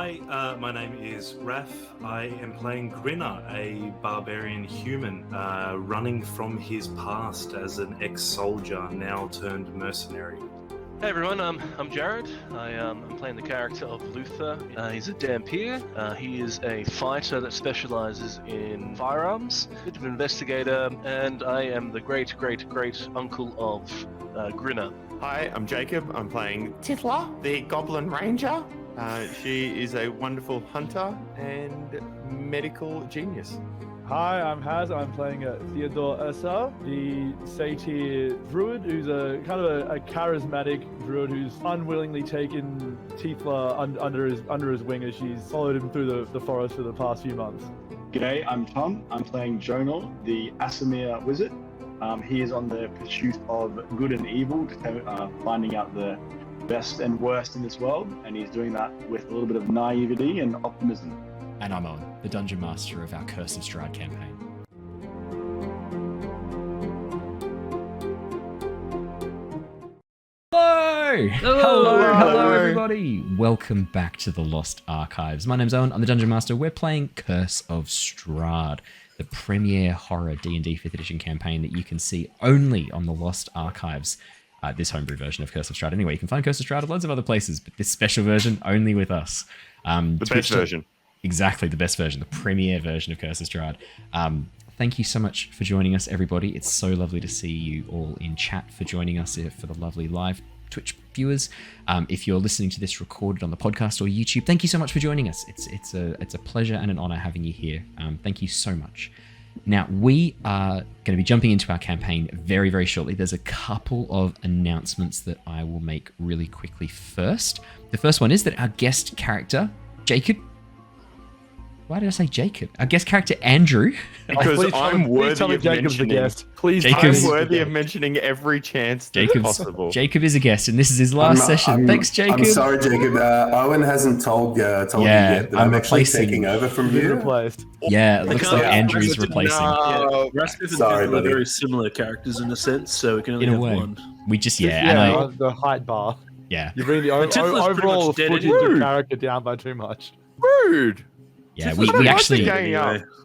Hi, my name is Raph. I am playing Grinner, a barbarian human running from his past as an ex-soldier, now turned mercenary. Hey everyone, I'm Jared. I'm playing the character of Luther. He's a Dhampir. He is a fighter that specializes in firearms, a bit of an investigator, and I am the great uncle of Grinner. Hi, I'm Jacob. I'm playing Tithla, the Goblin Ranger. She is a wonderful hunter and medical genius. Hi, I'm Haz. I'm playing Theodore, the Satyr Druid, who's a kind of a charismatic druid who's unwillingly taken Tithla under his wing as she's followed him through the forest for the past few months. G'day, I'm Tom. I'm playing Jonor, the Aasimar Wizard. He is on the pursuit of good and evil, finding out the best and worst in this world, and he's doing that with a little bit of naivety and optimism. And I'm Owen, the Dungeon Master of our Curse of Strahd campaign. Hello everybody! Welcome back to the Lost Archives. My name's Owen, I'm the Dungeon Master. We're playing Curse of Strahd, the premier horror D&D 5th edition campaign that you can see only on the Lost Archives. This homebrew version of Curse of Strahd. Anyway, you can find Curse of Strahd at loads of other places, but this special version only with us. The best version. Exactly, the best version, the premier version of Curse of Strahd. Thank you so much for joining us, everybody. It's so lovely to see you all in chat for joining us here for the lovely live Twitch viewers. If you're listening to this recorded on the podcast or YouTube, thank you so much for joining us. It's a pleasure and an honor having you here. Thank you so much. Now, we are going to be jumping into our campaign very, very shortly. There's a couple of announcements that I will make really quickly first. The first one is that our guest character, Jacob... Why did I say Jacob? Our guest character, Andrew. Because I'm worthy of Jacob's the mentioning... guest. Please, I'm worthy of mentioning every chance that's possible. Jacob is a guest, and this is his last session. Thanks, Jacob. I'm sorry, Jacob. Owen hasn't told you yet that I'm actually taking over from you. Replaced. Yeah, it looks like Andrew's replacing. No, Raspip and Tithla are very similar characters in a sense, so we can only have one. We just, the height bar. Yeah. You bring the overall footage of character down by too much. Rude. Yeah, we actually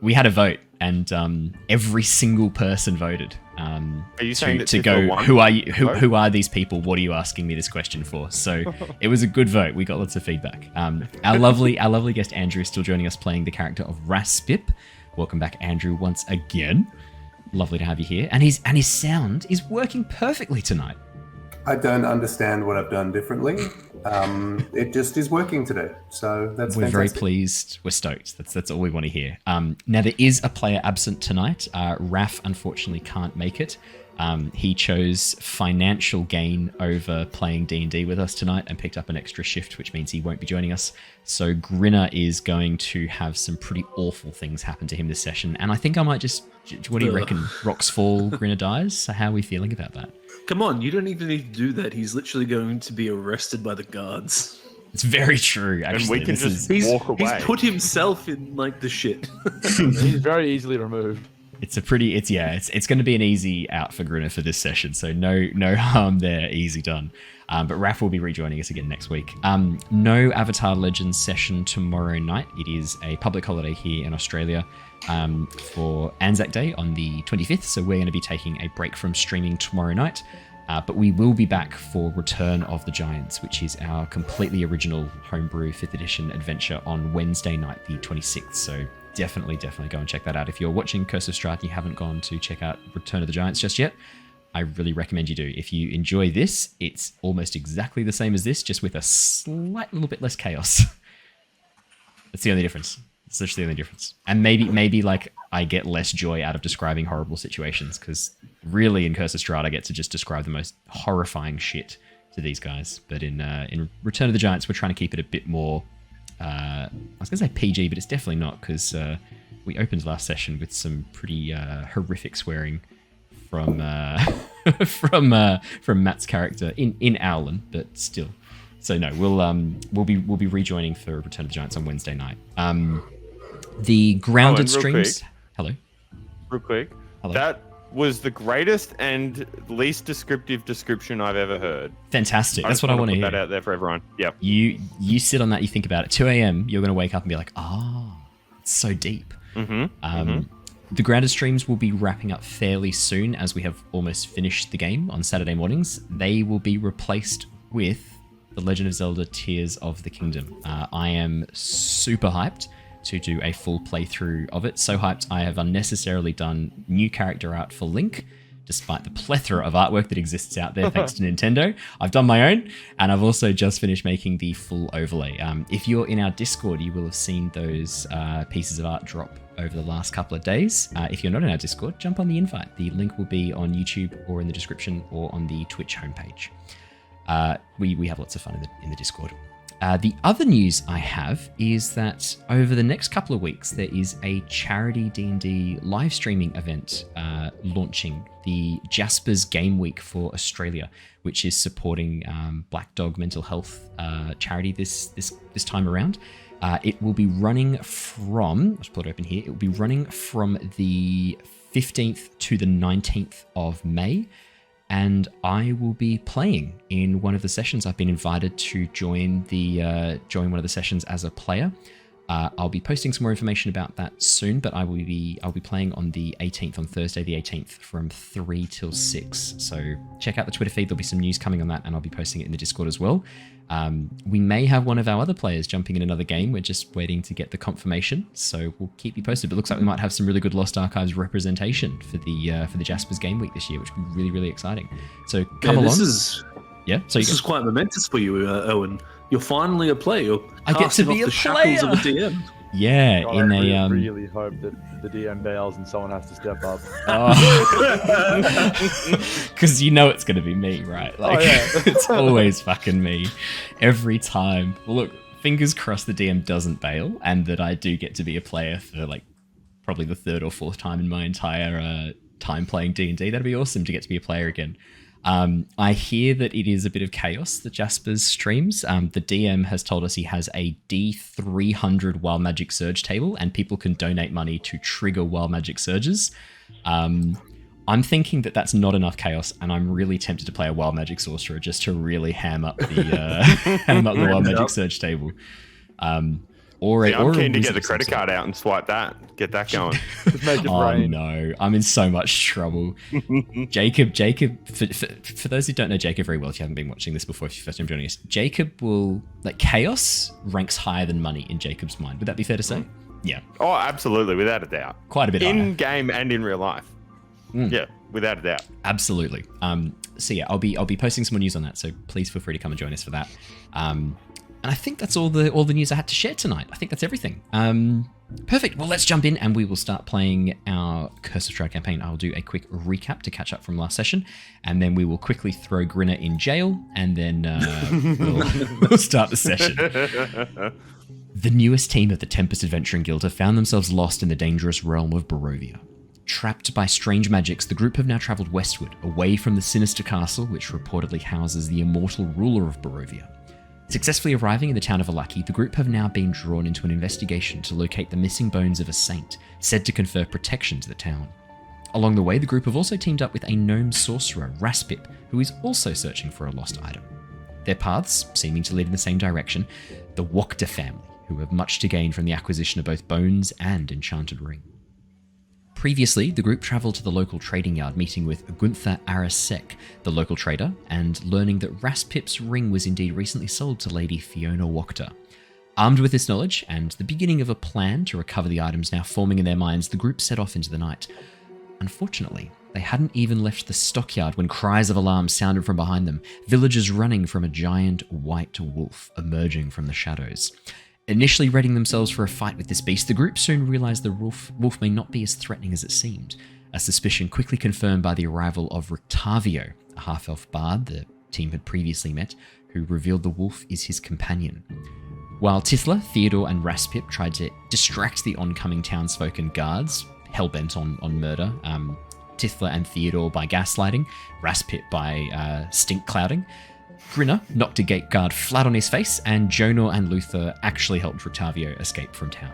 we had a vote, and every single person voted. Are you saying that to go? Who are you? Who are these people? What are you asking me this question for? So it was a good vote. We got lots of feedback. Our lovely guest Andrew is still joining us, playing the character of Raspip. Welcome back, Andrew, once again. Lovely to have you here. And his sound is working perfectly tonight. I don't understand what I've done differently. It just is working today, so that's We're fantastic. very pleased. We're stoked. That's all we want to hear. Now, there is a player absent tonight. Raph, unfortunately, can't make it. He chose financial gain over playing D&D with us tonight and picked up an extra shift, which means he won't be joining us. So Grinner is going to have some pretty awful things happen to him this session, and I think I might just... What do you reckon? Rocks fall, Grinner dies? So how are we feeling about that? Come on, you don't even need to do that. He's literally going to be arrested by the guards. It's very true, actually. And we can just walk away. He's put himself in, like, the shit. He's very easily removed. It's going to be an easy out for Grinner for this session, so no harm there, easy done. But Raph will be rejoining us again next week. No Avatar Legends session tomorrow night. It is a public holiday here in Australia for Anzac Day on the 25th, so we're going to be taking a break from streaming tomorrow night. But we will be back for Return of the Giants, which is our completely original homebrew 5th edition adventure on Wednesday night, the 26th. So definitely go and check that out. If you're watching Curse of Strahd and you haven't gone to check out Return of the Giants just yet, I really recommend you do. If you enjoy this, it's almost exactly the same as this, just with a slight little bit less chaos. That's the only difference. It's literally the only difference. And maybe like I get less joy out of describing horrible situations, because really in Curse of Strahd I get to just describe the most horrifying shit to these guys. But in Return of the Giants we're trying to keep it a bit more, I was going to say PG, but it's definitely not, because we opened last session with some pretty horrific swearing from from Matt's character in Owlin, but still. So no, we'll be rejoining for Return of the Giants on Wednesday night. The grounded streams. Quick. Hello. Real quick. Hello. That was the greatest and least descriptive description I've ever heard. Fantastic. That's what I want to hear. Put that out there for everyone. Yep. You sit on that, you think about it. 2 a.m., you're going to wake up and be like, it's so deep. The grounded streams will be wrapping up fairly soon as we have almost finished the game on Saturday mornings. They will be replaced with The Legend of Zelda Tears of the Kingdom. I am super hyped to do a full playthrough of it. So hyped, I have unnecessarily done new character art for Link, despite the plethora of artwork that exists out there thanks to Nintendo. I've done my own, and I've also just finished making the full overlay. If you're in our Discord, you will have seen those pieces of art drop over the last couple of days. If you're not in our Discord, jump on the invite. The link will be on YouTube or in the description or on the Twitch homepage. We have lots of fun in the Discord. The other news I have is that over the next couple of weeks, there is a charity D&D live streaming event launching, the Jaspers Game Week for Australia, which is supporting Black Dog Mental Health charity this time around. It will be running from, let's pull it open here, it will be running from the 15th to the 19th of May. And I will be playing in one of the sessions. I've been invited to join one of the sessions as a player. I'll be posting some more information about that soon, but I'll be playing on the 18th, on Thursday the 18th, from 3 till 6. So check out the Twitter feed. There'll be some news coming on that, and I'll be posting it in the Discord as well. We may have one of our other players jumping in another game. We're just waiting to get the confirmation, so we'll keep you posted. But it looks like we might have some really good Lost Archives representation for the Jaspers Game Week this year, which will be really, really exciting. So come along. This is quite momentous for you, Owen. You're finally a player. I get to be a player. Of a DM. Yeah, God, I really hope that the DM bails and someone has to step up. Because you know it's going to be me, right? Like, it's always fucking me. Every time. Well, look, fingers crossed the DM doesn't bail and that I do get to be a player for like probably the third or fourth time in my entire time playing D&D. That'd be awesome to get to be a player again. I hear that it is a bit of chaos, the Jaspers streams. The DM has told us he has a D300 Wild Magic Surge table, and people can donate money to trigger Wild Magic Surges. I'm thinking that that's not enough chaos, and I'm really tempted to play a Wild Magic Sorcerer just to really ham up the Wild Magic Surge table. I'm keen to get the credit card out and swipe that. Get that going. Just make it rain. No, I'm in so much trouble. Jacob, for those who don't know Jacob very well, if you haven't been watching this before, if you're first time joining us, Jacob will, like, chaos ranks higher than money in Jacob's mind. Would that be fair to say? Yeah. Oh, absolutely, without a doubt. Quite a bit higher. In game and in real life. Yeah, without a doubt. Absolutely. So yeah, I'll be posting some more news on that, so please feel free to come and join us for that. And I think that's all the news I had to share tonight. I think that's everything. Perfect. Well, let's jump in and we will start playing our Curse of Strahd campaign. I'll do a quick recap to catch up from last session, and then we will quickly throw Grinner in jail, and then we'll start the session. The newest team of the Tempest Adventuring Guild have found themselves lost in the dangerous realm of Barovia. Trapped by strange magics, the group have now travelled westward, away from the sinister castle, which reportedly houses the immortal ruler of Barovia. Successfully arriving in the town of Alaki, the group have now been drawn into an investigation to locate the missing bones of a saint, said to confer protection to the town. Along the way, the group have also teamed up with a gnome sorcerer, Raspip, who is also searching for a lost item. Their paths, seeming to lead in the same direction, the Wachter family, who have much to gain from the acquisition of both bones and enchanted ring. Previously, the group travelled to the local trading yard, meeting with Gunther Arasek, the local trader, and learning that Raspip's ring was indeed recently sold to Lady Fiona Wachter. Armed with this knowledge, and the beginning of a plan to recover the items now forming in their minds, the group set off into the night. Unfortunately, they hadn't even left the stockyard when cries of alarm sounded from behind them, villagers running from a giant white wolf emerging from the shadows. Initially readying themselves for a fight with this beast, the group soon realised the wolf may not be as threatening as it seemed, a suspicion quickly confirmed by the arrival of Rictavio, a half-elf bard the team had previously met, who revealed the wolf is his companion. While Tithla, Theodore and Raspip tried to distract the oncoming townsfolk and guards, hell-bent on murder, Tithla and Theodore by gaslighting, Raspip by stink clouding, Grinner knocked a gate guard flat on his face, and Jonor and Luther actually helped Rictavio escape from town.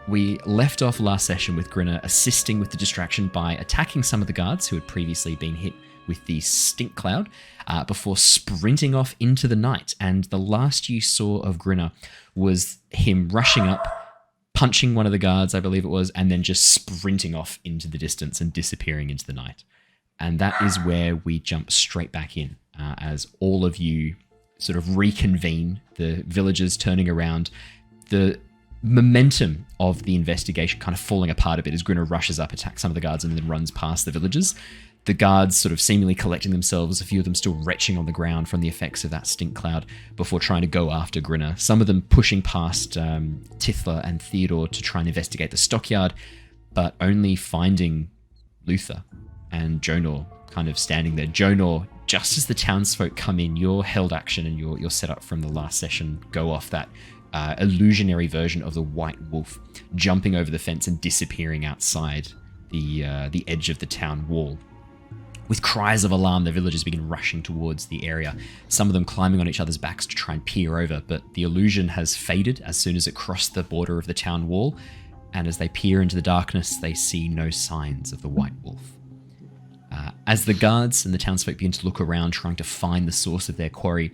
we left off last session with Grinner assisting with the distraction by attacking some of the guards who had previously been hit with the stink cloud before sprinting off into the night. And the last you saw of Grinner was him rushing up, punching one of the guards, I believe it was, and then just sprinting off into the distance and disappearing into the night. And that is where we jump straight back in as all of you sort of reconvene, the villagers turning around, the momentum of the investigation kind of falling apart a bit as Grinner rushes up, attacks some of the guards, and then runs past the villagers. The guards sort of seemingly collecting themselves, a few of them still retching on the ground from the effects of that stink cloud before trying to go after Grinner. Some of them pushing past Tithla and Theodore to try and investigate the stockyard, but only finding Luther and Jonor kind of standing there. Jonor, just as the townsfolk come in, your held action and your setup from the last session go off, that illusionary version of the white wolf jumping over the fence and disappearing outside the edge of the town wall. With cries of alarm, the villagers begin rushing towards the area, some of them climbing on each other's backs to try and peer over, but the illusion has faded as soon as it crossed the border of the town wall, and as they peer into the darkness, they see no signs of the white wolf. As the guards and the townsfolk begin to look around, trying to find the source of their quarry,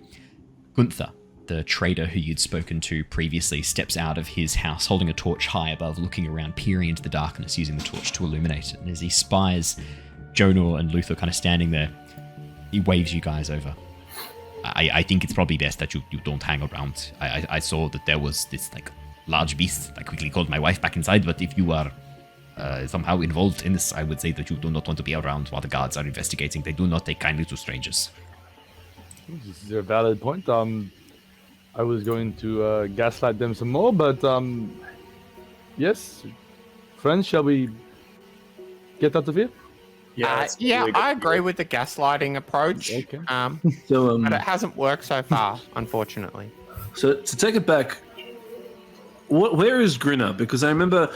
Gunther, the trader who you'd spoken to previously, steps out of his house holding a torch high above, looking around, peering into the darkness, using the torch to illuminate it. And as he spies Jonor and Luther kind of standing there, he waves you guys over. I think it's probably best that you don't hang around. I saw that there was this large beast. I quickly called my wife back inside, but if you are somehow involved in this, I would say that you do not want to be around while the guards are investigating. They do not take kindly to strangers. This is a valid point. I was going to gaslight them some more, but yes, friends, shall we get out of here? Yeah, I agree with the gaslighting approach. Okay. But it hasn't worked so far, unfortunately. So to take it back, where is Grinner? Because I remember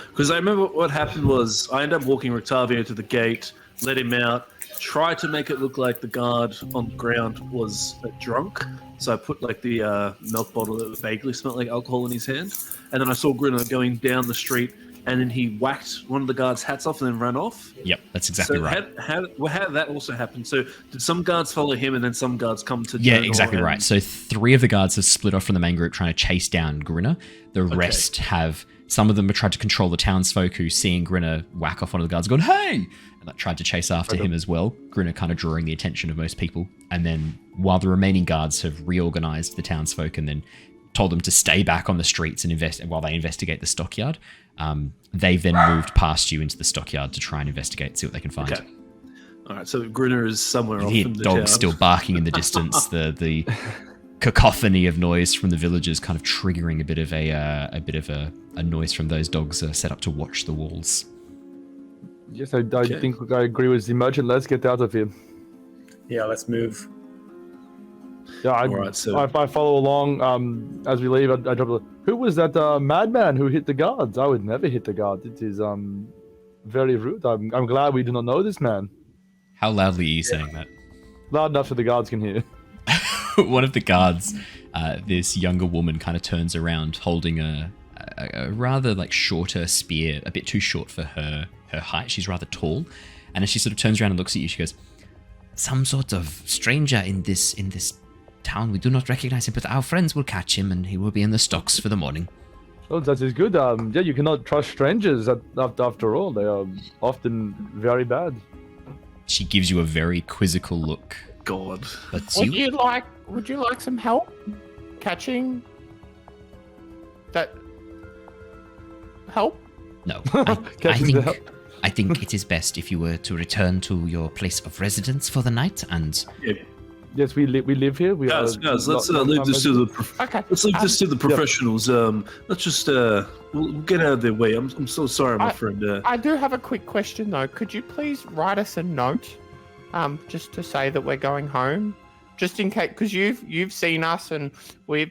what happened was I ended up walking Octavio to the gate, let him out, tried to make it look like the guard on the ground was drunk. So I put the milk bottle that vaguely smelled like alcohol in his hand, and then I saw Grinner going down the street, and then he whacked one of the guards' hats off and then ran off. Yep, that's exactly right. How did that also happen? So did some guards follow him and then some guards come to... Yeah, exactly right. So 3 of the guards have split off from the main group trying to chase down Grinner. The rest have... Some of them have tried to control the townsfolk who, seeing Grinner whack off one of the guards, gone, hey! And that tried to chase after him as well. Grinner kind of drawing the attention of most people. And then while the remaining guards have reorganized the townsfolk and then told them to stay back on the streets and while they investigate the stockyard, they've then moved past you into the stockyard to try and investigate, see what they can find. Okay. All right, so Grinner is somewhere off in the dogs town. Still barking in the distance. The cacophony of noise from the villagers kind of triggering a bit of a noise from those dogs set up to watch the walls. Yes, I think I agree with the merchant. Let's get out of here. Yeah, let's move. Yeah, I follow along as we leave. I drop. Who was that madman who hit the guards? I would never hit the guards. It is very rude. I'm glad we do not know this man. How loudly are you saying that? Loud enough so the guards can hear. One of the guards, this younger woman, kind of turns around holding a rather shorter spear, a bit too short for her height. She's rather tall, and as she sort of turns around and looks at you, she goes, "Some sort of stranger in this town. We do not recognize him, but our friends will catch him, and he will be in the stocks for the morning." Oh, that is good. Yeah, you cannot trust strangers. After all, they are often very bad. She gives you a very quizzical look. God. Would you like some help catching that help? No. I think it is best if you were to return to your place of residence for the night and... Yes, we live here. Guys, let's leave this to the professionals. Let's just we'll get out of their way. I'm so sorry, my friend. I do have a quick question though. Could you please write us a note, just to say that we're going home, just in case, because you've seen us, and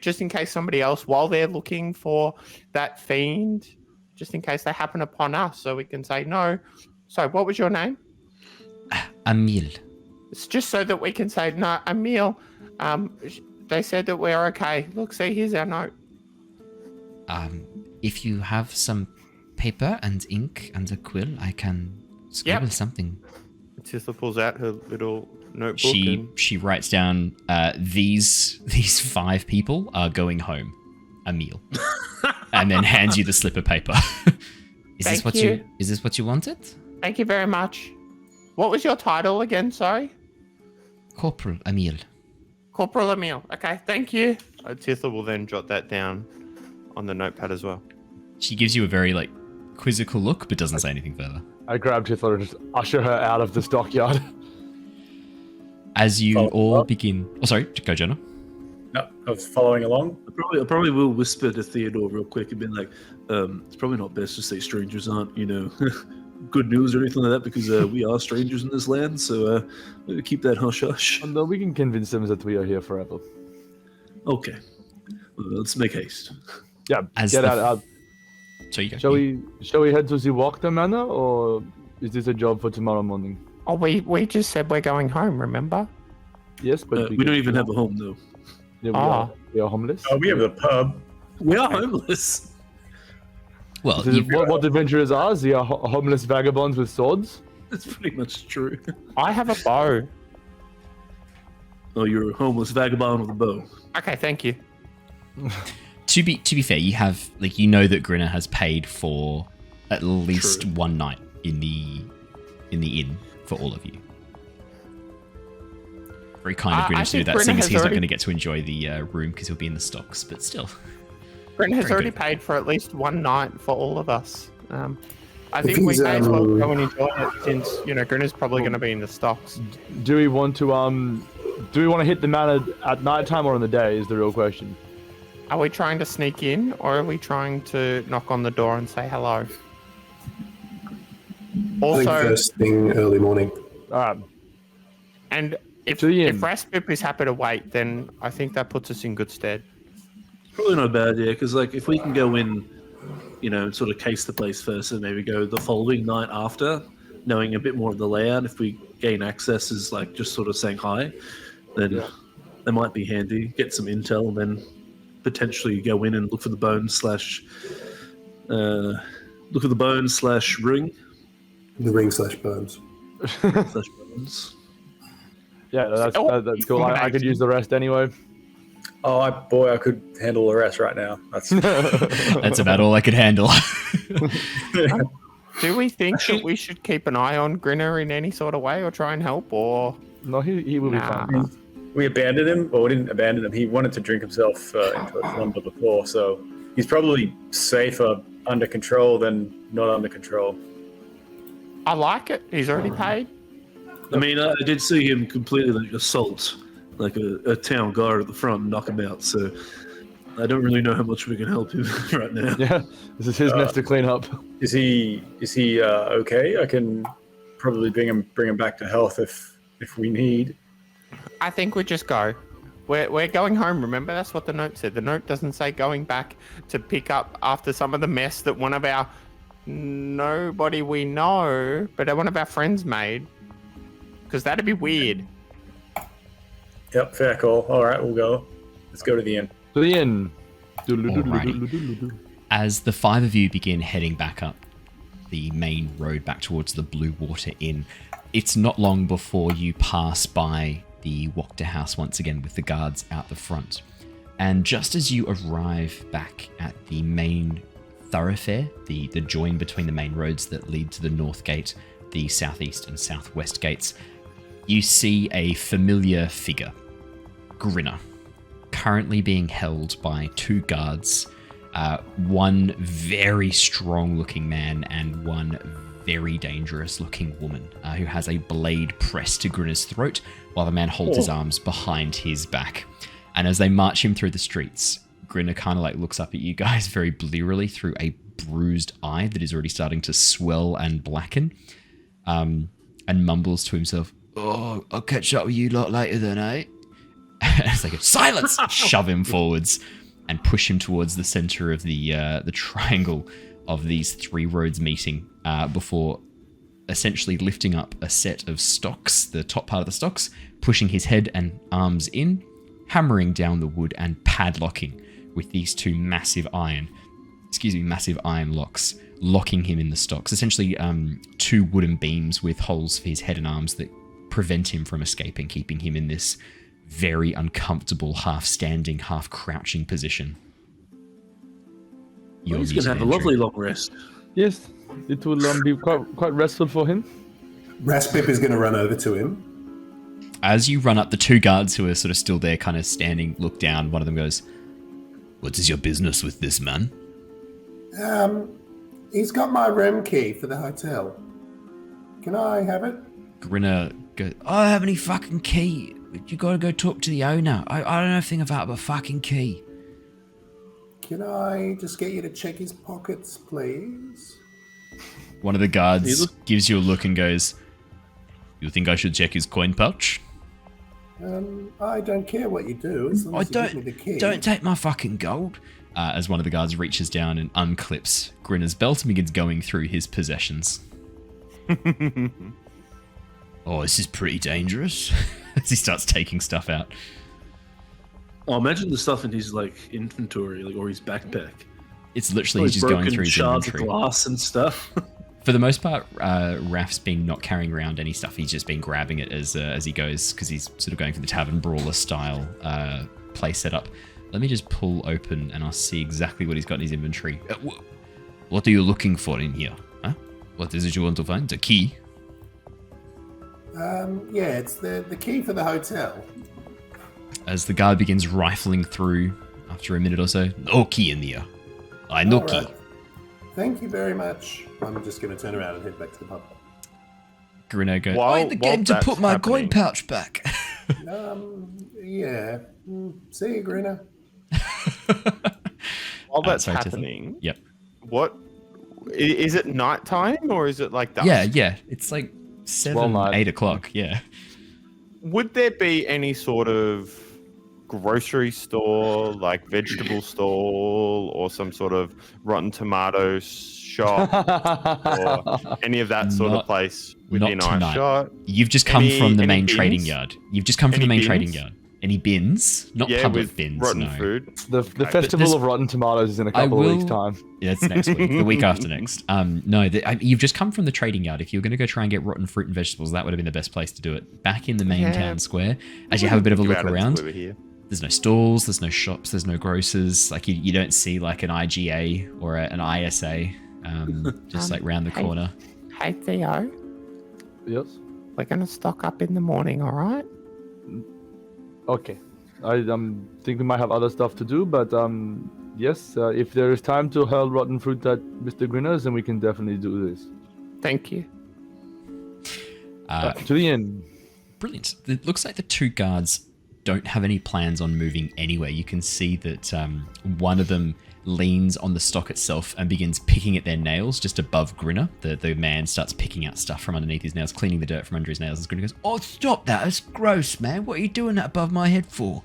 just in case somebody else, while they're looking for that fiend, just in case they happen upon us, so we can say no. So, what was your name? Emil. It's just so that we can say, no, Emil, they said that we're okay. Look, see, here's our note. If you have some paper and ink and a quill, I can scribble something. Tithla pulls out her little notebook. She writes down these 5 people are going home, a meal, and then hands you the slip of paper. Is this what you wanted? Thank you very much. What was your title again? Sorry. Corporal Emil. Corporal Emil. Okay, thank you. Tithla will then jot that down on the notepad as well. She gives you a very quizzical look, but doesn't say anything further. I grab Tithla and just usher her out of the stockyard. As you all begin... Oh, sorry. Go, Jonor. No, I was following along. I probably will whisper to Theodore real quick and be like, it's probably not best to say strangers aren't, good news or anything like that, because we are strangers in this land, so maybe keep that hush-hush. No, we can convince them that we are here forever. Okay. Well, let's make haste. Yeah, get out. So you go. Shall we head to the Wachter Manor, or is this a job for tomorrow morning? Oh, we just said we're going home, remember? Yes, but we don't even have a home, though. Yeah, we are homeless. Oh, we have a pub. We are homeless. Well, what adventurers are? They are homeless vagabonds with swords? That's pretty much true. I have a bow. Oh, you're a homeless vagabond with a bow. Okay, thank you. To be fair, you have that Grinner has paid for at least one night in the inn for all of you. Very kind of Grinner to do that, seeing as he's not going to get to enjoy the room because he'll be in the stocks, but still. Grinner has already paid for at least one night for all of us. I think we may as well go and enjoy it since Grinner's probably going to be in the stocks. Do we want to hit the manor at night time or in the day? Is the real question. Are we trying to sneak in, or are we trying to knock on the door and say hello? Also, I think first thing early morning. And if end. Raspip is happy to wait, then I think that puts us in good stead. Probably not bad, yeah, because if we can go in, sort of case the place first and maybe go the following night after, knowing a bit more of the layout, if we gain access as just sort of saying hi, then that might be handy. Get some intel and then potentially go in and look for the bone / ring. The ring/bones. /bones. Yeah, that's cool. I could use the rest anyway. Oh, I could handle the rest right now. That's about all I could handle. Do we think that we should keep an eye on Grinner in any sort of way, or try and help, or... No, he will be fine. We abandoned him, but we didn't abandon him. He wanted to drink himself into a slumber before, so he's probably safer under control than not under control. I like it. He's already paid. I mean, I did see him completely assault a town guard at the front and knock him out, so I don't really know how much we can help him right now. Yeah, this is his mess to clean up. Is he okay? I can probably bring him back to health if we need. I think we just go. We're going home, remember? That's what the note said. The note doesn't say going back to pick up after some of the mess that one of our... Nobody we know, but one of our friends made. Because that'd be weird. Yep, fair call. All right, we'll go. Let's go to the inn. To the inn. Alrighty. As the 5 of you begin heading back up the main road back towards the Blue Water Inn, it's not long before you pass by the Wachterhaus once again with the guards out the front. And just as you arrive back at the main thoroughfare, the join between the main roads that lead to the north gate, the southeast and southwest gates, you see a familiar figure, Grinner, currently being held by 2 guards, one very strong-looking man and one very dangerous-looking woman who has a blade pressed to Grinner's throat while the man holds his arms behind his back. And as they march him through the streets, Grinner kind of looks up at you guys very blearily through a bruised eye that is already starting to swell and blacken, and mumbles to himself, "Oh, I'll catch up with you lot later then, eh?" As they go, "Silence!" shove him forwards and push him towards the center of the triangle of these 3 roads meeting, before essentially lifting up a set of stocks, the top part of the stocks, pushing his head and arms in, hammering down the wood and padlocking with these 2 massive iron massive iron locks, locking him in the stocks. Essentially, 2 wooden beams with holes for his head and arms that prevent him from escaping, keeping him in this very uncomfortable, half-standing, half-crouching position. Well, he's going to have a lovely long rest. Yes, it will be quite restful for him. Raspip is going to run over to him. As you run up, the 2 guards who are sort of still there, kind of standing, look down. One of them goes, "What is your business with this man?" He's got my room key for the hotel. Can I have it? Grinner goes, "I don't have any fucking key. You gotta go talk to the owner. I don't know anything about a fucking key." Can I just get you to check his pockets, please? One of the guards gives you a look and goes, "You think I should check his coin pouch?" I don't care what you do, as long as you give me the key. Don't take my fucking gold. As one of the guards reaches down and unclips Grinner's belt and begins going through his possessions. "Oh, this is pretty dangerous." As he starts taking stuff out. Oh, imagine the stuff in his inventory, or his backpack. It's literally he's just going through his shards inventory. Of glass and stuff. For the most part, Raph's been not carrying around any stuff. He's just been grabbing it as he goes, because he's sort of going for the tavern brawler style play setup. Let me just pull open and I'll see exactly what he's got in his inventory. What are you looking for in here? Huh? What is it you want to find? A key? Yeah, it's the key for the hotel. As the guard begins rifling through after a minute or so, "No key in here. I no key." Right. Thank you very much. I'm just going to turn around and head back to the pub. Grinner goes, While- "I had the game to while put my that's coin happening- pouch back." Yeah. See you, Grinner. While that's sorry, Tithla. happening, Yep. what is it? Nighttime or is it like dusk? Yeah. It's like 7, night. 8 o'clock. Yeah. Would there be any sort of grocery store, like vegetable stall, or some sort of Rotten Tomatoes shop, or any of that sort Not- of place within not tonight. eyeshot? You've just come Any- from the any main bins? trading yard. You've just come from the Any main bins? trading yard. Any bins? Not Yeah, public with bins, rotten no. food. The Okay. festival this- of Rotten Tomatoes is in a I couple of weeks' will- time. Yeah, it's next week. The week after next. No, you've just come from the trading yard. If you're going to go try and get rotten fruit and vegetables, that would have been the best place to do it. Back in the main town square, as you have a bit of a Think look about it around, until we were here. there's no stalls, there's no shops, there's no grocers. Like you don't see like an IGA or an ISA just like round the hey. corner. Hey Theo, Yes. we're gonna stock up in the morning, all right? Okay. I think we might have other stuff to do, but yes, if there is time to hurl rotten fruit at Mr. Grinner's, then we can definitely do this. Thank you. To the inn. Brilliant. It looks like the 2 guards don't have any plans on moving anywhere. You can see that one of them leans on the stock itself and begins picking at their nails just above Grinner. The man starts picking out stuff from underneath his nails, cleaning the dirt from under his nails. And Grinner goes, "Oh, stop that. That's gross, man. What are you doing that above my head for?"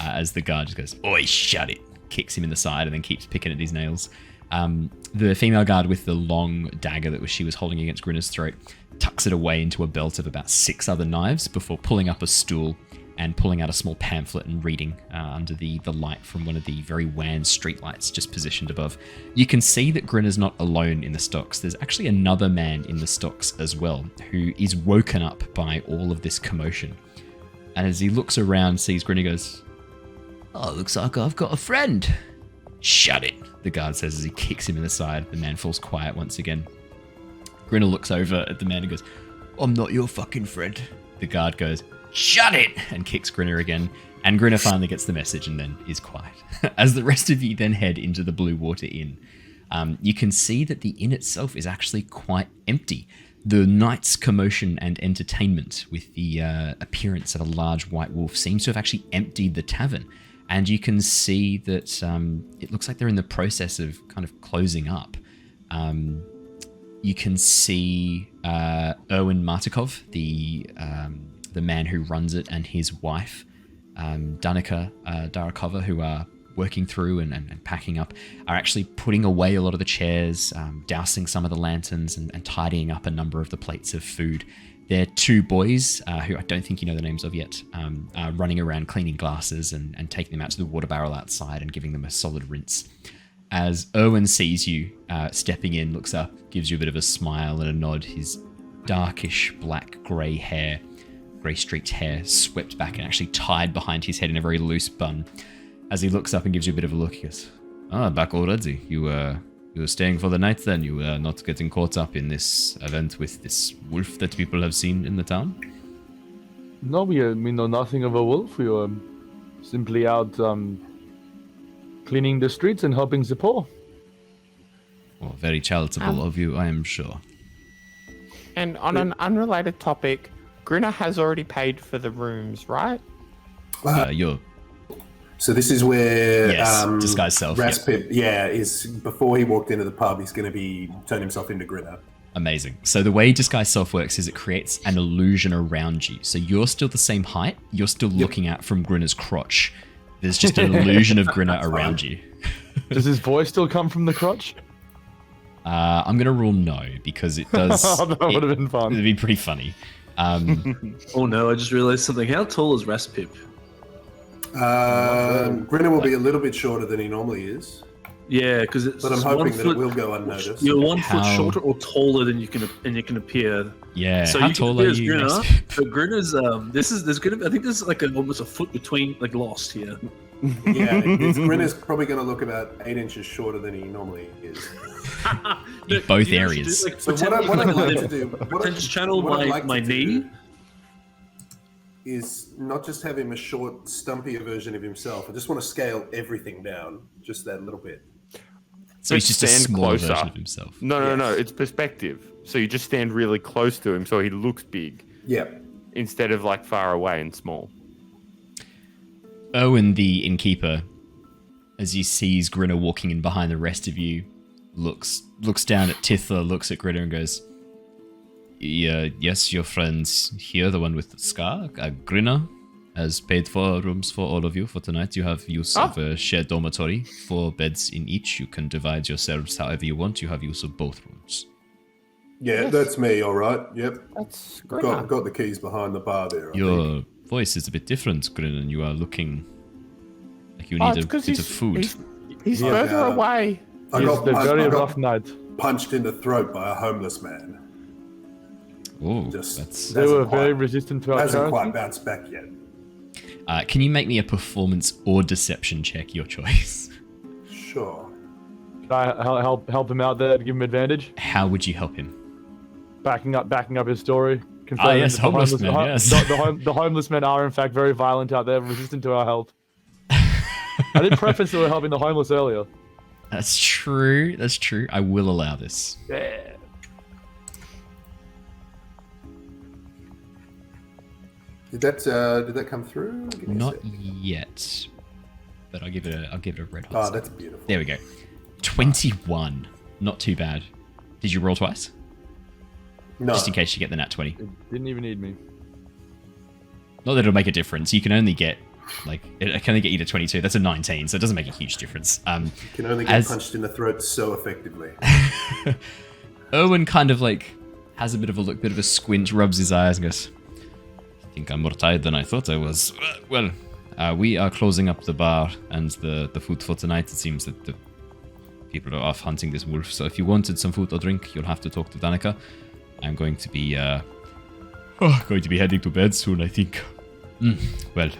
As the guard just goes, "Oi, shut it." Kicks him in the side and then keeps picking at his nails. The female guard with the long dagger that she was holding against Grinner's throat tucks it away into a belt of about 6 other knives before pulling up a stool and pulling out a small pamphlet and reading under the light from one of the very wan streetlights just positioned above. You can see that Grinner's not alone in the stocks. There's actually another man in the stocks as well who is woken up by all of this commotion. And as he looks around, sees Grinner, goes, "Oh, looks like I've got a friend." "Shut it," the guard says as he kicks him in the side. The man falls quiet once again. Grinner looks over at the man and goes, "I'm not your fucking friend." The guard goes, "Shut it!" and kicks Grinner again. And Grinner finally gets the message and then is quiet. As the rest of you then head into the Blue Water Inn, you can see that the inn itself is actually quite empty. The night's commotion and entertainment with the appearance of a large white wolf seems to have actually emptied the tavern. And you can see that it looks like they're in the process of kind of closing up. You can see Erwin Martikov, the man who runs it, and his wife, Danica Darakova, who are working through and packing up, are actually putting away a lot of the chairs, dousing some of the lanterns, and tidying up a number of the plates of food. Their 2 boys, who I don't think you know the names of yet, are running around cleaning glasses and taking them out to the water barrel outside and giving them a solid rinse. as Owen sees you stepping in, looks up, gives you a bit of a smile and a nod. His darkish black grey hair, grey streaked hair, swept back and actually tied behind his head in a very loose bun. As he looks up and gives you a bit of a look, he goes, back already. You were staying for the night then? You were not getting caught up in this event with this wolf that people have seen in the town? No, we know nothing of a wolf. We were simply out cleaning the streets and helping the poor. Well, very charitable of you, I am sure. And on an unrelated topic, Grinner has already paid for the rooms, right? So this is where disguise self. Raspip, is before he walked into the pub, he's going to turn himself into Grinner. Amazing. So the way disguise self works is it creates an illusion around you. So you're still the same height. You're still looking out from Grinner's crotch. There's just an illusion of Grinner around you. Does his voice still come from the crotch? I'm going to rule no, because it does... That would have been fun. It'd be pretty funny. Oh no, I just realized something. How tall is Raspip? Grinner will be a little bit shorter than he normally is. Yeah, because it's. But I'm hoping that it will go unnoticed. You're 1 foot shorter or taller than you can appear. Yeah. So how you tall can are appear you? as Grinner. But Grinner's I think there's like almost a foot between Lost here. Yeah, Grinner's probably going to look about 8 inches shorter than he normally is. In both areas. So what I'd like to do, just channel my knee. Is not just have him a short, stumpier version of himself. I just want to scale everything down just that little bit. So he's just a smaller version of himself. No. It's perspective. So you just stand really close to him, so he looks big. Yeah. Instead of like far away and small. Owen, the innkeeper, as he sees Grinner walking in behind the rest of you, looks down at Tithla, looks at Grinner and goes, yes, your friends here, the one with the scar, Grinner, has paid for rooms for all of you for tonight. You have use of a shared dormitory, 4 beds in each. You can divide yourselves however you want. You have use of both rooms. Yeah, that's me, all right. Yep. That's Grinner. Got the keys behind the bar there. Your voice is a bit different, Grinner. You are looking like you need a bit of food. He's further away. I got a very rough night. Punched in the throat by a homeless man. Oh, they were very resistant to our hasn't currency. quite bounced back yet. Can you make me a performance or deception check, your choice? Sure. Can I help him out there to give him advantage? How would you help him? Backing up his story. Yes, homeless men, yes. The homeless men are in fact very violent out there, resistant to our help. I did preface that we're helping the homeless earlier. That's true. I will allow this. Yeah. Did that come through? Not yet, but I'll give it a red hot. Oh, that's beautiful. There we go. 21. Not too bad. Did you roll twice? No. Just in case you get the nat 20. It didn't even need me. Not that it'll make a difference. You can only get it can only get you to 22. That's a 19, so it doesn't make a huge difference. You can only get punched in the throat so effectively. Owen kind of has a bit of a look, bit of a squint, rubs his eyes and goes, I think I'm more tired than I thought I was. Well, we are closing up the bar and the food for tonight. It seems that the people are off hunting this wolf. So if you wanted some food or drink, you'll have to talk to Danica. I'm going to be heading to bed soon, I think. Well,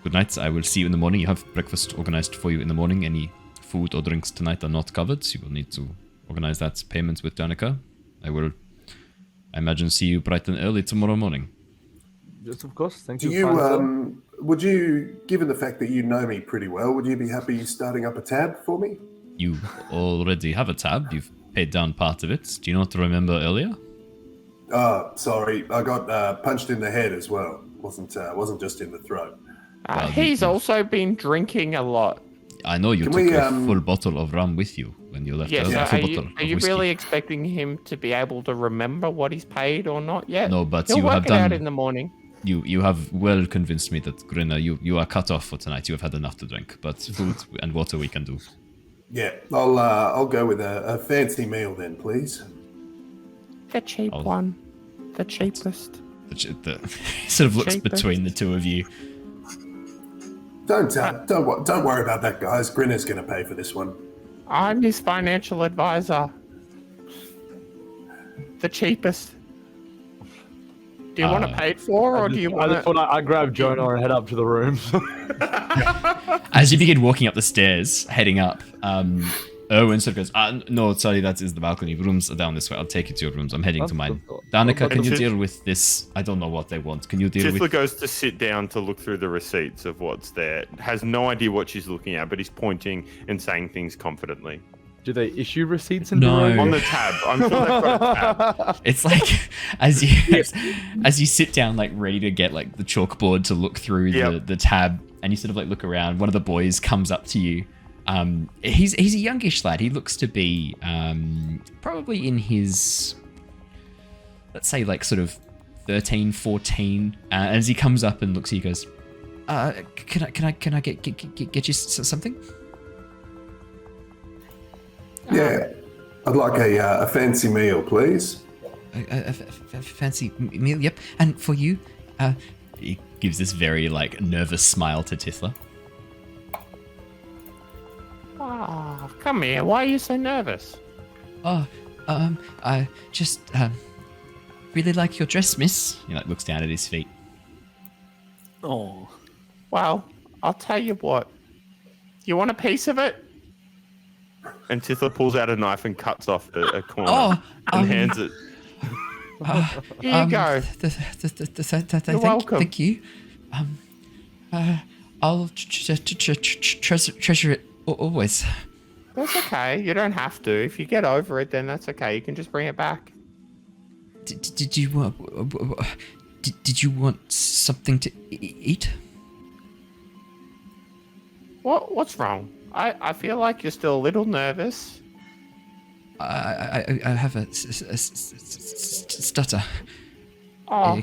good night. I will see you in the morning. You have breakfast organized for you in the morning. Any food or drinks tonight are not covered. So you will need to organize that payment with Danica. I imagine, see you bright and early tomorrow morning. Yes, of course. Thank you. Would you, given the fact that you know me pretty well, would you be happy starting up a tab for me? You already have a tab. You've paid down part of it. Do you not remember earlier? Oh, sorry. I got punched in the head as well. Wasn't just in the throat. He's also been drinking a lot. I know you took a full bottle of rum with you when you left. Yes, are you really expecting him to be able to remember what he's paid or not yet? No, but He'll you work have it done. out in the morning. You have well convinced me that Grinner, you are cut off for tonight. You have had enough to drink, but food and water we can do. Yeah, I'll go with a fancy meal then, please. The cheap one, the cheapest. He sort of looks between the two of you. Don't worry about that, guys. Grinner's going to pay for this one. I'm his financial advisor. The cheapest. Do you want to pay it for, or do you want to... I grab Jonor and head up to the room. As you begin walking up the stairs, heading up, Owen sort of goes, no, sorry, that is the balcony. Rooms are down this way. I'll take you to your rooms. I'm heading to mine. Danica, can you deal with this? I don't know what they want. Can you deal with... Tithla goes to sit down to look through the receipts of what's there. Has no idea what she's looking at, but he's pointing and saying things confidently. Do they issue receipts in No. the room? On the tab. I'm sure they've got a tab. It's like as you sit down, like ready to get like the chalkboard to look through the tab, and you sort of like look around. One of the boys comes up to you. He's a youngish lad. He looks to be probably in his, let's say, like sort of 13, 14. And as he comes up and looks at you, he goes, "Can I get you something?" Yeah, I'd like a fancy meal, please. A fancy meal, yep. And for you, he gives this very like nervous smile to Tithla. Oh, come here. Why are you so nervous? Oh, I just really like your dress, miss. He like looks down at his feet. Oh. Well, I'll tell you what. You want a piece of it? And Tithla pulls out a knife and cuts off a corner and hands it. Here you go. You're welcome. Thank you. I'll treasure it always. That's okay. You don't have to. If you get over it, then that's okay. You can just bring it back. Did you want something to eat? What's wrong? I feel like you're still a little nervous. I have a stutter. Oh,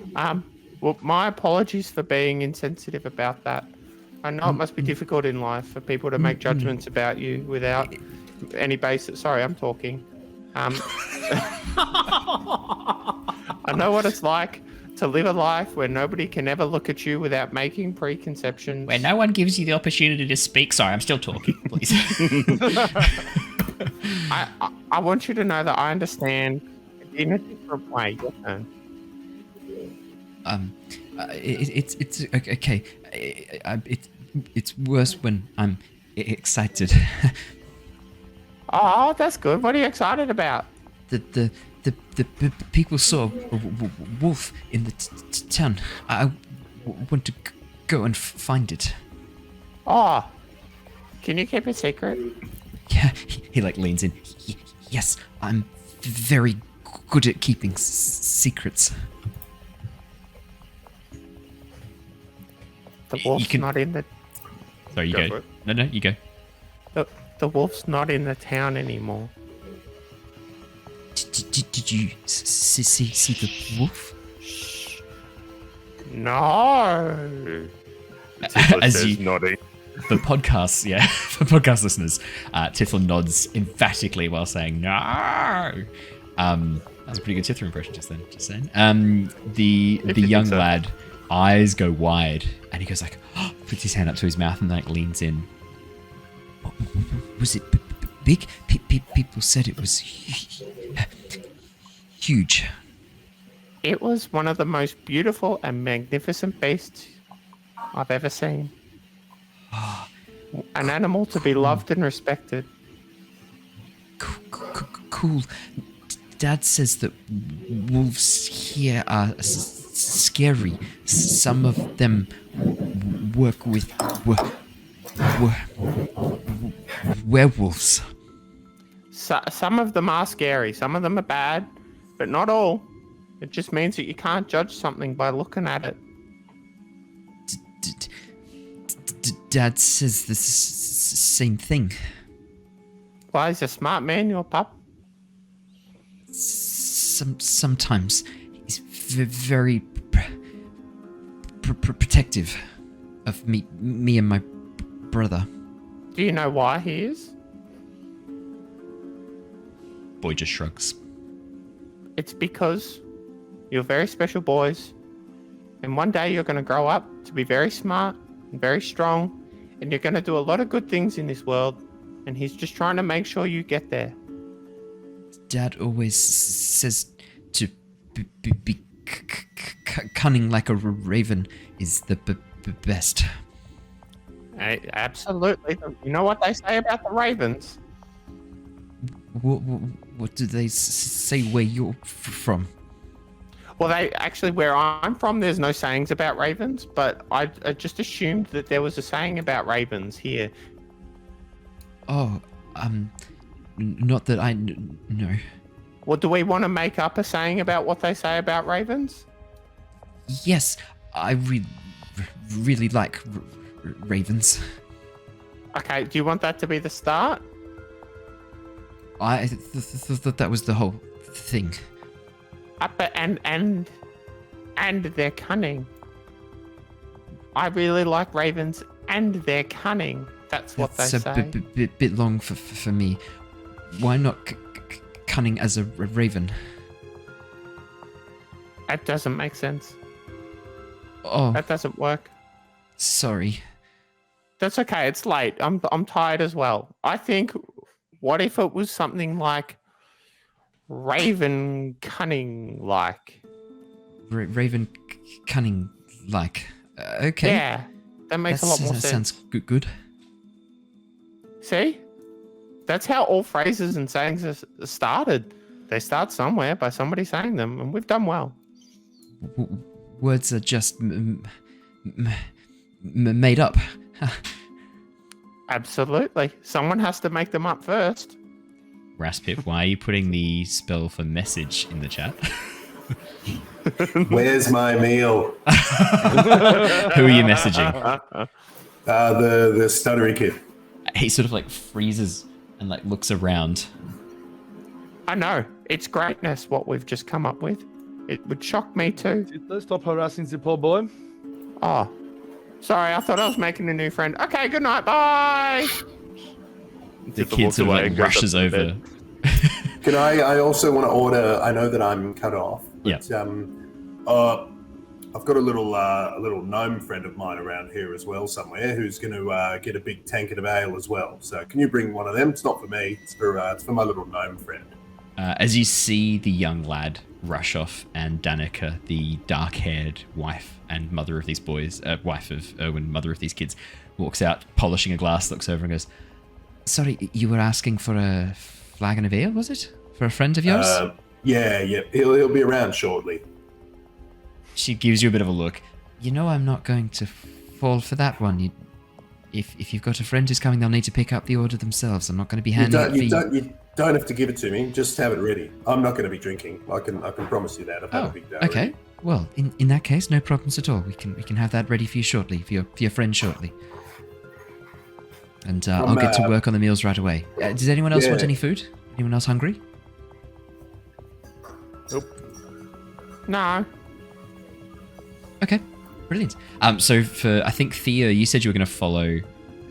well, my apologies for being insensitive about that. I know it must be difficult in life for people to make judgments about you without any basis. Sorry, I'm talking. I know what it's like to live a life where nobody can ever look at you without making preconceptions. Where no one gives you the opportunity to speak. Sorry, I'm still talking, please. I want you to know that I understand in a different way. Your turn. It's okay. It's worse when I'm excited. Oh, that's good. What are you excited about? The people saw a wolf in the town. I want to go and find it. Oh, can you keep it secret? Yeah, he like leans in. Yes, I'm very good at keeping secrets. The wolf's not in the... Sorry, you go. No, you go. The wolf's not in the town anymore. Did you see the wolf? No. As you nodding. For podcasts, for podcast listeners, Tithla nods emphatically while saying no. That's a pretty good Tithla impression just then. Just saying. The young lad eyes go wide and he goes like, puts his hand up to his mouth and like leans in. Was it big? People said it was huge. It was one of the most beautiful and magnificent beasts I've ever seen. An animal to be loved and respected. Cool. Dad says that wolves here are scary. Some of them work with werewolves. Some of them are scary. Some of them are bad, but not all. It just means that you can't judge something by looking at it. Dad says the same thing. Well, he's a smart man, your pup. Sometimes he's very protective of me and my brother. Do you know why he is? Boy just shrugs. It's because you're very special boys, and one day you're going to grow up to be very smart and very strong, and you're going to do a lot of good things in this world, and he's just trying to make sure you get there. Dad always says to be cunning like a raven is the best. Absolutely. You know what they say about the ravens? What do they say where you're from? Well, where I'm from, there's no sayings about ravens, but I just assumed that there was a saying about ravens here. Oh, not that I know. Well, do we want to make up a saying about what they say about ravens? Yes, I really like ravens. Okay, do you want that to be the start? I thought that was the whole thing. And they're cunning. I really like ravens, and they're cunning. That's what they say. That's a bit long for me. Why not cunning as a raven? That doesn't make sense. Oh, that doesn't work. Sorry. That's okay. It's late. I'm tired as well. I think. What if it was something like raven cunning like? Raven cunning like. Okay. Yeah, that makes a lot more sense. Sounds good. See? That's how all phrases and sayings are started. They start somewhere by somebody saying them, and we've done well. Words are just made up. Absolutely. Someone has to make them up first. Raspip, why are you putting the spell for message in the chat? Where's my meal? Who are you messaging? The stuttery kid. He sort of like freezes and like looks around. I know. It's greatness what we've just come up with. It would shock me too. Let's stop harassing the poor boy. Oh. Sorry, I thought I was making a new friend. Okay, good night. Bye. The kid sort of like rushes over. Can I also want to order, I know that I'm cut off, but I've got a little gnome friend of mine around here as well somewhere who's going to get a big tankard of ale as well. So can you bring one of them? It's not for me. It's for my little gnome friend. As you see the young lad rush off, and Danica, the dark-haired wife and mother of these boys, wife of Owen, mother of these kids, walks out, polishing a glass, looks over and goes, "Sorry, you were asking for a flagon of ale, was it? For a friend of yours?" Yeah. He'll be around shortly. She gives you a bit of a look. You know I'm not going to fall for that one. If you've got a friend who's coming, they'll need to pick up the order themselves. I'm not going to be handing it for you. You don't have to give it to me. Just have it ready. I'm not going to be drinking. I can promise you that. I've had a big day. Okay. Already. Well, in that case, no problems at all. We can have that ready for you shortly, for your friend shortly. And I'll get to work on the meals right away. Does anyone else want any food? Anyone else hungry? Nope. No. Okay, brilliant. So for, I think, Thea, you said you were going to follow,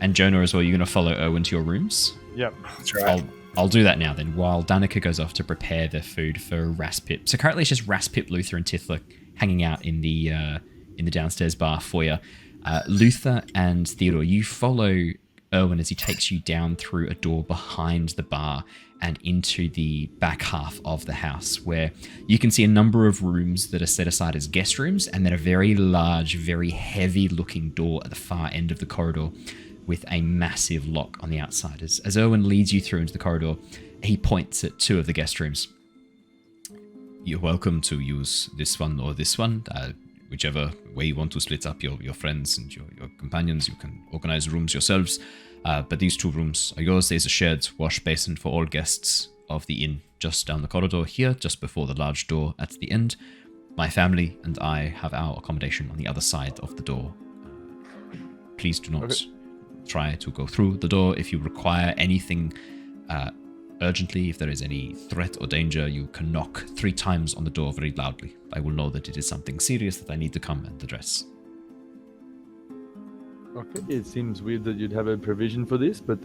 and Jonor as well, you're going to follow Owen to your rooms? Yep. That's right. I'll do that now then, while Danica goes off to prepare the food for Raspip. So currently it's just Raspip, Luther, and Tithla hanging out in the downstairs bar foyer. Luther and Theodore, you follow Owen as he takes you down through a door behind the bar and into the back half of the house, where you can see a number of rooms that are set aside as guest rooms, and then a very large, very heavy-looking door at the far end of the corridor with a massive lock on the outside. As Owen leads you through into the corridor, he points at two of the guest rooms. You're welcome to use this one or this one. Whichever way you want to split up your friends and your companions, you can organize rooms yourselves. But these two rooms are yours. There's a shared wash basin for all guests of the inn just down the corridor here, just before the large door at the end. My family and I have our accommodation on the other side of the door. Please do not try to go through the door. If you require anything urgently, if there is any threat or danger, you can knock 3 times on the door very loudly. I will know that it is something serious that I need to come and address. Okay, it seems weird that you'd have a provision for this, but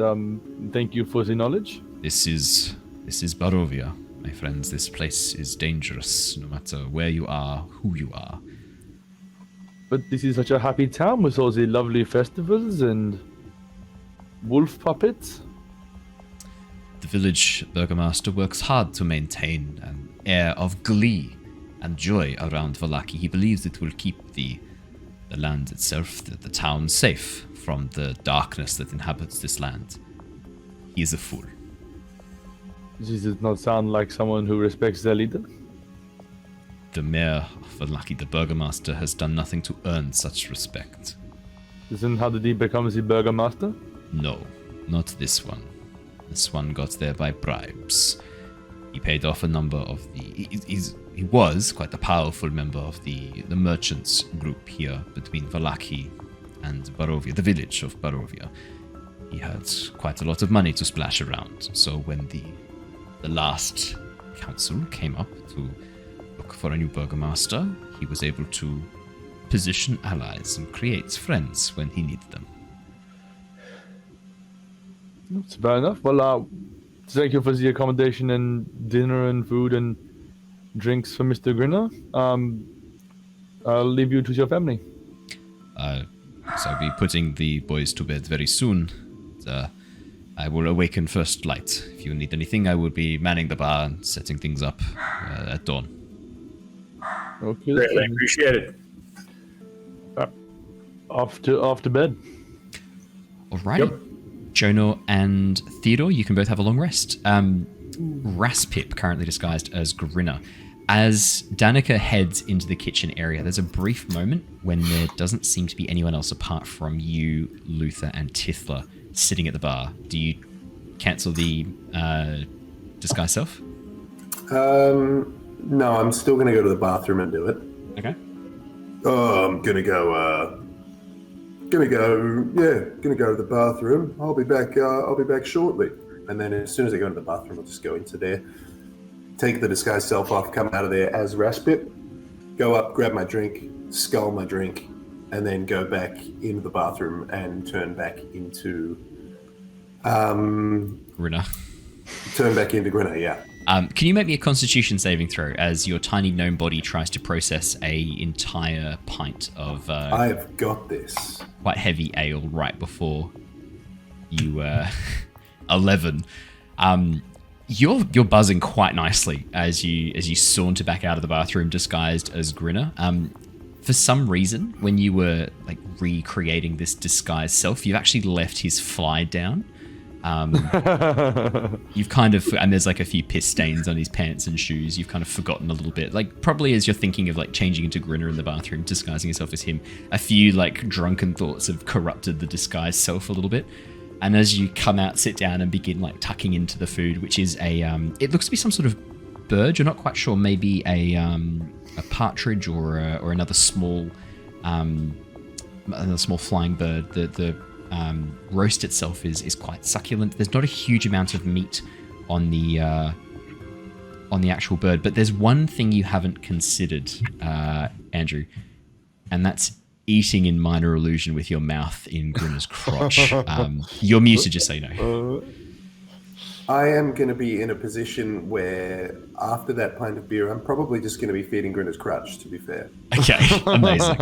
thank you for the knowledge. This is Barovia, my friends. This place is dangerous, no matter where you are, who you are. But this is such a happy town with all the lovely festivals and... wolf puppets? The village burgomaster works hard to maintain an air of glee and joy around Vallaki. He believes it will keep the land itself, the town, safe from the darkness that inhabits this land. He is a fool. Does it not sound like someone who respects their leader? The mayor of Vallaki, the burgomaster, has done nothing to earn such respect. Then how did he become the burgomaster? No, not this one. This one got there by bribes. He paid off a number of the... He was quite a powerful member of the merchants group here between Vallaki and Barovia, the village of Barovia. He had quite a lot of money to splash around, so when the last council came up to look for a new burgomaster, he was able to position allies and create friends when he needed them. That's fair enough. Well, thank you for the accommodation and dinner and food and drinks for Mr. Grinner. I'll leave you to your family. So I'll be putting the boys to bed very soon. I will awaken first light. If you need anything, I will be manning the bar and setting things up at dawn. Okay. Greatly appreciated. Off to bed. Alrighty. Yep. Jonor and Theodore, you can both have a long rest. Raspip, currently disguised as Grinner. As Danica heads into the kitchen area, there's a brief moment when there doesn't seem to be anyone else apart from you, Luther, and Tithla sitting at the bar. Do you cancel the disguise self? No, I'm still going to go to the bathroom and do it. Okay. Oh, I'm going to go... Gonna go to the bathroom. I'll be back shortly. And then as soon as I go into the bathroom, I'll just go into there, take the disguise self off, come out of there as Raspip, go up, grab my drink, scull my drink, and then go back into the bathroom and turn back into Grinner. Turn back into Grinner, yeah. Can you make me a Constitution saving throw as your tiny gnome body tries to process a entire pint of I've got this. Quite heavy ale right before you 11. You're buzzing quite nicely as you saunter back out of the bathroom disguised as Grinner. For some reason, when you were like recreating this disguised self, you've actually left his fly down. You've kind of, and there's like a few piss stains on his pants and shoes. You've kind of forgotten a little bit, like probably as you're thinking of like changing into Grinner in the bathroom, disguising yourself as him, a few like drunken thoughts have corrupted the disguised self a little bit. And as you come out, sit down and begin like tucking into the food, which is it looks to be some sort of bird. You're not quite sure, maybe a partridge or another small flying bird. The roast itself is quite succulent. There's not a huge amount of meat on the actual bird, but there's one thing you haven't considered, Andrew, and that's eating in minor illusion with your mouth in Grinner's crotch. You're muted, just so you know. I am going to be in a position where after that pint of beer, I'm probably just going to be feeding Grinner's crutch, to be fair. Okay, amazing.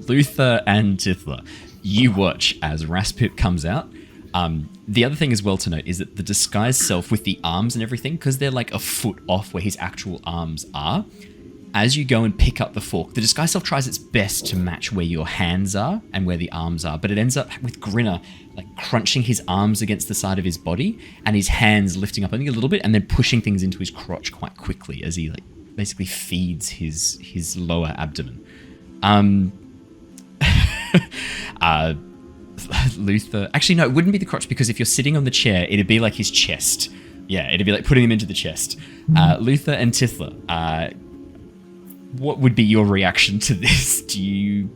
Luther and Tithla, you watch as Raspip comes out. The other thing as well to note is that the disguised self with the arms and everything, because they're like a foot off where his actual arms are, as you go and pick up the fork, the disguised self tries its best to match where your hands are and where the arms are, but it ends up with Grinner like crunching his arms against the side of his body and his hands lifting up only a little bit and then pushing things into his crotch quite quickly as he like basically feeds his lower abdomen. Luther, actually no, it wouldn't be the crotch, because if you're sitting on the chair, it'd be like his chest. Yeah, it'd be like putting him into the chest. Luther and Tithla, what would be your reaction to this? Do you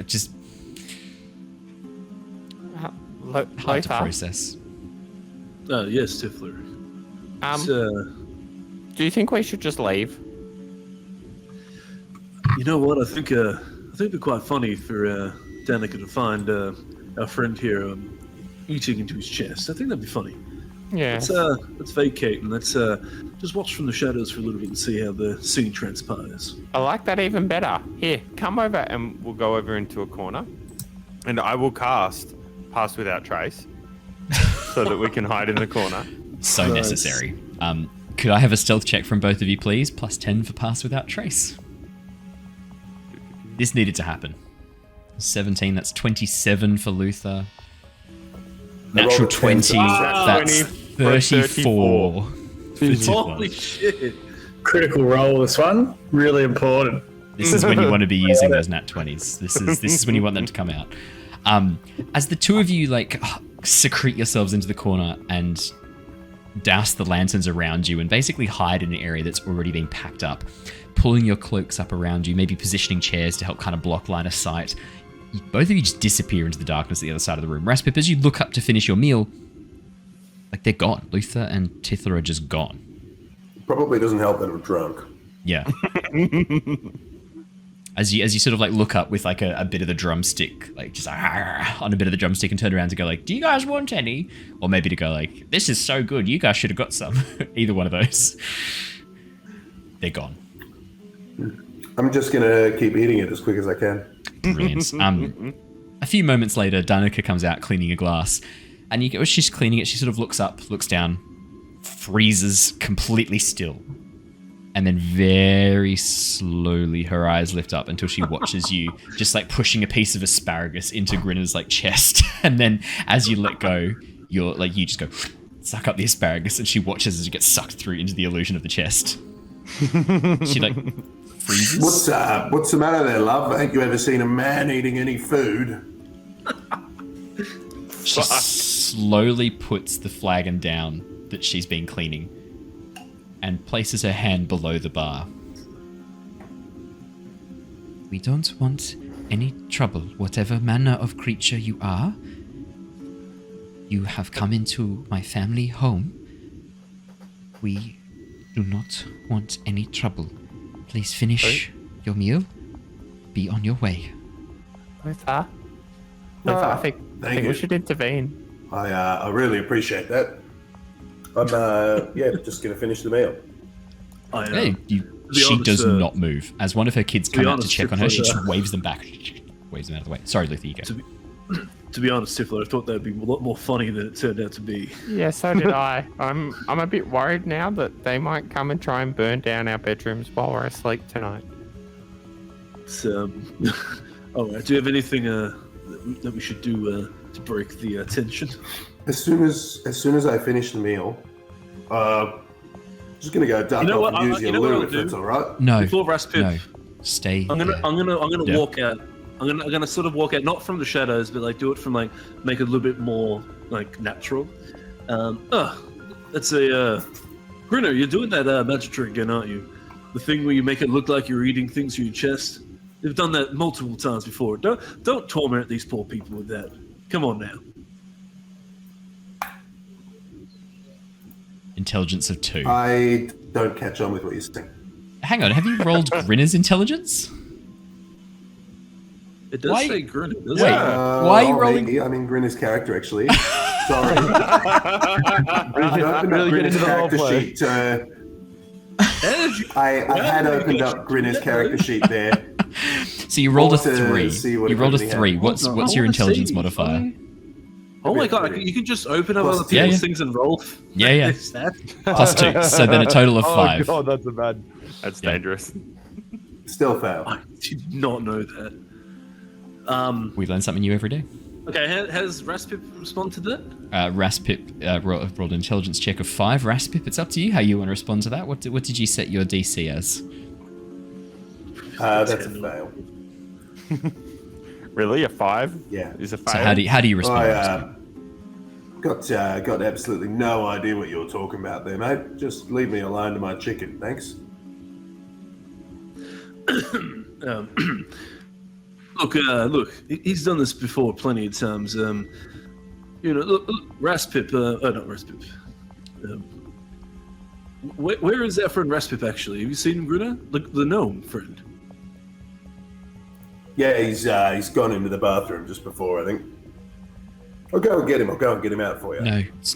just hard to process? Yes, Tifler. Do you think we should just leave? You know what? I think it'd be quite funny for Danica to find our friend here eating into his chest. I think that'd be funny. Yeah. Let's vacate and let's just watch from the shadows for a little bit and see how the scene transpires. I like that even better. Here, come over and we'll go over into a corner. And I will cast pass without trace, so that we can hide in the corner. So Nice. necessary. Could I have a stealth check from both of you, please? Plus 10 for pass without trace. This needed to happen. 17, that's 27 for Luther. Natural rolled a 10, 20, so that's 34. for Holy Tithla. shit! Critical roll, this one. Really important. This is when you want to be using those nat 20s. This is when you want them to come out. As the two of you like secrete yourselves into the corner and douse the lanterns around you and basically hide in an area that's already been packed up, pulling your cloaks up around you, maybe positioning chairs to help kind of block line of sight, both of you just disappear into the darkness at the other side of the room. Raspip, as you look up to finish your meal, like they're gone. Luther and Tithla are just gone. Probably doesn't help that I'm drunk. Yeah. As you sort of like look up with like a bit of the drumstick, like just on a bit of the drumstick and turn around to go like, do you guys want any? Or maybe to go like, this is so good, you guys should have got some. Either one of those. They're gone. I'm just gonna keep eating it as quick as I can. Brilliant. A few moments later, Danica comes out cleaning a glass, and as she's cleaning it, she sort of looks up, looks down, freezes completely still, and then very slowly her eyes lift up until she watches you just like pushing a piece of asparagus into Grinner's like chest, and then as you let go, you just go suck up the asparagus, and she watches as it gets sucked through into the illusion of the chest. She like freezes. What's the matter there, love? Ain't you ever seen a man eating any food? She slowly puts the flagon down that she's been cleaning and places her hand below the bar. We don't want any trouble, whatever manner of creature you are. You have come into my family home. We do not want any trouble. Please finish your meal. Be on your way. Luther, I think Thank we you. should intervene. I really appreciate that. I'm just gonna finish the meal. Hey, she honest, does not move. As one of her kids come out to honest, check on her, she Tithla, just waves them back. Waves them out of the way. Sorry, Luther, you go. To be honest, Tithla, I thought that'd be a lot more funny than it turned out to be. Yeah, so did I. I'm a bit worried now that they might come and try and burn down our bedrooms while we're asleep tonight. It's, all right. Do you have anything that we should do to break the tension? As soon as I finish the meal, just gonna go duck know off what? and use You your know what loo I'll if do? that's all right. No, Before Raspip, no. Stay I'm gonna Yeah. walk out. I'm gonna sort of walk out, not from the shadows, but like do it from like make it a little bit more like natural. That's a Grinner. You're doing that magic trick again, aren't you? The thing where you make it look like you're eating things through your chest. You've done that multiple times before. Don't torment these poor people with that. Come on now. Intelligence of 2. I don't catch on with what you're saying. Hang on, have you rolled Grinner's intelligence? It does Why- say Grinner, doesn't Wait, it? why are you rolling- Me, I'm in Grinner's character actually. Sorry. I opened Really up get into Grinner's the character roleplay. sheet. I had opened up Grinner's character sheet there. So you rolled a To 3. see what You rolled a ability he had. 3. What's I your wanna intelligence see. modifier? Oh my Wait, god, wait. you can just open up Plus other two. people's Yeah. things and roll. Yeah. This, that. Plus 2. So then a total of 5. Oh god, that's a bad. That's Yeah. dangerous. Still fail. I did not know that. We learn something new every day. Okay, has Raspip responded to that? Raspip rolled an intelligence check of 5. Raspip, it's up to you how you want to respond to that. What did you set your DC as? That's a fail. Really, a 5? Yeah. Is a fail? So how do you respond? I got absolutely no idea what you were talking about there, mate. Just leave me alone to my chicken, thanks. Look, he's done this before plenty of times. Look, Raspip, not Raspip. Where is that friend Raspip actually? Have you seen him, Grinner? The gnome friend. Yeah, he's gone into the bathroom just before, I think. I'll go and get him. I'll go and get him out for you.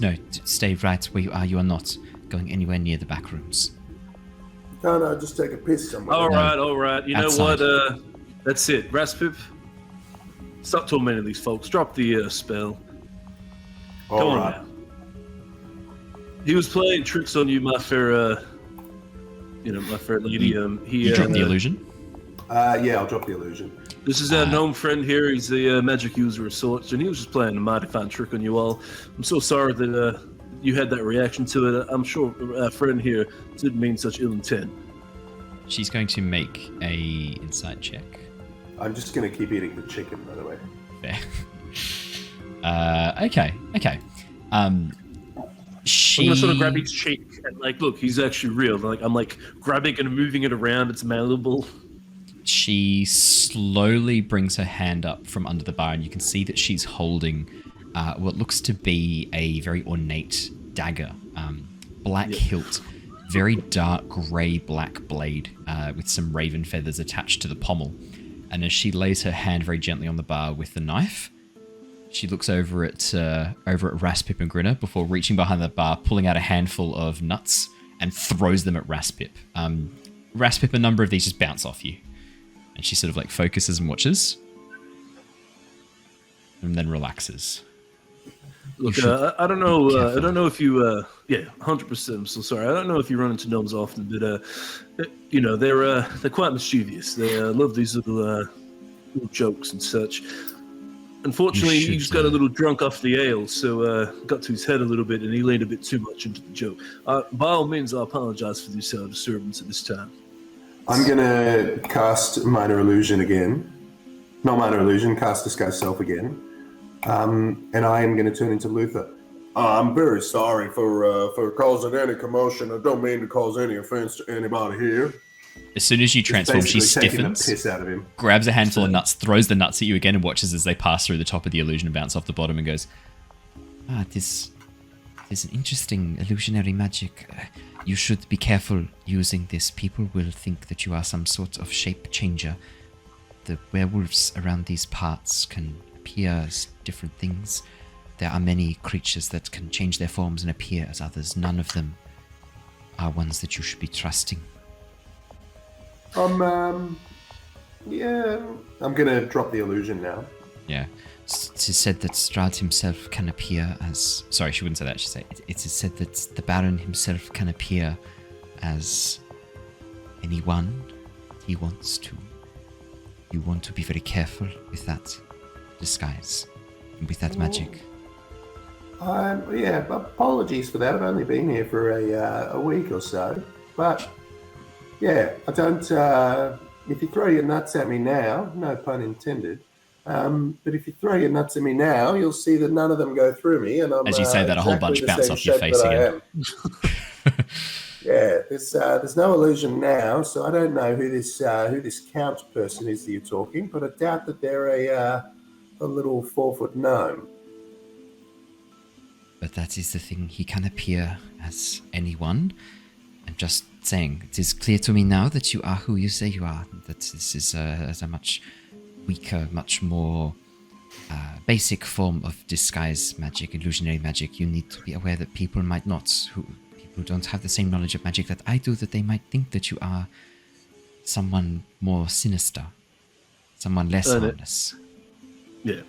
No, stay right where you are. You are not going anywhere near the back rooms. No, just take a piss somewhere. All right. You Outside. know what? That's it. Raspip, stop tormenting these folks. Drop the spell. Come All on right. now. He was playing tricks on you, my fair, my fair lady. You dropped the illusion. Yeah, I'll drop the illusion. This is our gnome friend here. He's the magic user of sorts, and he was just playing a mighty fine trick on you all. I'm so sorry that you had that reaction to it. I'm sure our friend here didn't mean such ill intent. She's going to make a insight check. I'm just going to keep eating the chicken, by the way. Fair. Okay. She... I'm gonna sort of grab his cheek and look, he's actually real. I'm grabbing and moving it around. It's malleable. She slowly brings her hand up from under the bar, and you can see that she's holding what looks to be a very ornate dagger. Black hilt, very dark grey black blade with some raven feathers attached to the pommel. And as she lays her hand very gently on the bar with the knife, she looks over at Raspip and Grinner before reaching behind the bar, pulling out a handful of nuts and throws them at Raspip. Raspip, a number of these just bounce off you. And she sort of focuses and watches. And then relaxes. Look, I don't know. I don't know if you. 100%. I'm so sorry. I don't know if you run into gnomes often, but they're quite mischievous. They love these little jokes and such. Unfortunately, he just got a little drunk off the ale, so got to his head a little bit, and he leaned a bit too much into the joke. By all means, I apologize for this disturbance at this time. I'm going to cast Minor Illusion again. Not Minor Illusion, cast Disguise Self again. And I am going to turn into Luther. I'm very sorry for causing any commotion. I don't mean to cause any offense to anybody here. As soon as you transform, she stiffens, the piss out of him. grabs a handful of nuts, throws the nuts at you again, and watches as they pass through the top of the illusion and bounce off the bottom and goes, this is an interesting illusionary magic. You should be careful using this. People will think that you are some sort of shape changer. The werewolves around these parts can appear as different things. There are many creatures that can change their forms and appear as others. None of them are ones that you should be trusting. I'm gonna drop the illusion now. Yeah. It is said that Strahd himself can appear as... Sorry, she wouldn't say that. She'd say, it is said that the Baron himself can appear as anyone he wants to. You want to be very careful with that disguise and with that magic. Apologies for that. I've only been here for a week or so. But, yeah, I don't... if you throw your nuts at me now, no pun intended, but if you throw your nuts at me now, you'll see that none of them go through me. And I'm, as you say that, a whole bunch bounce off your face again. Yeah, there's no illusion now, so I don't know who this count person is that you're talking, but I doubt that they're a little 4-foot gnome. But that is the thing. He can appear as anyone. I'm just saying, it is clear to me now that you are who you say you are. That this is a much weaker, much more basic form of disguise magic, illusionary magic. You need to be aware that people might not, who don't have the same knowledge of magic that I do, that they might think that you are someone more sinister, someone less harmless. Yeah.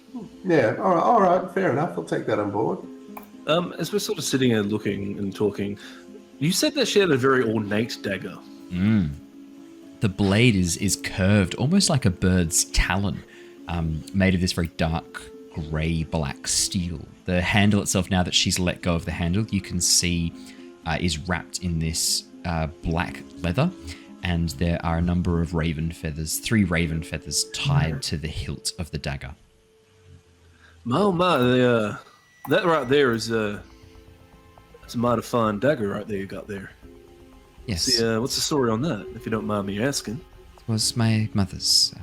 Yeah, all right, fair enough. I'll take that on board. As we're sort of sitting here looking and talking, you said that she had a very ornate dagger. The blade is curved, almost like a bird's talon, made of this very dark grey-black steel. The handle itself, now that she's let go of the handle, you can see is wrapped in this black leather, and there are a number of raven feathers, 3 raven feathers tied to the hilt of the dagger. That right there is it's a mighty fine dagger right there you got there. Yes. See, what's the story on that, if you don't mind me asking? It was my mother's.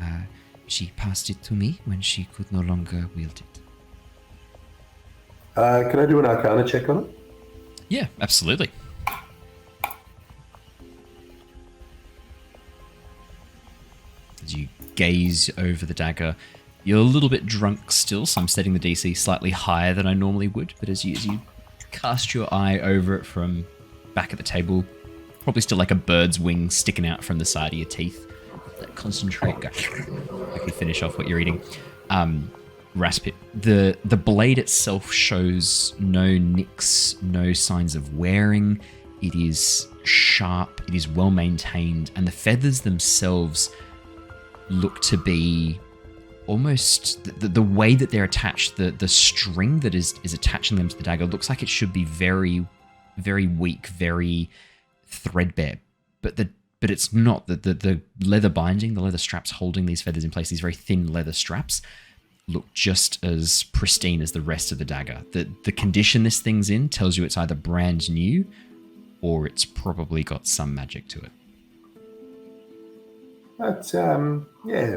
She passed it to me when she could no longer wield it. Can I do an Arcana check on it? Yeah, absolutely. As you gaze over the dagger, you're a little bit drunk still, so I'm setting the DC slightly higher than I normally would, but as you cast your eye over it from back at the table, probably still like a bird's wing sticking out from the side of your teeth. Concentrate, go quickly finish off what you're eating. Raspip. The blade itself shows no nicks, no signs of wearing. It is sharp, it is well maintained, and the feathers themselves look to be almost the way that they're attached. The string that is attaching them to the dagger looks like it should be very, very weak, very threadbare, but it's not. The leather binding, the leather straps holding these feathers in place, these very thin leather straps, look just as pristine as the rest of the dagger. The condition this thing's in tells you it's either brand new or it's probably got some magic to it. But yeah,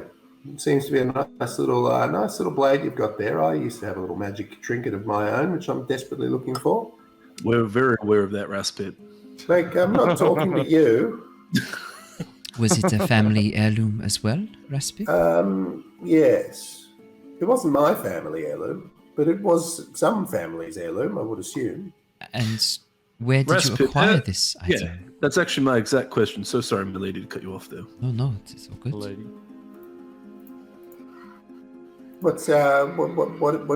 seems to be a nice little blade you've got there. I used to have a little magic trinket of my own, which I'm desperately looking for. We're very aware of that, Raspip. Like, I'm not talking to you. Was it a family heirloom as well, Raspip? Yes. It wasn't my family heirloom, but it was some family's heirloom, I would assume. And where did Raspip, you acquire this item? Yeah, that's actually my exact question. So sorry, milady, to cut you off there. Oh no, it's all good. Lady. What do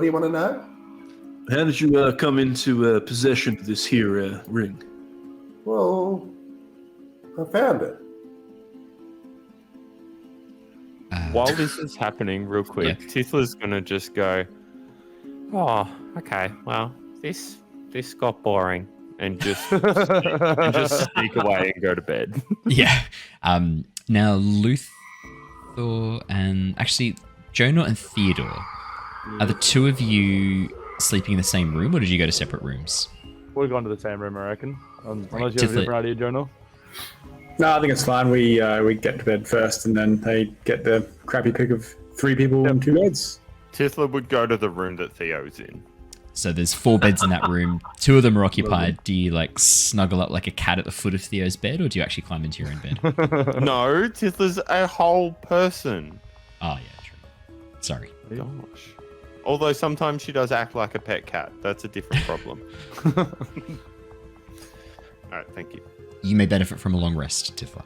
you want to know? How did you come into possession of this here ring? Well, I found it. While this is happening, real quick, Tithla's gonna just go, "Oh, okay. Well, this got boring," and just sneak away and go to bed. Yeah. Now Luther and actually Jonor and Theodore, are the two of you sleeping in the same room, or did you go to separate rooms? We've gone to the same room, I reckon. Unless you have a different idea, Jonor. No, I think it's fine. We get to bed first, and then they get the crappy pick of 3 people in 2 beds. Tithla would go to the room that Theo's in. So there's 4 beds in that room. 2 of them are occupied. Do you like snuggle up like a cat at the foot of Theo's bed, or do you actually climb into your own bed? No, Tithla's a whole person. Oh yeah, true. Sorry. Gosh. Although sometimes she does act like a pet cat. That's a different problem. All right, thank you. You may benefit from a long rest, Tithla.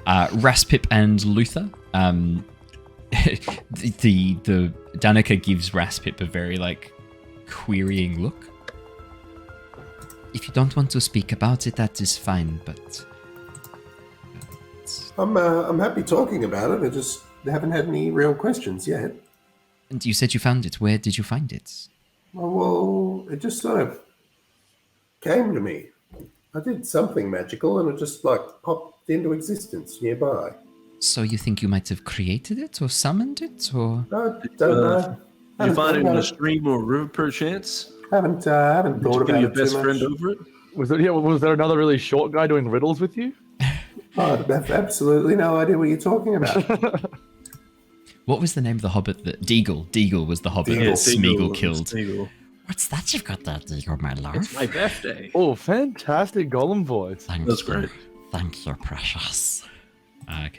Raspip and Luther. The Danica gives Raspip a very querying look. If you don't want to speak about it, that is fine. But I'm happy talking about it. I just haven't had any real questions yet. And you said you found it. Where did you find it? Well, it just sort of came to me. I did something magical, and it just popped into existence nearby. So you think you might have created it or summoned it, or? I don't know. Did you find it in a stream or river, perchance? Haven't thought about Did you get your it best too much. friend over it? Was there another really short guy doing riddles with you? I have absolutely no idea what you're talking about. What was the name of the hobbit that Deagle was the hobbit that Smeagol killed? Smeagol. What's that you've got there, Deagle, my love? It's my birthday. Oh, fantastic Gollum voice. Thank That's you. great. Thank you, precious. I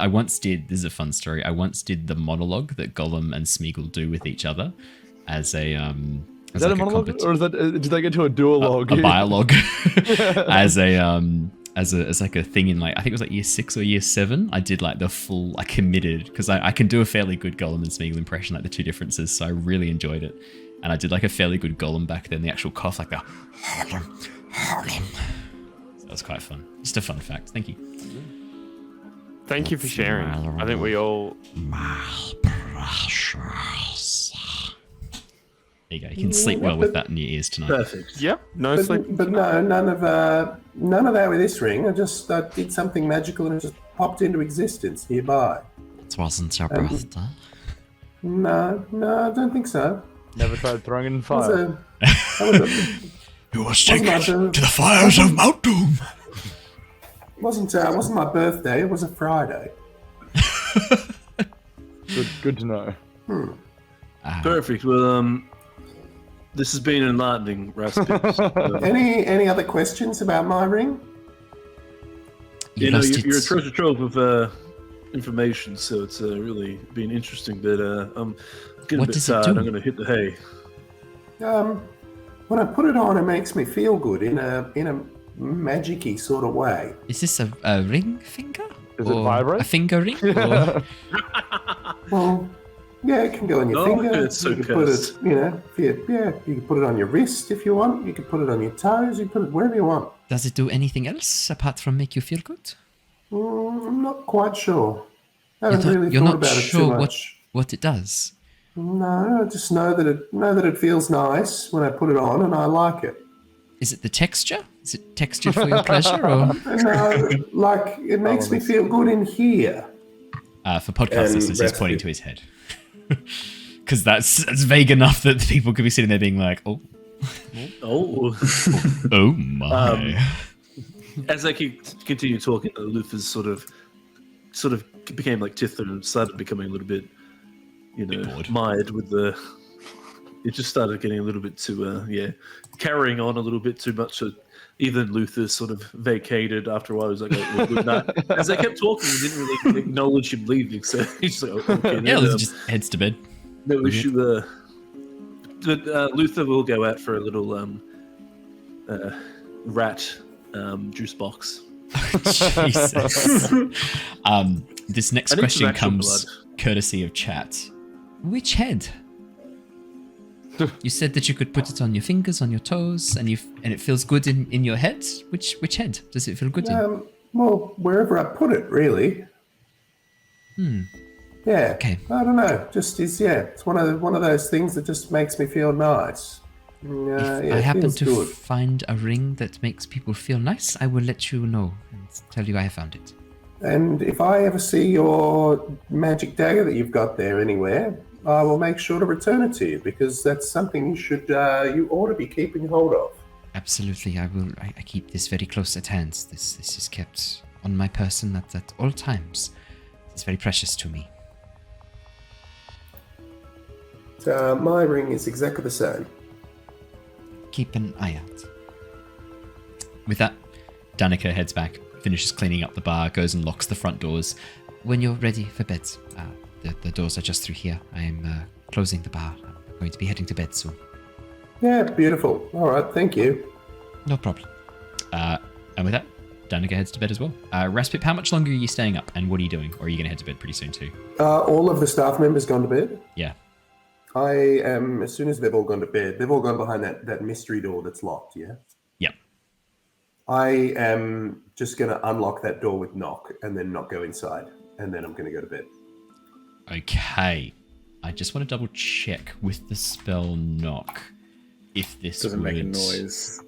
once did, this is a fun story, I once did the monologue that Gollum and Smeagol do with each other as a, Is that a monologue? Or did they get to a duologue? A biologue. as a thing in I think it was year 6 or year 7. I did the full, I committed, because I can do a fairly good Gollum and Smeagol impression, the 2 differences, so I really enjoyed it. And I did a fairly good Gollum back then, the actual cough, the Harlem. So that was quite fun. Just a fun fact. Thank you. Thank you for sharing. I think we all... My precious. There you go. You can sleep well with that in your ears tonight. Perfect. Yep, no sleep. But no, none of that with this ring. I did something magical, and it just popped into existence nearby. It wasn't your birthday. No, I don't think so. Never tried throwing it in fire. You was taken to the fires of Mount Doom. It wasn't my birthday. It was a Friday. Good to know. Perfect. Well, this has been enlightening, Raspip. Any other questions about my ring? You're a treasure trove of information, so it's really been interesting. But I'm getting a bit tired. I'm going to hit the hay. When I put it on, it makes me feel good in a magic-y sort of way. Is this a ring finger? Does it vibrate? A finger ring? Or... Well, Yeah, it can go on your finger. It's so you can put it, you can put it on your wrist if you want. You can put it on your toes. You can put it wherever you want. Does it do anything else apart from make you feel good? I'm not quite sure. I haven't really You're thought not about sure it too much. what it does? No, I just know that it feels nice when I put it on, and I like it. Is it the texture? Is it textured for your pleasure, or No, like it makes me feel good in here. for podcast listeners, he's pointing to his head because that's vague enough that people could be sitting there being like, "Oh, oh my." As I continue talking, Luther's sort of became like Tithla and started becoming a little bit, mired with the. It just started getting a little bit too, carrying on a little bit too much. So even Luther sort of vacated after a while. He was like, oh, good night. As I kept talking, he didn't really acknowledge him leaving. So he's just like, okay. Yeah, Luther just heads to bed. No issue. But Luther will go out for a little rat juice box. Jesus. This next question comes courtesy of chat. Which head? You said that you could put it on your fingers, on your toes, and it feels good in your head. Which head does it feel good in? Well, wherever I put it, really. Yeah. Okay. I don't know. Just is it's one of those things that just makes me feel nice. If I happen to find a ring that makes people feel nice, I will let you know and tell you I found it. And if I ever see your magic dagger that you've got there anywhere, I will make sure to return it to you because that's something you ought to be keeping hold of. Absolutely, I will. I keep this very close at hand. This is kept on my person at all times. It's very precious to me. My ring is exactly the same. Keep an eye out. With that, Danica heads back, finishes cleaning up the bar, goes and locks the front doors. When you're ready for bed, the doors are just through here. I am closing the bar. I'm going to be heading to bed soon. Yeah, beautiful. All right, thank you. No problem. And with that, Danica heads to bed as well. Raspip, how much longer are you staying up, and what are you doing? Or are you going to head to bed pretty soon too? All of the staff members gone to bed? Yeah. I am, as soon as they've all gone to bed, they've all gone behind that mystery door that's locked, yeah? Yep. I am just going to unlock that door with knock and then not go inside, and then I'm going to go to bed. Okay. I just want to double check with the spell knock if this doesn't make a noise.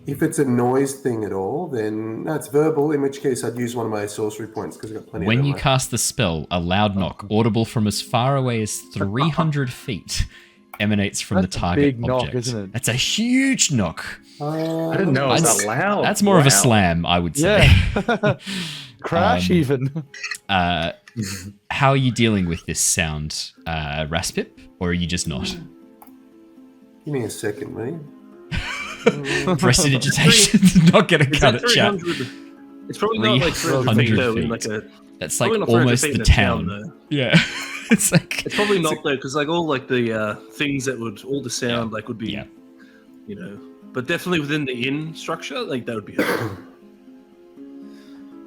If it's a noise thing at all, then no, it's verbal, in which case I'd use one of my sorcery points because I've got plenty of them. When you cast the spell, a loud knock, audible from as far away as 300 feet, emanates from the target big object. knock, isn't it? That's a huge knock. I didn't know it was that loud. That's more of a slam, I would say. Yeah. Crash even. How are you dealing with this sound, Raspip, or are you just not? Give me a second, mate. Prestidigitation did not get a cut at chat. It's probably not like 300 feet though. That's like almost the town. Yeah. It's probably not though, because like all like the things that would all the sound would be, but definitely within the inn structure, like that would be.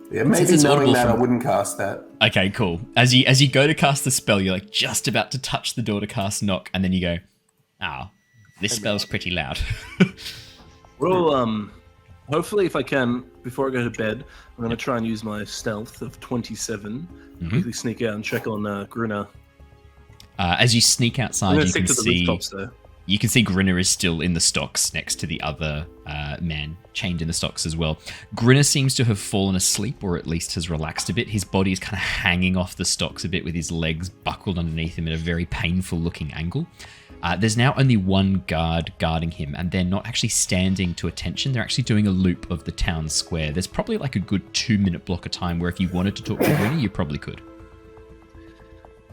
Yeah, maybe knowing that I wouldn't cast that. Okay, cool. As you go to cast the spell, you're like just about to touch the door to cast knock, and then you go, this spell's pretty loud. Well, hopefully if I can, before I go to bed, I'm going to try and use my stealth of 27, quickly sneak out and check on Grinner. As you sneak outside, you can see Grinner is still in the stocks next to the other man, chained in the stocks as well. Grinner seems to have fallen asleep, or at least has relaxed a bit. His body is kind of hanging off the stocks a bit with his legs buckled underneath him at a very painful looking angle. There's now only one guard guarding him, and they're not actually standing to attention. They're actually doing a loop of the town square. There's probably like a good 2-minute block of time where if you wanted to talk to Grinner, you probably could.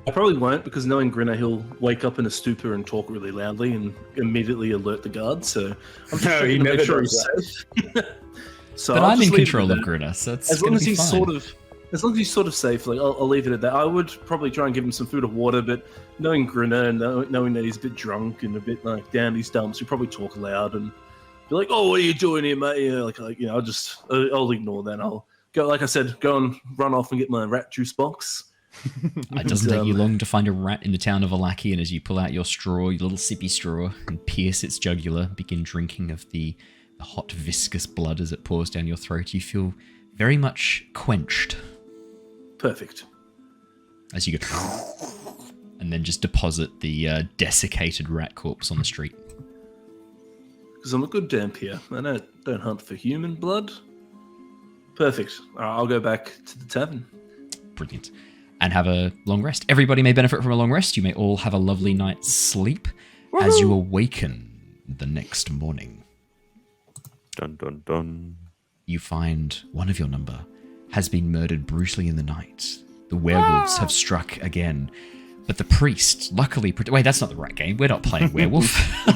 I probably won't, because knowing Grinner, he'll wake up in a stupor and talk really loudly and immediately alert the guards. So I'm just checking to make sure he's safe. So but I'm in control of Grinner, so it's as long as he's sort of safe, like I'll leave it at that. I would probably try and give him some food or water, but knowing Grinner and knowing that he's a bit drunk and a bit like down his dumps, he'll probably talk loud and be like, "Oh, what are you doing here, mate?" I'll ignore that. I'll go, like I said, go and run off and get my rat juice box. It doesn't take you long to find a rat in the town of Alaki, and as you pull out your straw, your little sippy straw, and pierce its jugular, begin drinking of the hot, viscous blood as it pours down your throat, you feel very much quenched. Perfect. As you go, and then just deposit the desiccated rat corpse on the street. Because I'm a good Dhampir. I don't hunt for human blood. Perfect. All right, I'll go back to the tavern. Brilliant. And have a long rest. Everybody may benefit from a long rest. You may all have a lovely night's sleep as you awaken the next morning. Dun dun dun. You find one of your number has been murdered brutally in the night. The werewolves have struck again. But the priest, luckily... Wait, that's not the right game. We're not playing werewolf.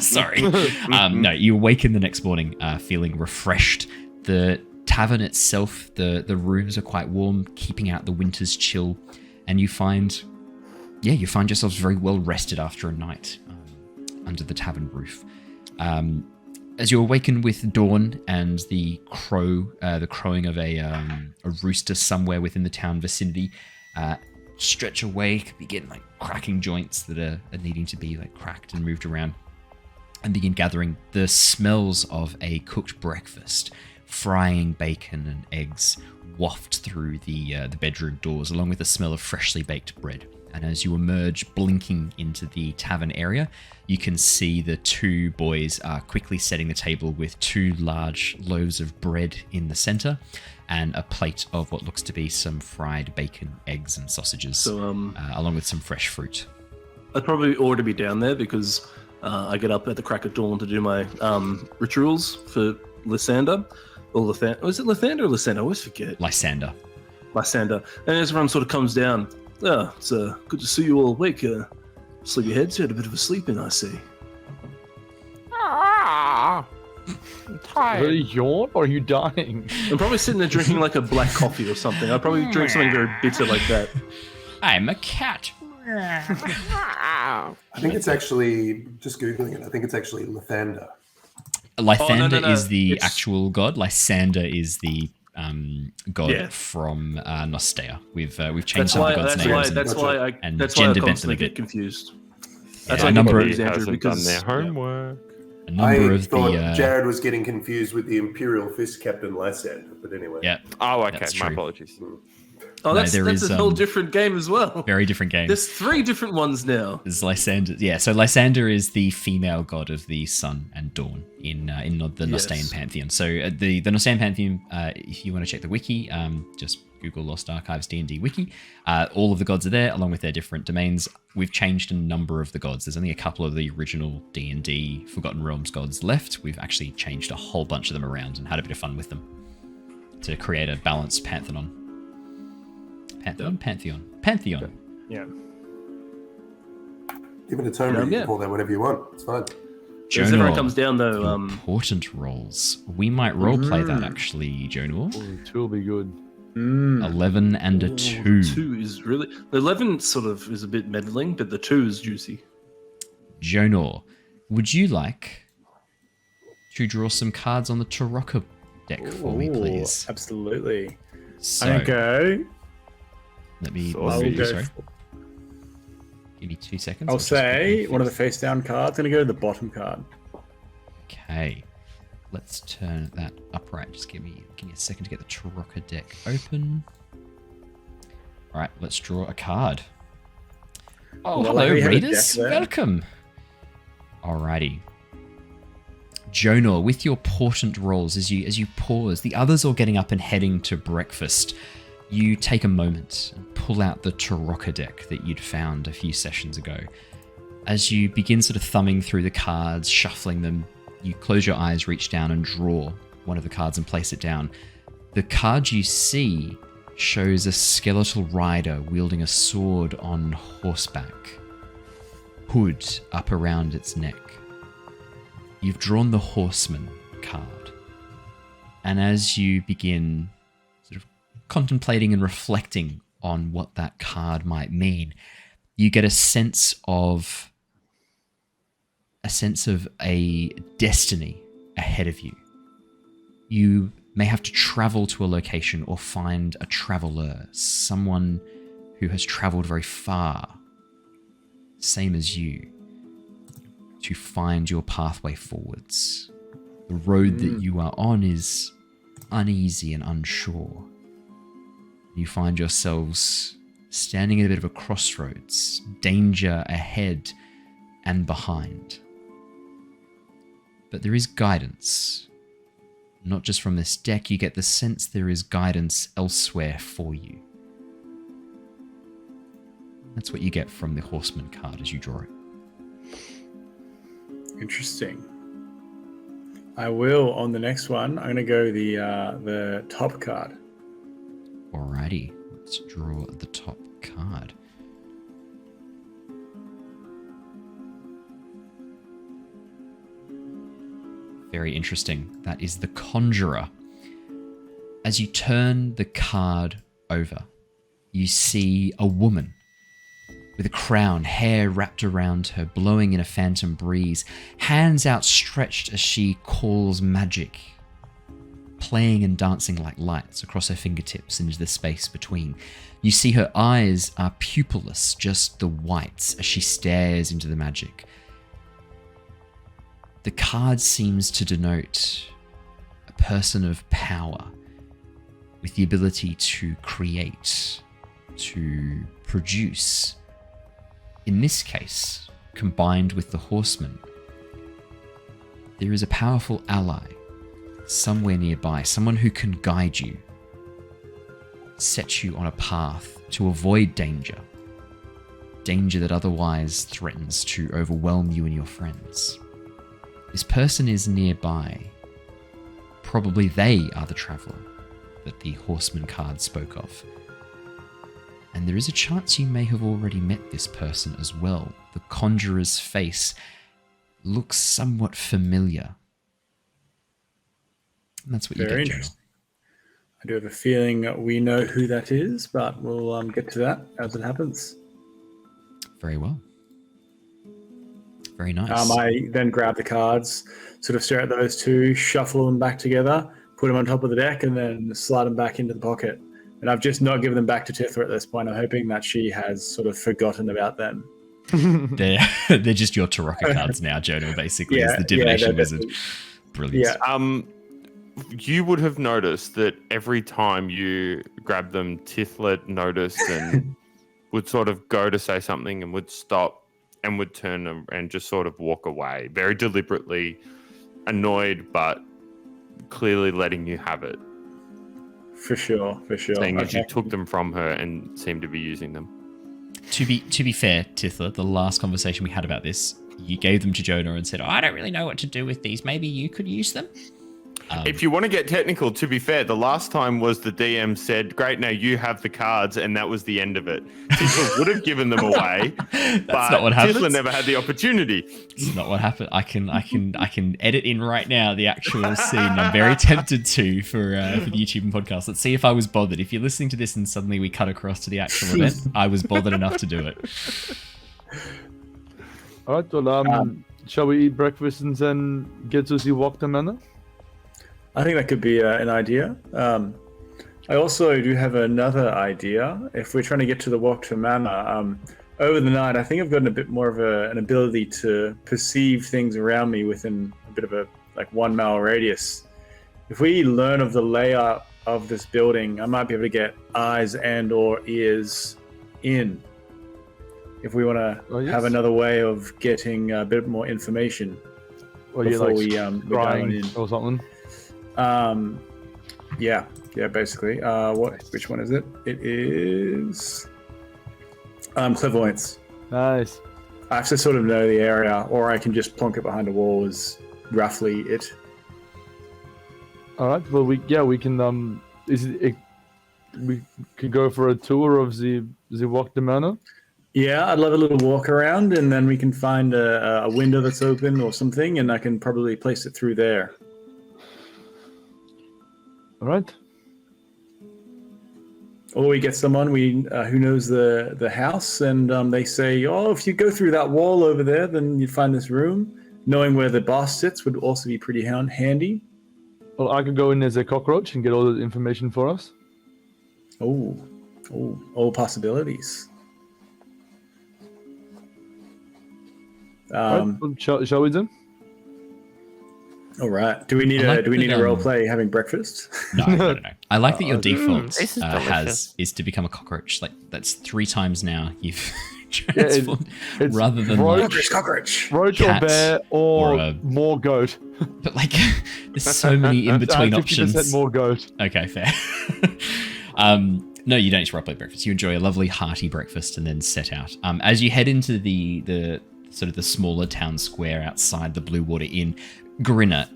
Sorry. No, you awaken the next morning feeling refreshed. The tavern itself, the rooms are quite warm, keeping out the winter's chill. And you find yourselves very well rested after a night under the tavern roof. As you awaken with dawn and the crowing of a rooster somewhere within the town vicinity, stretch away, begin cracking joints that are needing to be cracked and moved around, and begin gathering the smells of a cooked breakfast, frying bacon and eggs waft through the bedroom doors, along with the smell of freshly baked bread. And as you emerge, blinking into the tavern area, you can see the two boys are quickly setting the table with 2 large loaves of bread in the center and a plate of what looks to be some fried bacon, eggs, and sausages, along with some fresh fruit. I'd probably already be down there because I get up at the crack of dawn to do my rituals for Lysander. Or was it Lysander or Lysander? I always forget. Lysander. And as everyone sort of comes down, it's good to see you all awake. Sleepy heads, you had a bit of a sleep in, I see. I'm tired. Are you yawn or are you dying? I'm probably sitting there drinking a black coffee or something. I'd probably drink something very bitter like that. I'm a cat. I think it's actually, just Googling it, I think it's actually Lysander. Lysander no. is the It's- actual god. Lysander is the god from Nostea. We've changed some of the gods' names. That's why I gender bent them constantly a get bit. confused. Yeah, That's a why I number get of- confused, Andrew, Hasn't done because their homework. A number I of thought the Jared was getting confused with the Imperial Fist Captain Lysander, but anyway. yeah, Oh, okay. That's My true. apologies. Oh, No, that's there is, a whole different game as well. very different game. There's 3 different ones now. There's Lysander. Yeah, so Lysander is the female god of the sun and dawn in the Nostean pantheon. So the Nostean pantheon, if you want to check the wiki, just Google Lost Archives D&D wiki. All of the gods are there, along with their different domains. We've changed a number of the gods. There's only a couple of the original D&D Forgotten Realms gods left. We've actually changed a whole bunch of them around and had a bit of fun with them to create a balanced pantheon. Pantheon. Yeah. Give it a tone, you Yeah. can call that whatever you want. It's fine. As everyone Jonor, comes down, though, important rolls. We might roleplay that actually, Jonor. Oh, 2 will be good. 11 and a 2. 2 is really... The 11 sort of is a bit meddling, but the 2 is juicy. Jonor, would you like to draw some cards on the Tarokka deck for me, please? Absolutely. So, Okay. let me... I'll go sorry. Give me 2 seconds. I'll just say quickly one of the fix- face down cards. Going to go to the bottom card. Okay. Let's turn that upright. Just give me a second to get the Tarokka deck open. All right, let's draw a card. Oh, Well, hello, we have a readers. deck there. Welcome. Alrighty. Jonor, with your portent rolls, as you pause, the others all getting up and heading to breakfast, you take a moment and pull out the Tarokka deck that you'd found a few sessions ago. As you begin sort of thumbing through the cards, shuffling them, you close your eyes, reach down and draw one of the cards and place it down. The card you see shows a skeletal rider wielding a sword on horseback, hood up around its neck. You've drawn the horseman card. And as you begin sort of contemplating and reflecting on what that card might mean, you get a sense of a destiny ahead of you. You may have to travel to a location or find a traveler, someone who has traveled very far, same as you, to find your pathway forwards. The road that you are on is uneasy and unsure. You find yourselves standing at a bit of a crossroads, danger ahead and behind. But there is guidance. Not just from this deck, you get the sense there is guidance elsewhere for you. That's what you get from the Horseman card as you draw it. Interesting. I will, on the next one, I'm going to go the top card. Alrighty, let's draw the top card. Very interesting. That is the Conjurer. As you turn the card over, you see a woman with a crown, hair wrapped around her, blowing in a phantom breeze, hands outstretched as she calls magic, playing and dancing like lights across her fingertips into the space between. You see her eyes are pupilless, just the whites, as she stares into the magic. The card seems to denote a person of power with the ability to create, to produce. In this case, combined with the Horseman, there is a powerful ally somewhere nearby, someone who can guide you, set you on a path to avoid danger that otherwise threatens to overwhelm you and your friends. This person is nearby. Probably they are the traveler that the Horseman card spoke of. And there is a chance you may have already met this person as well. The Conjurer's face looks somewhat familiar. And that's what Very you get, interesting. I do have a feeling we know who that is, but we'll get to that as it happens. Very well. Very nice. I then grab the cards, sort of stare at those two, shuffle them back together, put them on top of the deck, and then slide them back into the pocket. And I've just not given them back to Tithla at this point. I'm hoping that she has sort of forgotten about them. They're just your Taraka cards now, Jonor, basically, as the Divination Wizard. Brilliant. Yeah. You would have noticed that every time you grab them, Tithla noticed and would sort of go to say something and would stop and would turn and just sort of walk away, very deliberately, annoyed, but clearly letting you have it. For sure. Saying as you took them from her and seemed to be using them. To be fair, Tithla, the last conversation we had about this, you gave them to Jonor and said, I don't really know what to do with these. Maybe you could use them? If you want to get technical, to be fair, the last time was the DM said, great, now you have the cards, and that was the end of it. Tithla would have given them away, but not what happens. Tithla never had the opportunity. It's not what happened. I can edit in right now the actual scene. I'm very tempted to for the YouTube and podcast. Let's see if I was bothered. If you're listening to this and suddenly we cut across to the actual event, I was bothered enough to do it. All right, well, shall we eat breakfast and then get to see Wachterhaus Manor? I think that could be an idea. I also do have another idea. If we're trying to get to the Wachterhaus Manor, over the night, I think I've gotten a bit more of an ability to perceive things around me within a bit of a 1 mile radius. If we learn of the layout of this building, I might be able to get eyes and or ears in. If we want to have another way of getting a bit more information before we go in or something. Yeah, basically. Which one is it? It is clairvoyance. Nice. I have to sort of know the area, or I can just plonk it behind a wall. Is roughly it. All right. Well, we can. We could go for a tour of the Wachterhaus Manor. Yeah, I'd love a little walk around, and then we can find a window that's open or something, and I can probably place it through there. All right. Or we get someone who knows the house, and they say, "Oh, if you go through that wall over there, then you'd find this room." Knowing where the boss sits would also be pretty handy. Well, I could go in as a cockroach and get all the information for us. Oh, All possibilities. Shall we do? All right. Do we need a role play having breakfast? No. I like that your default this is delicious. is to become a cockroach. Like that's 3 times now you've transformed, it's rather than Cockroach. Roach or Cat bear or more goat. But like, there's so many in between 50% options. more goat. Okay, fair. No, you don't need to roleplay breakfast. You enjoy a lovely hearty breakfast and then set out. As you head into the sort of the smaller town square outside the Blue Water Inn, Grinner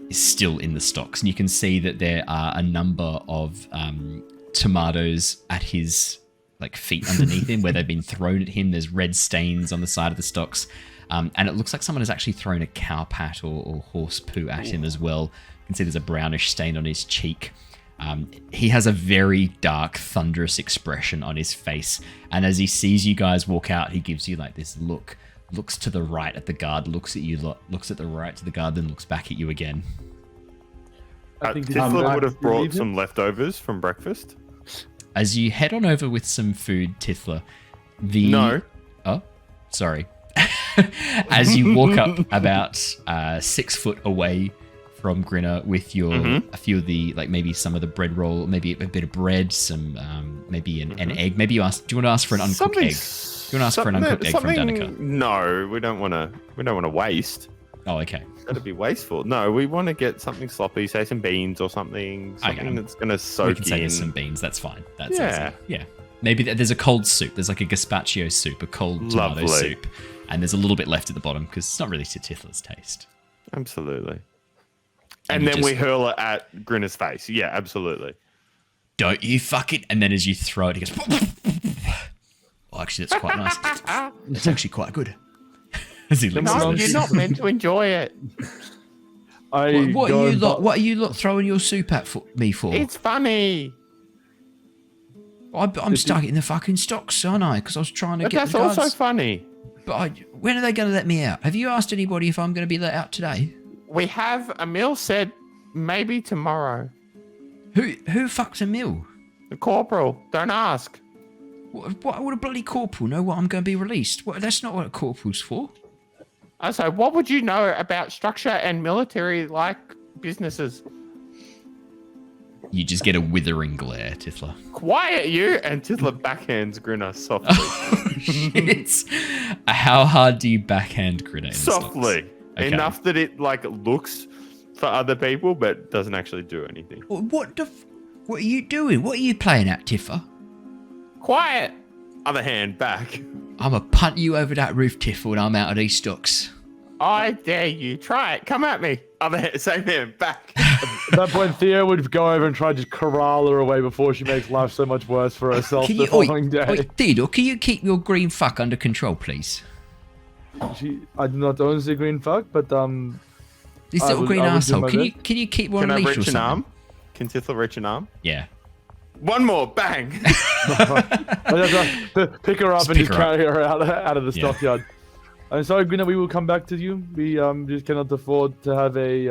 is still in the stocks, and you can see that there are a number of tomatoes at his feet underneath him, where they've been thrown at him. There's red stains on the side of the stocks, and it looks like someone has actually thrown a cow pat or horse poo at him as well. You can see there's a brownish stain on his cheek. He has a very dark, thunderous expression on his face, and as he sees you guys walk out, he gives you this look. Looks to the right at the guard, looks at you, looks at the right to the guard, then looks back at you again. I think Tithla would have brought some leftovers from breakfast. As you head on over with some food, Tithla, No. Oh, sorry. As you walk up about 6 foot away from Grinner with your a few of the maybe some of the bread roll, maybe a bit of bread, some maybe an egg. Maybe you ask. Do you want to ask for an uncooked egg? Do you want to ask for an uncooked egg from Danica? No, we don't want to waste. Oh, okay. That'd be wasteful. No, we want to get something sloppy, say some beans or something that's going to soak in. We can say there's some beans. That's fine. That's yeah. easy. Yeah. Maybe there's a cold soup. There's like a gazpacho soup, a cold tomato soup, and there's a little bit left at the bottom because it's not really to Tithla's taste. Absolutely. And then we hurl it at Grinner's face. Yeah, absolutely. Don't you fuck it. And then as you throw it, he goes... Oh, actually, that's quite nice. That's actually quite good. As he licks No, his you're lips. not meant to enjoy it. What are you lot throwing your soup at me for? It's funny. I'm stuck in the fucking stocks, aren't I? Because I was trying to But get that's the guards. also funny. But when are they going to let me out? Have you asked anybody if I'm going to be let out today? We have a meal said maybe tomorrow. Who fucks a mill? The corporal. Don't ask. What would a bloody corporal know what I'm going to be released? That's not what a corporal's for. So what would you know about structure and military-like businesses? You just get a withering glare, Tithla. Quiet, you! And Tithla backhands Grinner softly. Shit. How hard do you backhand Grinner? Softly. Okay. Enough that it looks for other people, but doesn't actually do anything. What are you doing? What are you playing at, Tiffa? Quiet! Other hand, back. I'm going to punt you over that roof, Tiffa, when I'm out of these stocks. I dare you. Try it. Come at me. Other hand, same hand, back. At that point, Theo would go over and try to corral her away before she makes life so much worse for herself the following day. Theodore, can you keep your green fuck under control, please? I do not own the green fuck, but This little green asshole. Can you keep one Can I leash or reach an something? arm? Can Tithla reach an arm? Yeah. One more, bang! Pick her up Just and pick just her carry her out of the Yeah. stockyard. I'm sorry, Grinner, we will come back to you. We just cannot afford to have a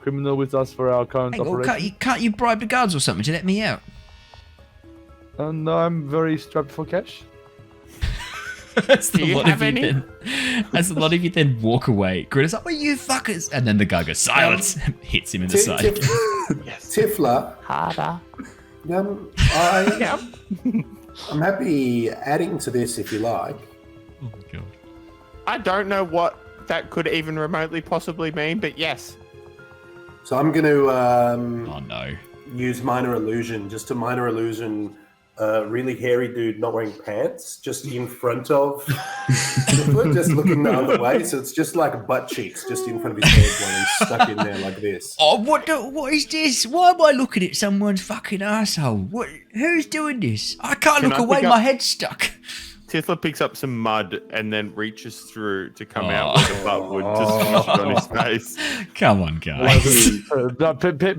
criminal with us for our current Hang on, operation. can't you bribe the guards or something to let me out? No, I'm very strapped for cash. That's Do a you lot have of you any? then. As a lot of you then walk away. Grinner's like, "Oh, you fuckers!" And then the guy goes, "Silence!" Hits him in the side. Tifla, Harder. I'm happy adding to this if you like. Oh god. I don't know what that could even remotely possibly mean, but yes. So I'm going to Oh no. use minor illusion, just a minor illusion. Really hairy dude not wearing pants, just in front of Tifla, just looking the other way. So it's just like butt cheeks, just in front of his head while he's stuck in there like this. Oh, what is this? Why am I looking at someone's fucking asshole? Who's doing this? I can't Can look I away. pick up- My head's stuck. Tithla picks up some mud and then reaches through to come out with a butt wood to smash it on his face. Come on, guys.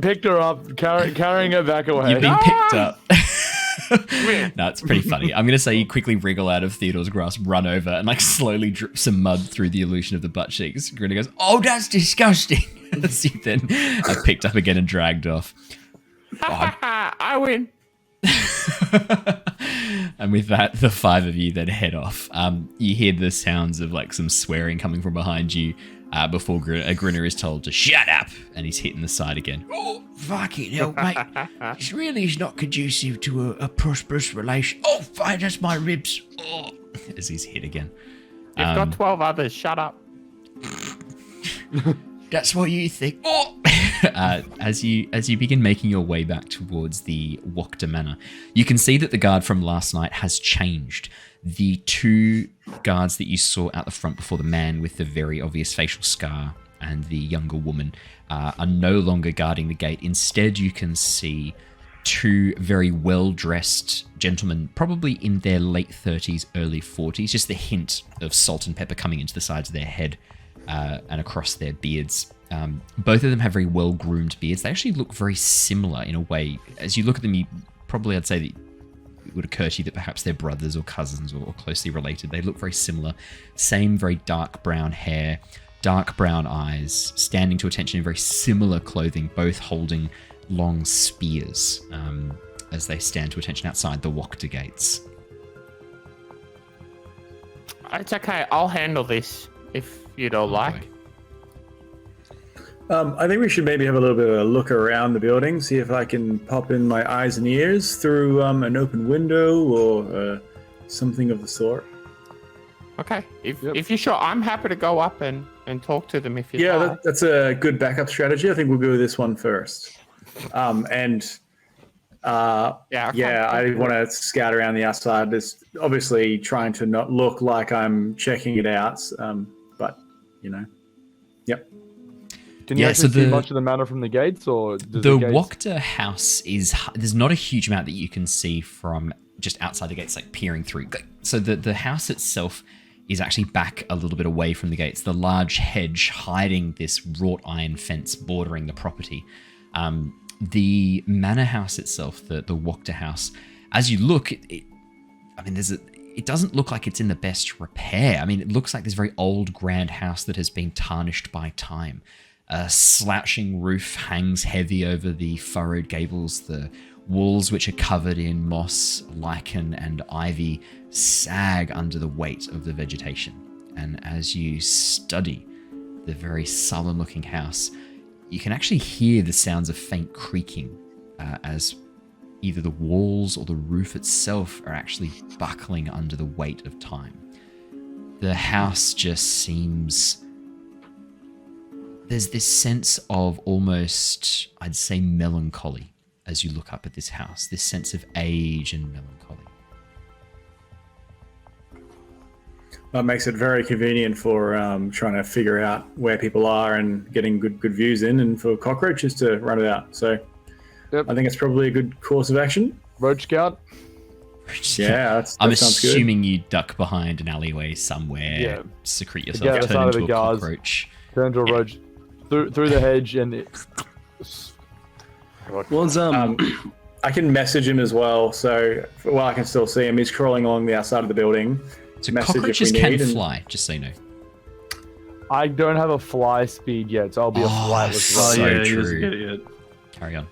Picked her up, carrying her back away. You've been picked up. No, it's pretty funny. I'm going to say you quickly wriggle out of Theodore's grasp, run over, and slowly drip some mud through the illusion of the butt cheeks. Grinner goes, "Oh, that's disgusting." As you then are picked up again and dragged off. I win. And with that, the 5 of you then head off. You hear the sounds of like some swearing coming from behind you before Grinner is told to shut up, and he's hitting the side again. Oh, fucking hell, mate. It's really not conducive to a prosperous relation. Oh, fine, that's my ribs. Oh. As he's hit again. You've got 12 others, shut up. That's what you think. Oh! As you begin making your way back towards the Wachterhaus Manor, you can see that the guard from last night has changed. The 2 guards that you saw out the front before, the man with the very obvious facial scar and the younger woman, are no longer guarding the gate. Instead, you can see 2 very well-dressed gentlemen, probably in their late 30s, early 40s, just the hint of salt and pepper coming into the sides of their head and across their beards. Both of them have very well-groomed beards. They actually look very similar in a way. As you look at them, I'd say that it would occur to you that perhaps they're brothers or cousins or closely related. They look very similar. Same very dark brown hair, dark brown eyes, standing to attention in very similar clothing, both holding long spears as they stand to attention outside the Wachterhaus gates. It's okay, I'll handle this if you'd all like. I think we should maybe have a little bit of a look around the building, see if I can pop in my eyes and ears through an open window or something of the sort. Okay, if you're sure, I'm happy to go up and talk to them if you like. Yeah, that's a good backup strategy. I think we'll go with this one first. I want to scout around the outside. It's obviously trying to not look like I'm checking it out, but yep. Can you actually see much of the manor from the gates, or does the Wachterhaus there's not a huge amount that you can see from just outside the gates, like peering through. So the house itself is actually back a little bit away from the gates. The large hedge hiding this wrought iron fence bordering the property. The manor house itself, the Wachterhaus, as you look, it doesn't look like it's in the best repair. I mean, it looks like this very old grand house that has been tarnished by time. A slouching roof hangs heavy over the furrowed gables. The walls, which are covered in moss, lichen, and ivy, sag under the weight of the vegetation. And as you study the very sullen-looking house, you can actually hear the sounds of faint creaking as either the walls or the roof itself are actually buckling under the weight of time. The house just seems... There's this sense of almost, I'd say, melancholy as you look up at this house. This sense of age and melancholy. That makes it very convenient for trying to figure out where people are and getting good views in, and for cockroaches to run it out. So I think it's probably a good course of action. Roach Scout? Yeah, I'm assuming you duck behind an alleyway somewhere, secrete yourself, turn into a cockroach. Turn to a roach. Through the hedge, and I can message him as well, so while I can still see him, he's crawling along the outside of the building. So cockroaches can fly, just so you know. I don't have a fly speed yet, so I'll be a flightless roach. So true. Carry on.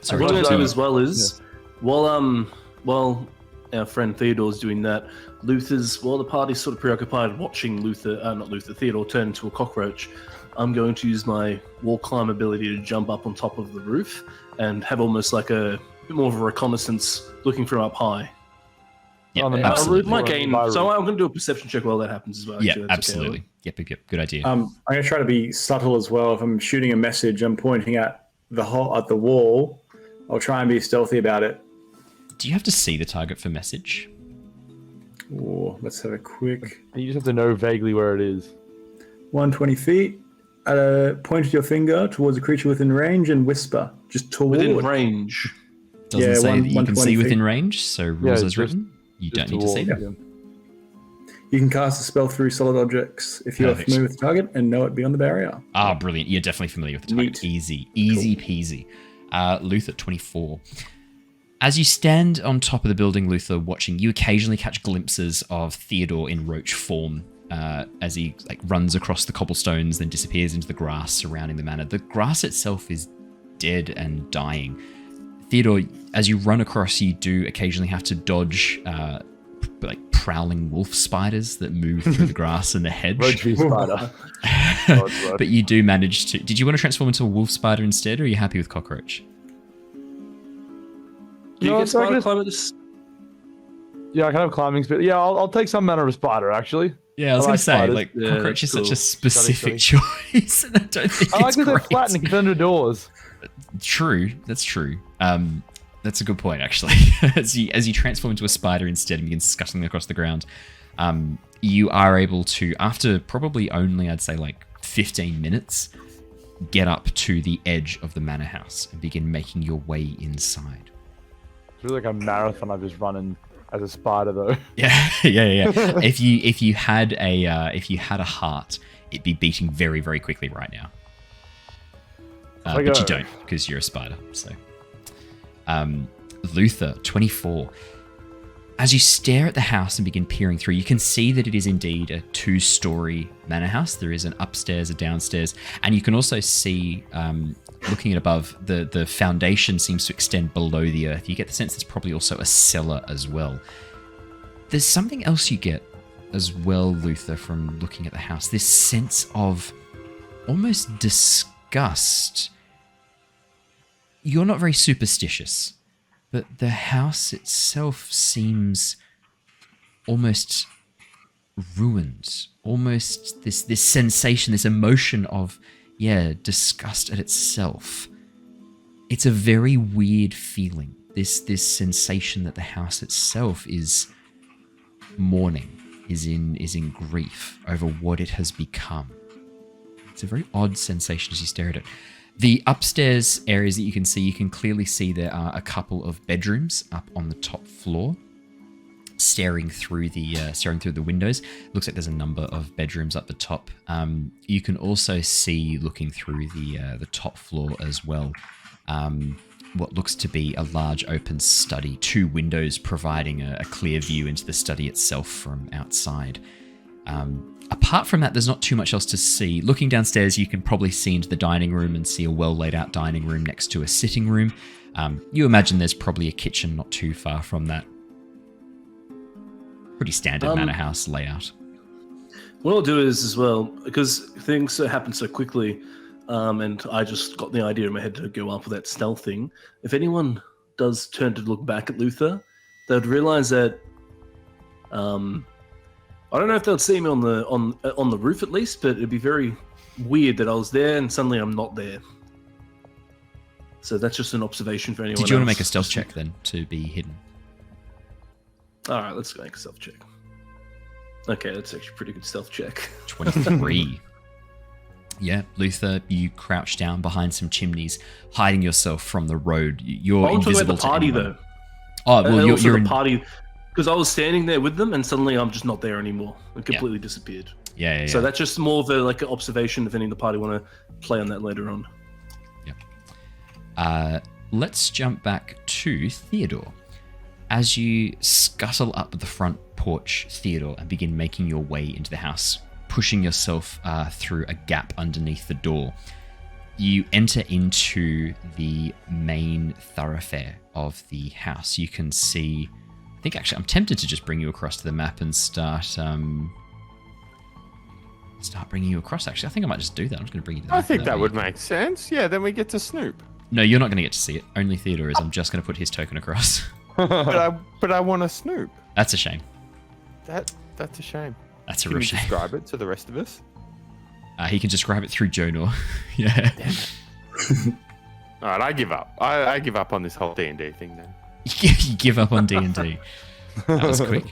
Sorry, what I'm going to do as well is, while our friend Theodore's doing that, while the party's sort of preoccupied watching Theodore turn into a cockroach, I'm going to use my wall climb ability to jump up on top of the roof and have almost like a bit more of a reconnaissance looking from up high. Yeah, absolutely. So I'm going to do a perception check while that happens as well. Yeah, absolutely. Yep. Good idea. I'm going to try to be subtle as well. If I'm shooting a message, I'm pointing at the wall. I'll try and be stealthy about it. Do you have to see the target for message? Oh, let's have a quick... You just have to know vaguely where it is. 120 feet. Point with your finger towards a creature within range and whisper. Just toward. Within range. Doesn't say that you can see within range, so rules as written. You don't need to see them. You can cast a spell through solid objects if you are familiar with the target and know it beyond the barrier. Ah, brilliant. You're definitely familiar with the target. Easy peasy. Luther, 24. As you stand on top of the building, Luther, watching, you occasionally catch glimpses of Theodore in roach form as he runs across the cobblestones, then disappears into the grass surrounding the manor. The grass itself is dead and dying. Theodore, as you run across, you do occasionally have to dodge like prowling wolf spiders that move through the grass and the hedge. Spider. But you do manage to. Did you want to transform into a wolf spider instead, or are you happy with cockroach? Do you No, get so I spider guess- climb at this? Yeah, I can have climbing speed. Yeah, I'll take some manner of spider, actually. Yeah, I was I going like to say, spiders. like, Yeah, cockroach is such cool. a specific choice, and I don't think I like it's that they're great. flat and you can fit under doors. True, that's true. That's a good point, actually. as you transform into a spider instead and begin scuttling across the ground, you are able to, after probably only, I'd say, like 15 minutes, get up to the edge of the manor house and begin making your way inside. It's really like a marathon I've just run in as a spider, though. Yeah. if you had a heart, it'd be beating very, very quickly right now. But you don't, because you're a spider. So, Luther, 24. As you stare at the house and begin peering through, you can see that it is indeed a 2-story manor house. There is an upstairs, a downstairs, and you can also see, looking at above, the foundation seems to extend below the earth. You get the sense there's probably also a cellar as well. There's something else you get as well, Luther, from looking at the house. This sense of almost disgust. You're not very superstitious, but the house itself seems almost ruined. Almost this sensation, this emotion of, disgust at itself. It's a very weird feeling. This sensation that the house itself is mourning, is in grief over what it has become. It's a very odd sensation as you stare at it. The upstairs areas that you can clearly see there are a couple of bedrooms up on the top floor, staring through the windows. Looks like there's a number of bedrooms up the top. You can also see, looking through the top floor as well, what looks to be a large open study, 2 windows providing a clear view into the study itself from outside. Apart from that, there's not too much else to see. Looking downstairs, you can probably see into the dining room and see a well laid out dining room next to a sitting room. You imagine there's probably a kitchen not too far from that. Pretty standard manor house layout. What I'll do is, as well, because things happen so quickly, and I just got the idea in my head to go up with that stealth thing. If anyone does turn to look back at Luther, they'd realize that I don't know if they'll see me on the roof at least, but it'd be very weird that I was there and suddenly I'm not there. So that's just an observation for anyone. Did you want to else. make a stealth check then to be hidden? All right, let's make a stealth check. Okay, that's actually a pretty good stealth check. 23. Yeah, Luther, you crouch down behind some chimneys, hiding yourself from the road. You're invisible about the party, to anyone. though. Oh, well, you're the in party, because I was standing there with them, and suddenly I'm just not there anymore. It completely disappeared. Yeah. So that's just more of an observation. If any of the party want to play on that later on. Let's jump back to Theodore. As you scuttle up the front porch, Theodore, and begin making your way into the house, pushing yourself through a gap underneath the door, you enter into the main thoroughfare of the house. You can see, I think actually, I'm tempted to just bring you across to the map and start bringing you across. Actually, I think I might just do that. I'm just going to bring you to the map. I think that would make sense. Yeah, then we get to snoop. No, you're not going to get to see it. Only Theodore is. I'm just going to put his token across. But I want to snoop. That's a shame. That's a shame. That's a Can real you shame. describe it to the rest of us? He can describe it through Jonor. Yeah. All right, I give up. I give up on this whole D&D thing then. You give up on D&D. That was quick.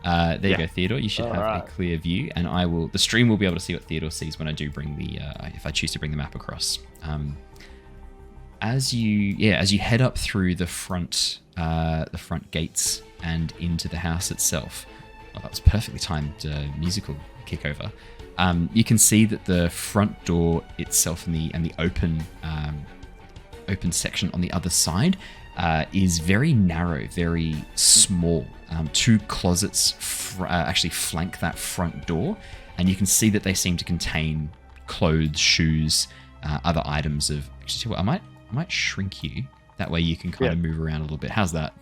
There you go, Theodore. You should have a clear view, and the stream will be able to see what Theodore sees when I do bring if I choose to bring the map across. As you head up through the front gates and into the house itself. Well, that was perfectly timed musical kickover. You can see that the front door itself and the open section on the other side is very narrow, very small. 2 closets actually flank that front door, and you can see that they seem to contain clothes, shoes, other items of. Actually, I might shrink you That way you can kind of move around a little bit. How's that?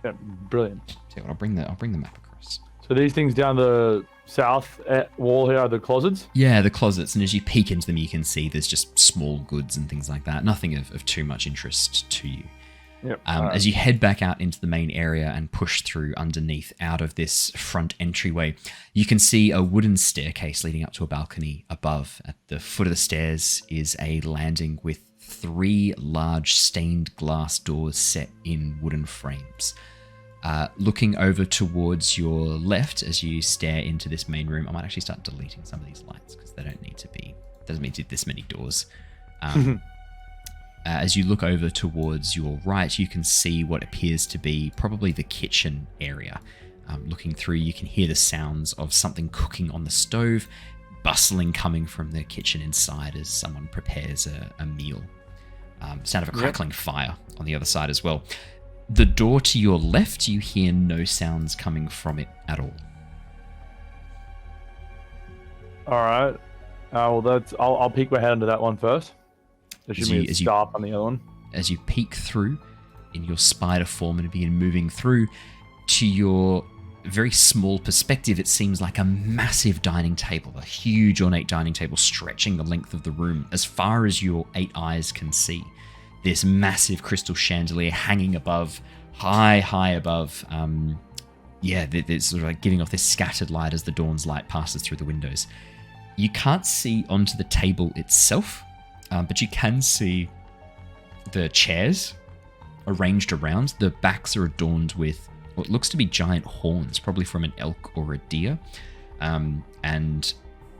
Yeah, brilliant. So I'll bring the map across. So these things down the south wall here are the closets? Yeah, the closets, and as you peek into them, you can see there's just small goods and things like that. Nothing of too much interest to you. Yep. As you head back out into the main area and push through underneath out of this front entryway, you can see a wooden staircase leading up to a balcony above. At the foot of the stairs is a landing with 3 large stained glass doors set in wooden frames. Looking over towards your left as you stare into this main room, I might actually start deleting some of these lights because they don't need to be, doesn't need to be this many doors. As you look over towards your right, you can see what appears to be probably the kitchen area. Looking through, you can hear the sounds of something cooking on the stove, bustling coming from the kitchen inside as someone prepares a meal. Sound of a crackling fire on the other side as well. The door to your left, you hear no sounds coming from it at all. All right. Well, I'll peek my head into that one first. There should be a stop on the other one. As you peek through in your spider form and begin moving through, to your very small perspective, it seems like a massive dining table, a huge ornate dining table stretching the length of the room as far as your 8 eyes can see. This massive crystal chandelier hanging above, high above. It's sort of like giving off this scattered light as the dawn's light passes through the windows. You can't see onto the table itself, but you can see the chairs arranged around. The backs are adorned with what looks to be giant horns, probably from an elk or a deer. And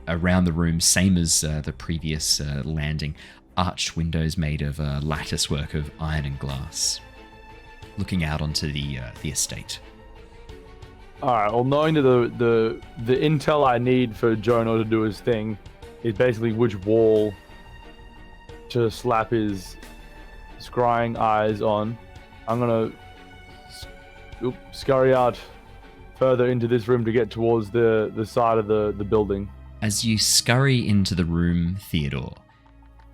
around the room, same as the previous landing, arched windows made of lattice work of iron and glass, looking out onto the estate. All right. Well, knowing that the intel I need for Jonor to do his thing is basically which wall to slap his scrying eyes on, I'm gonna scurry out further into this room to get towards the side of the building. As you scurry into the room, Theodore,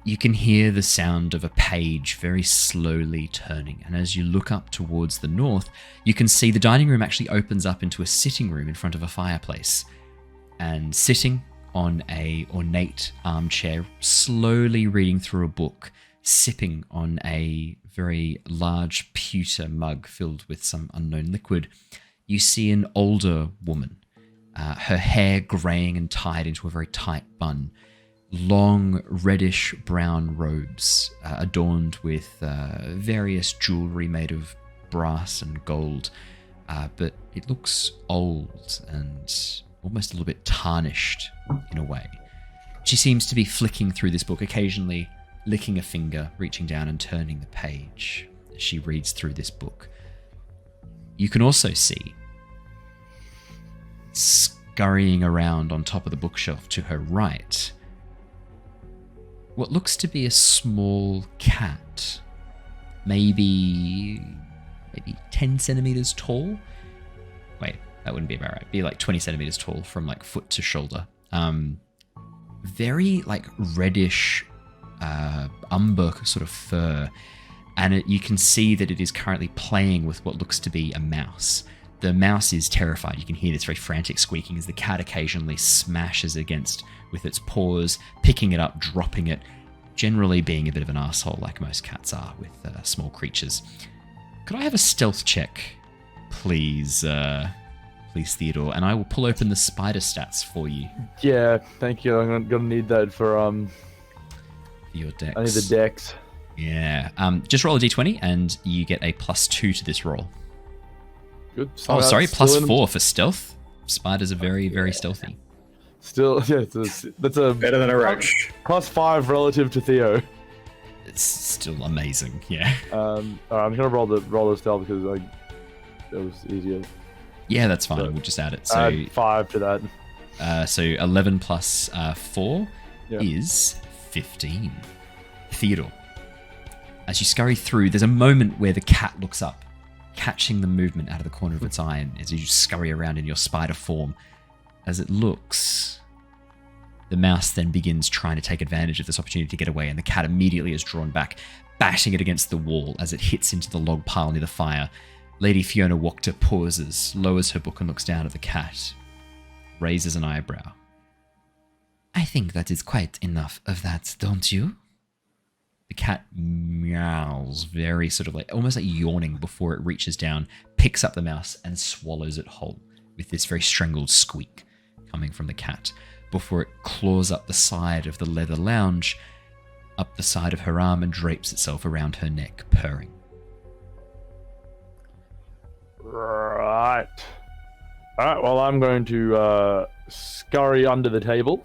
you can hear the sound of a page very slowly turning, and as you look up towards the north, you can see the dining room actually opens up into a sitting room in front of a fireplace. And sitting on a ornate armchair, slowly reading through a book, sipping on a very large pewter mug filled with some unknown liquid, you see an older woman, her hair greying and tied into a very tight bun, long reddish brown robes adorned with various jewelry made of brass and gold, but it looks old and almost a little bit tarnished in a way. She seems to be flicking through this book, occasionally licking a finger, reaching down and turning the page as she reads through this book. You can also see, scurrying around on top of the bookshelf to her right, what looks to be a small cat, maybe 10 centimeters tall. Wait, that wouldn't be about right. It'd be like 20 centimeters tall from like foot to shoulder. Very like reddish umber sort of fur, and you can see that it is currently playing with what looks to be a mouse. The mouse is terrified. You can hear this very frantic squeaking as the cat occasionally smashes against with its paws, picking it up, dropping it, generally being a bit of an asshole like most cats are with small creatures. Could I have a stealth check, please, please, Theodore? And I will pull open the spider stats for you. Yeah, thank you. I'm gonna need that for your dex. I need the dex. Yeah. Just roll a d20 and you get a +2 to this roll. Good. Oh, sorry, +4 for stealth. Spiders are very, very stealthy. Still, yeah, that's a better than a roach. +5 relative to Theo. It's still amazing, yeah. Alright, I'm gonna roll the stealth because it was easier. Yeah, that's fine. We'll just add it. So add 5 to that. So 11 plus 4 is 15. Theodore, as you scurry through, there's a moment where the cat looks up, catching the movement out of the corner of its eye, and as you scurry around in your spider form, as it looks, the mouse then begins trying to take advantage of this opportunity to get away, and the cat immediately is drawn back. bashing it against the wall as it hits into the log pile near the fire. Lady Fiona Wachter pauses, lowers her book and looks down at the cat, raises an eyebrow. I think that is quite enough of that, don't you? The cat meows, very sort of like, almost like yawning before it reaches down, picks up the mouse and swallows it whole, with this very strangled squeak coming from the cat, before it claws up the side of the leather lounge, up the side of her arm, and drapes itself around her neck, purring. Right. Alright, well, I'm going to scurry under the table.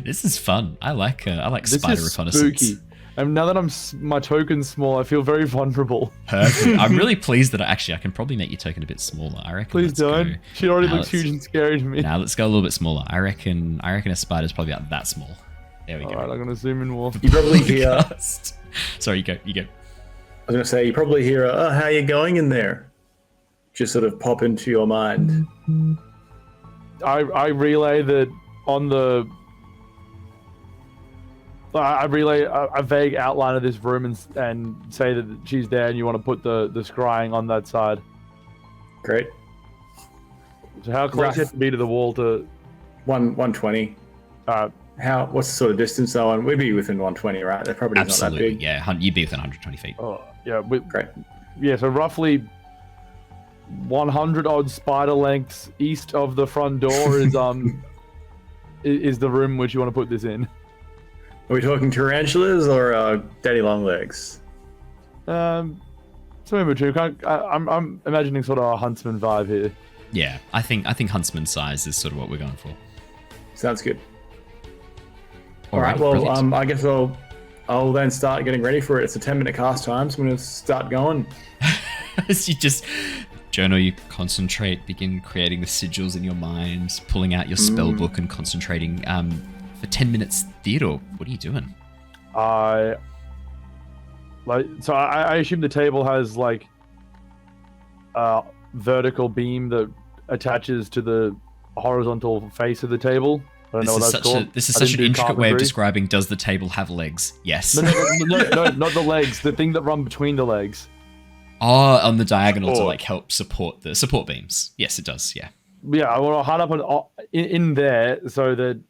This is fun. I like This spider is reconnaissance. spooky. And now that my token's small, I feel very vulnerable. Perfect. I'm really pleased that I can probably make your token a bit smaller. I reckon. Please let's don't. go- She already Now looks huge and scary to me. Now let's go a little bit smaller. I reckon a spider's probably about that small. There we go. Alright, I'm going to zoom in more. You probably hear. I was Sorry, you go. going to say, you probably hear, "Oh, how you going in there?" Just sort of pop into your mind. I relay that on the... I relay a vague outline of this room and say that she's there and you want to put the scrying on that side. Great. So how close do you have to be to the wall to... 120. What's the sort of distance though? And we'd be within 120, right? That probably not that Absolutely. big. Yeah, you'd be within 120 feet. Oh, yeah. Great. Yeah, so roughly 100 odd spider lengths east of the front door is the room which you want to put this in. Are we talking tarantulas or daddy long legs? Somewhere between. I'm imagining sort of a huntsman vibe here. Yeah, I think huntsman size is sort of what we're going for. Sounds good. All right. Well, brilliant. I guess I'll then start getting ready for it. It's a 10-minute cast time, so I'm going to start going. As you just, Jonor, you concentrate, begin creating the sigils in your mind, pulling out your spell book and concentrating. For 10 minutes, Theodore, what are you doing? I assume the table has like a vertical beam that attaches to the horizontal face of the table. I don't know what that's called. This is such an intricate way of describing, does the table have legs? Yes. No, not the legs. The thing that run between the legs. Oh, on the diagonal to like help support the support beams. Yes, it does. Yeah. Yeah, I want to hide up in there so that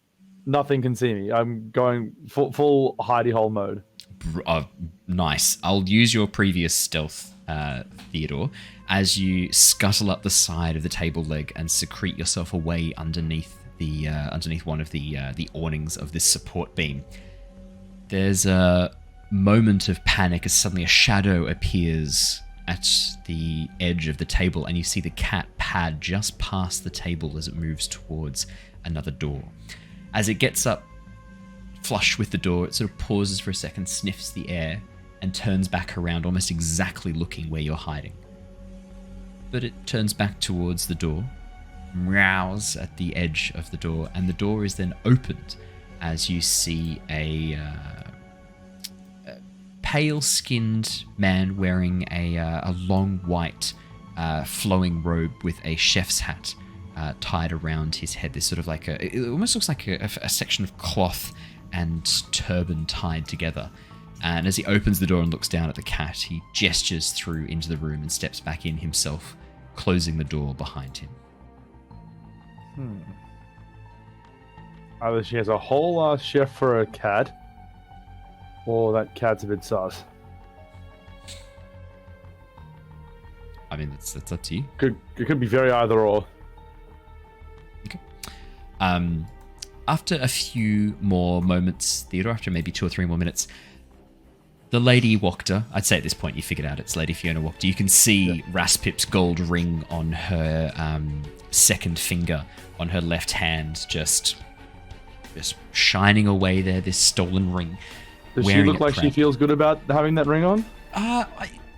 nothing can see me. I'm going full hidey hole mode. Nice. I'll use your previous stealth, Theodore, as you scuttle up the side of the table leg and secrete yourself away underneath one of the awnings of this support beam. There's a moment of panic as suddenly a shadow appears at the edge of the table, and you see the cat pad just past the table as it moves towards another door. As it gets up flush with the door, it sort of pauses for a second, sniffs the air, and turns back around, almost exactly looking where you're hiding. But it turns back towards the door, meows at the edge of the door, and the door is then opened as you see a pale-skinned man wearing a long white flowing robe with a chef's hat tied around his head. This sort of like it almost looks like a section of cloth and turban tied together. And as he opens the door and looks down at the cat, he gestures through into the room and steps back in himself, closing the door behind him. Either she has a whole ass chef for a cat, or that cat's a bit sus. I mean, that's up to you. It could be very either or. Okay. After a few more moments, Theodore, after maybe 2 or 3 more minutes, the Lady Wachter, I'd say at this point you figured out it's Lady Fiona Wachter. You can see Raspip's gold ring on her second finger on her left hand, just shining away there, this stolen ring. Does she look like she feels good about having that ring on?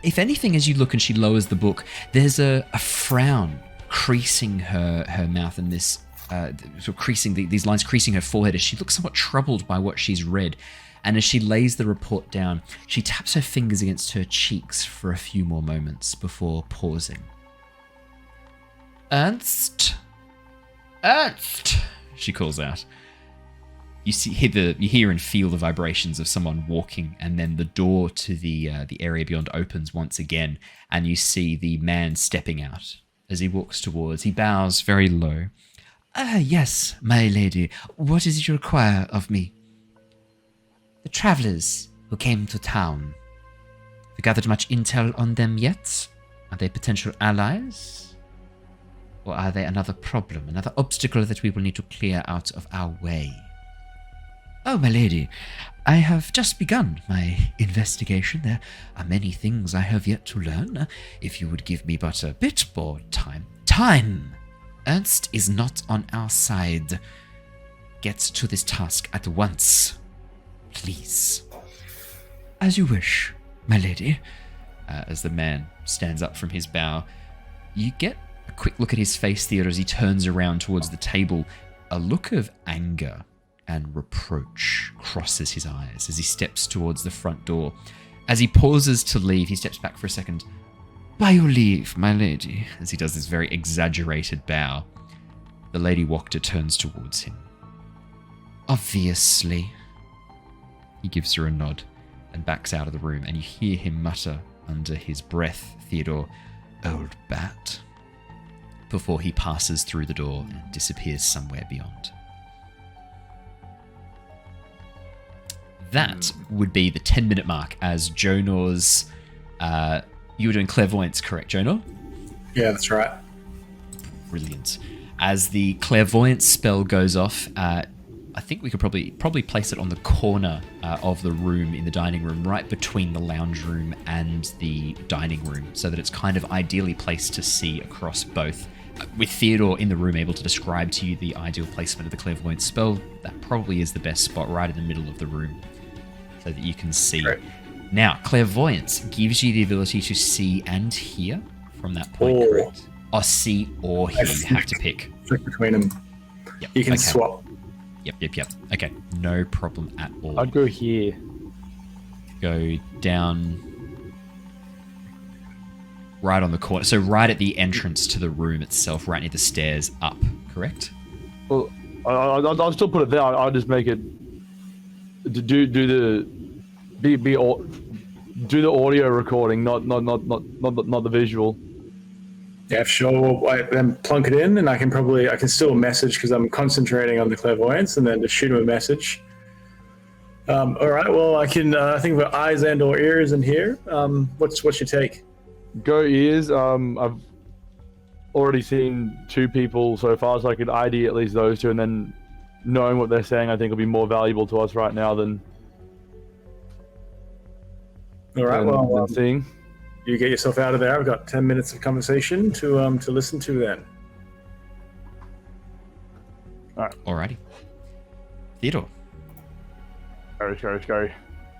If anything, as you look and she lowers the book, there's a frown creasing her mouth, and this sort of creasing these lines creasing her forehead as she looks somewhat troubled by what she's read. And as she lays the report down, she taps her fingers against her cheeks for a few more moments before pausing. Ernst, she calls out. you hear and feel the vibrations of someone walking, and then the door to the area beyond opens once again, and you see the man stepping out. As he walks towards, he bows very low. Yes, my lady. What is it you require of me? The travelers who came to town. Have you gathered much intel on them yet? Are they potential allies? Or are they another problem, another obstacle that we will need to clear out of our way? Oh, my lady, I have just begun my investigation. There are many things I have yet to learn. If you would give me but a bit more time. Time! Ernst is not on our side. Get to this task at once. Please. As you wish, my lady. As the man stands up from his bow, you get a quick look at his face, Theodore, as he turns around towards the table. A look of anger and reproach crosses his eyes as he steps towards the front door. As he pauses to leave, he steps back for a second. By your leave, my lady, as he does this very exaggerated bow. The Lady Wachter turns towards him. Obviously. He gives her a nod and backs out of the room, and you hear him mutter under his breath, Theodore, old bat, before he passes through the door and disappears somewhere beyond. That would be the 10-minute mark as Jonor's... you were doing clairvoyance, correct, Jonor? Yeah, that's right. Brilliant. As the clairvoyance spell goes off, I think we could probably place it on the corner of the room in the dining room, right between the lounge room and the dining room, so that it's kind of ideally placed to see across both. With Theodore in the room able to describe to you the ideal placement of the clairvoyance spell, that probably is the best spot, right in the middle of the room, so that you can see. Great. Now, clairvoyance gives you the ability to see and hear from that point, correct? Or see or hear, you have to pick. Flick between them. Yep. You can swap. Yep. Okay, no problem at all. I'd go here. Go down right on the corner. So right at the entrance to the room itself, right near the stairs up, correct? Well, I'll still put it there. I'll just make it do the audio recording, not the visual. Yeah, sure. I then plunk it in, and I can still message because I'm concentrating on the clairvoyance, and then just shoot him a message. All right. Well, I can. I think about eyes and or ears in here. What's your take? Go ears. I've already seen 2 people so far, so I could ID at least those 2, and then knowing what they're saying, I think will be more valuable to us right now than. All right. Well, seeing. You get yourself out of there. I've got 10 minutes of conversation to listen to then. All right. Alrighty. Theodore.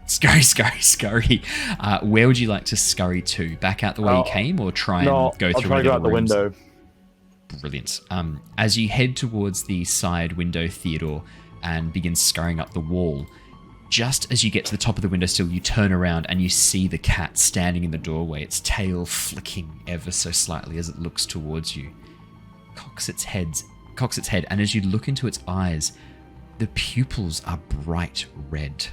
Scurry. Where would you like to scurry to? Back out the way you came, or try and go through try to go out the window. Brilliant. As you head towards the side window, Theodore, and begin scurrying up the wall, just as you get to the top of the windowsill, you turn around and you see the cat standing in the doorway, its tail flicking ever so slightly as it looks towards you. Cocks its head, and as you look into its eyes, the pupils are bright red.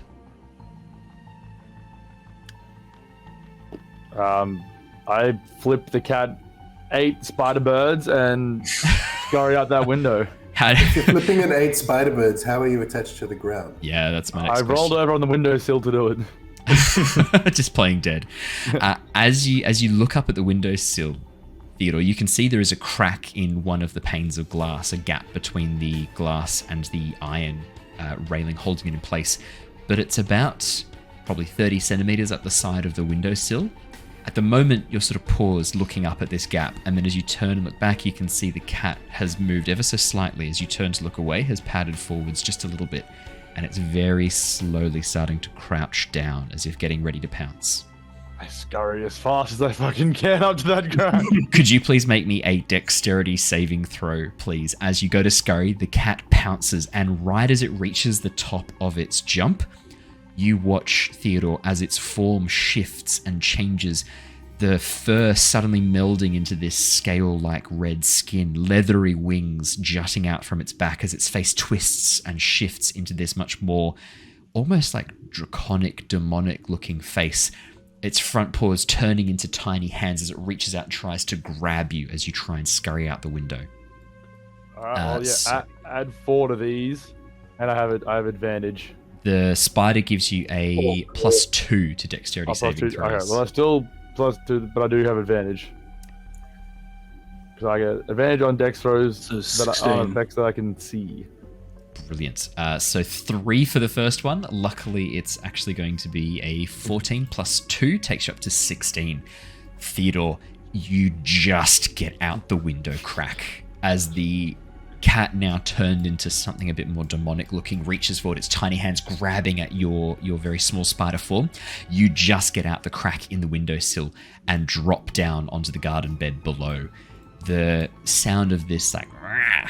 I flip the cat 8 spider birds and scurry out that window. If you're flipping an 8 spider birds, how are you attached to the ground? Yeah, that's my next question. I rolled over on the windowsill to do it. Just playing dead. As you look up at the windowsill, Theodore, you can see there is a crack in one of the panes of glass, a gap between the glass and the iron railing holding it in place. But it's about probably 30 centimeters up the side of the windowsill. At the moment, you're sort of paused looking up at this gap, and then as you turn and look back, you can see the cat has moved ever so slightly. As you turn to look away, has padded forwards just a little bit, and it's very slowly starting to crouch down as if getting ready to pounce. I scurry as fast as I fucking can up to that ground. Could you please make me a dexterity saving throw, please? As you go to scurry, the cat pounces, and right as it reaches the top of its jump, you watch, Theodore, as its form shifts and changes. the fur suddenly melding into this scale-like red skin, leathery wings jutting out from its back as its face twists and shifts into this much more almost like draconic, demonic-looking face. Its front paws turning into tiny hands as it reaches out and tries to grab you as you try and scurry out the window. Add 4 to these, and I have advantage. The spider gives you a +2 to dexterity saving throws. Okay, well, I still +2, but I do have advantage. Because I get advantage on dex throws that are on effects that I can see. Brilliant. So 3 for the first one. Luckily, it's actually going to be a 14 +2, takes you up to 16. Theodore, you just get out the window crack as the cat, now turned into something a bit more demonic looking, reaches forward, its tiny hands grabbing at your very small spider form. You just get out the crack in the windowsill and drop down onto the garden bed below. The sound of this like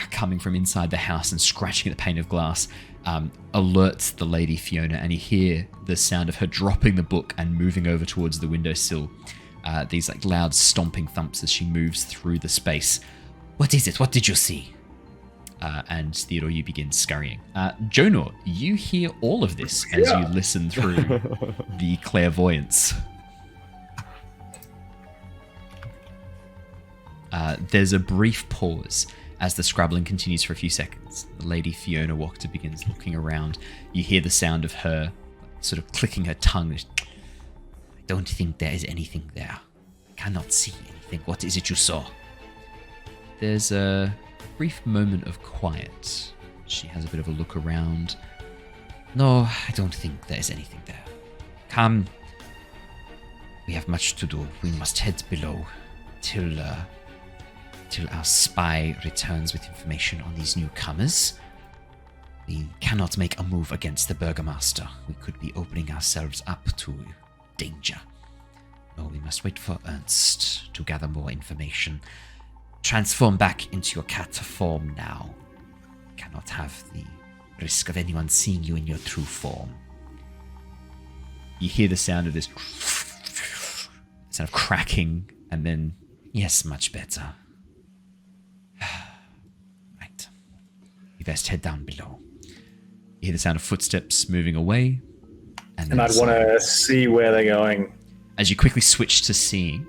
coming from inside the house and scratching at the pane of glass alerts the Lady Fiona, and you hear the sound of her dropping the book and moving over towards the windowsill. These like loud stomping thumps as she moves through the space. What is it? What did you see? And Theodore, you begin scurrying. Jonor, you hear all of this as you listen through the clairvoyance. There's a brief pause as the scrabbling continues for a few seconds. The Lady Fiona Wachter begins looking around. You hear the sound of her sort of clicking her tongue. I don't think there is anything there. I cannot see anything. What is it you saw? There's a brief moment of quiet. She has a bit of a look around. No, I don't think there is anything there. Come. We have much to do. We must head below till our spy returns with information on these newcomers. We cannot make a move against the Burgomaster. We could be opening ourselves up to danger. No, we must wait for Ernst to gather more information. Transform back into your cat form now. Cannot have the risk of anyone seeing you in your true form. You hear the sound of this sound of cracking, and then, yes, much better. Right. You best head down below. You hear the sound of footsteps moving away. And I'd want to see where they're going. As you quickly switch to seeing,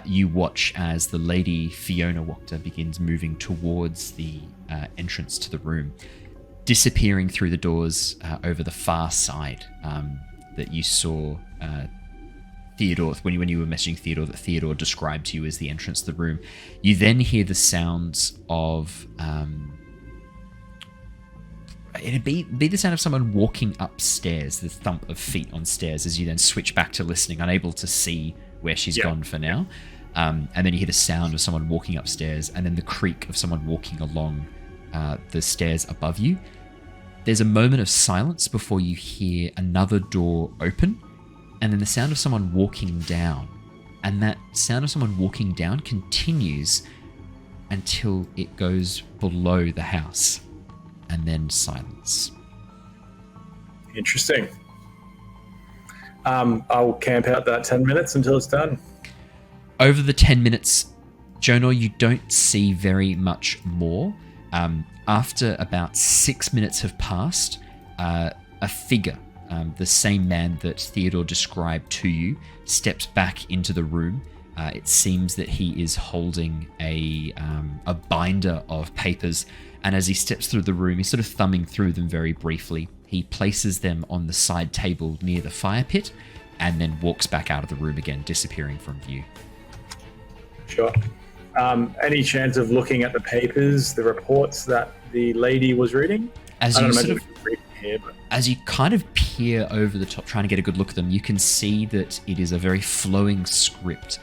you watch as the Lady Fiona Wachter begins moving towards the entrance to the room, disappearing through the doors over the far side that you saw Theodore, when you were messaging Theodore, that Theodore described to you as the entrance to the room. You then hear the sounds of... it'd be the sound of someone walking upstairs, the thump of feet on stairs, as you then switch back to listening, unable to see where she's gone for now. And then you hear the sound of someone walking upstairs, and then the creak of someone walking along the stairs above you. There's a moment of silence before you hear another door open, and then the sound of someone walking down. And that sound of someone walking down continues until it goes below the house, and then silence. Interesting. I'll camp out that 10 minutes until it's done. Over the 10 minutes, Jonor, you don't see very much more. After about 6 minutes have passed, a figure, the same man that Theodore described to you, steps back into the room. It seems that he is holding a binder of papers, and as he steps through the room, he's sort of thumbing through them very briefly. He places them on the side table near the fire pit, and then walks back out of the room again, disappearing from view. Sure. Any chance of looking at the papers, the reports that the lady was reading? As you kind of peer over the top, trying to get a good look at them, you can see that it is a very flowing script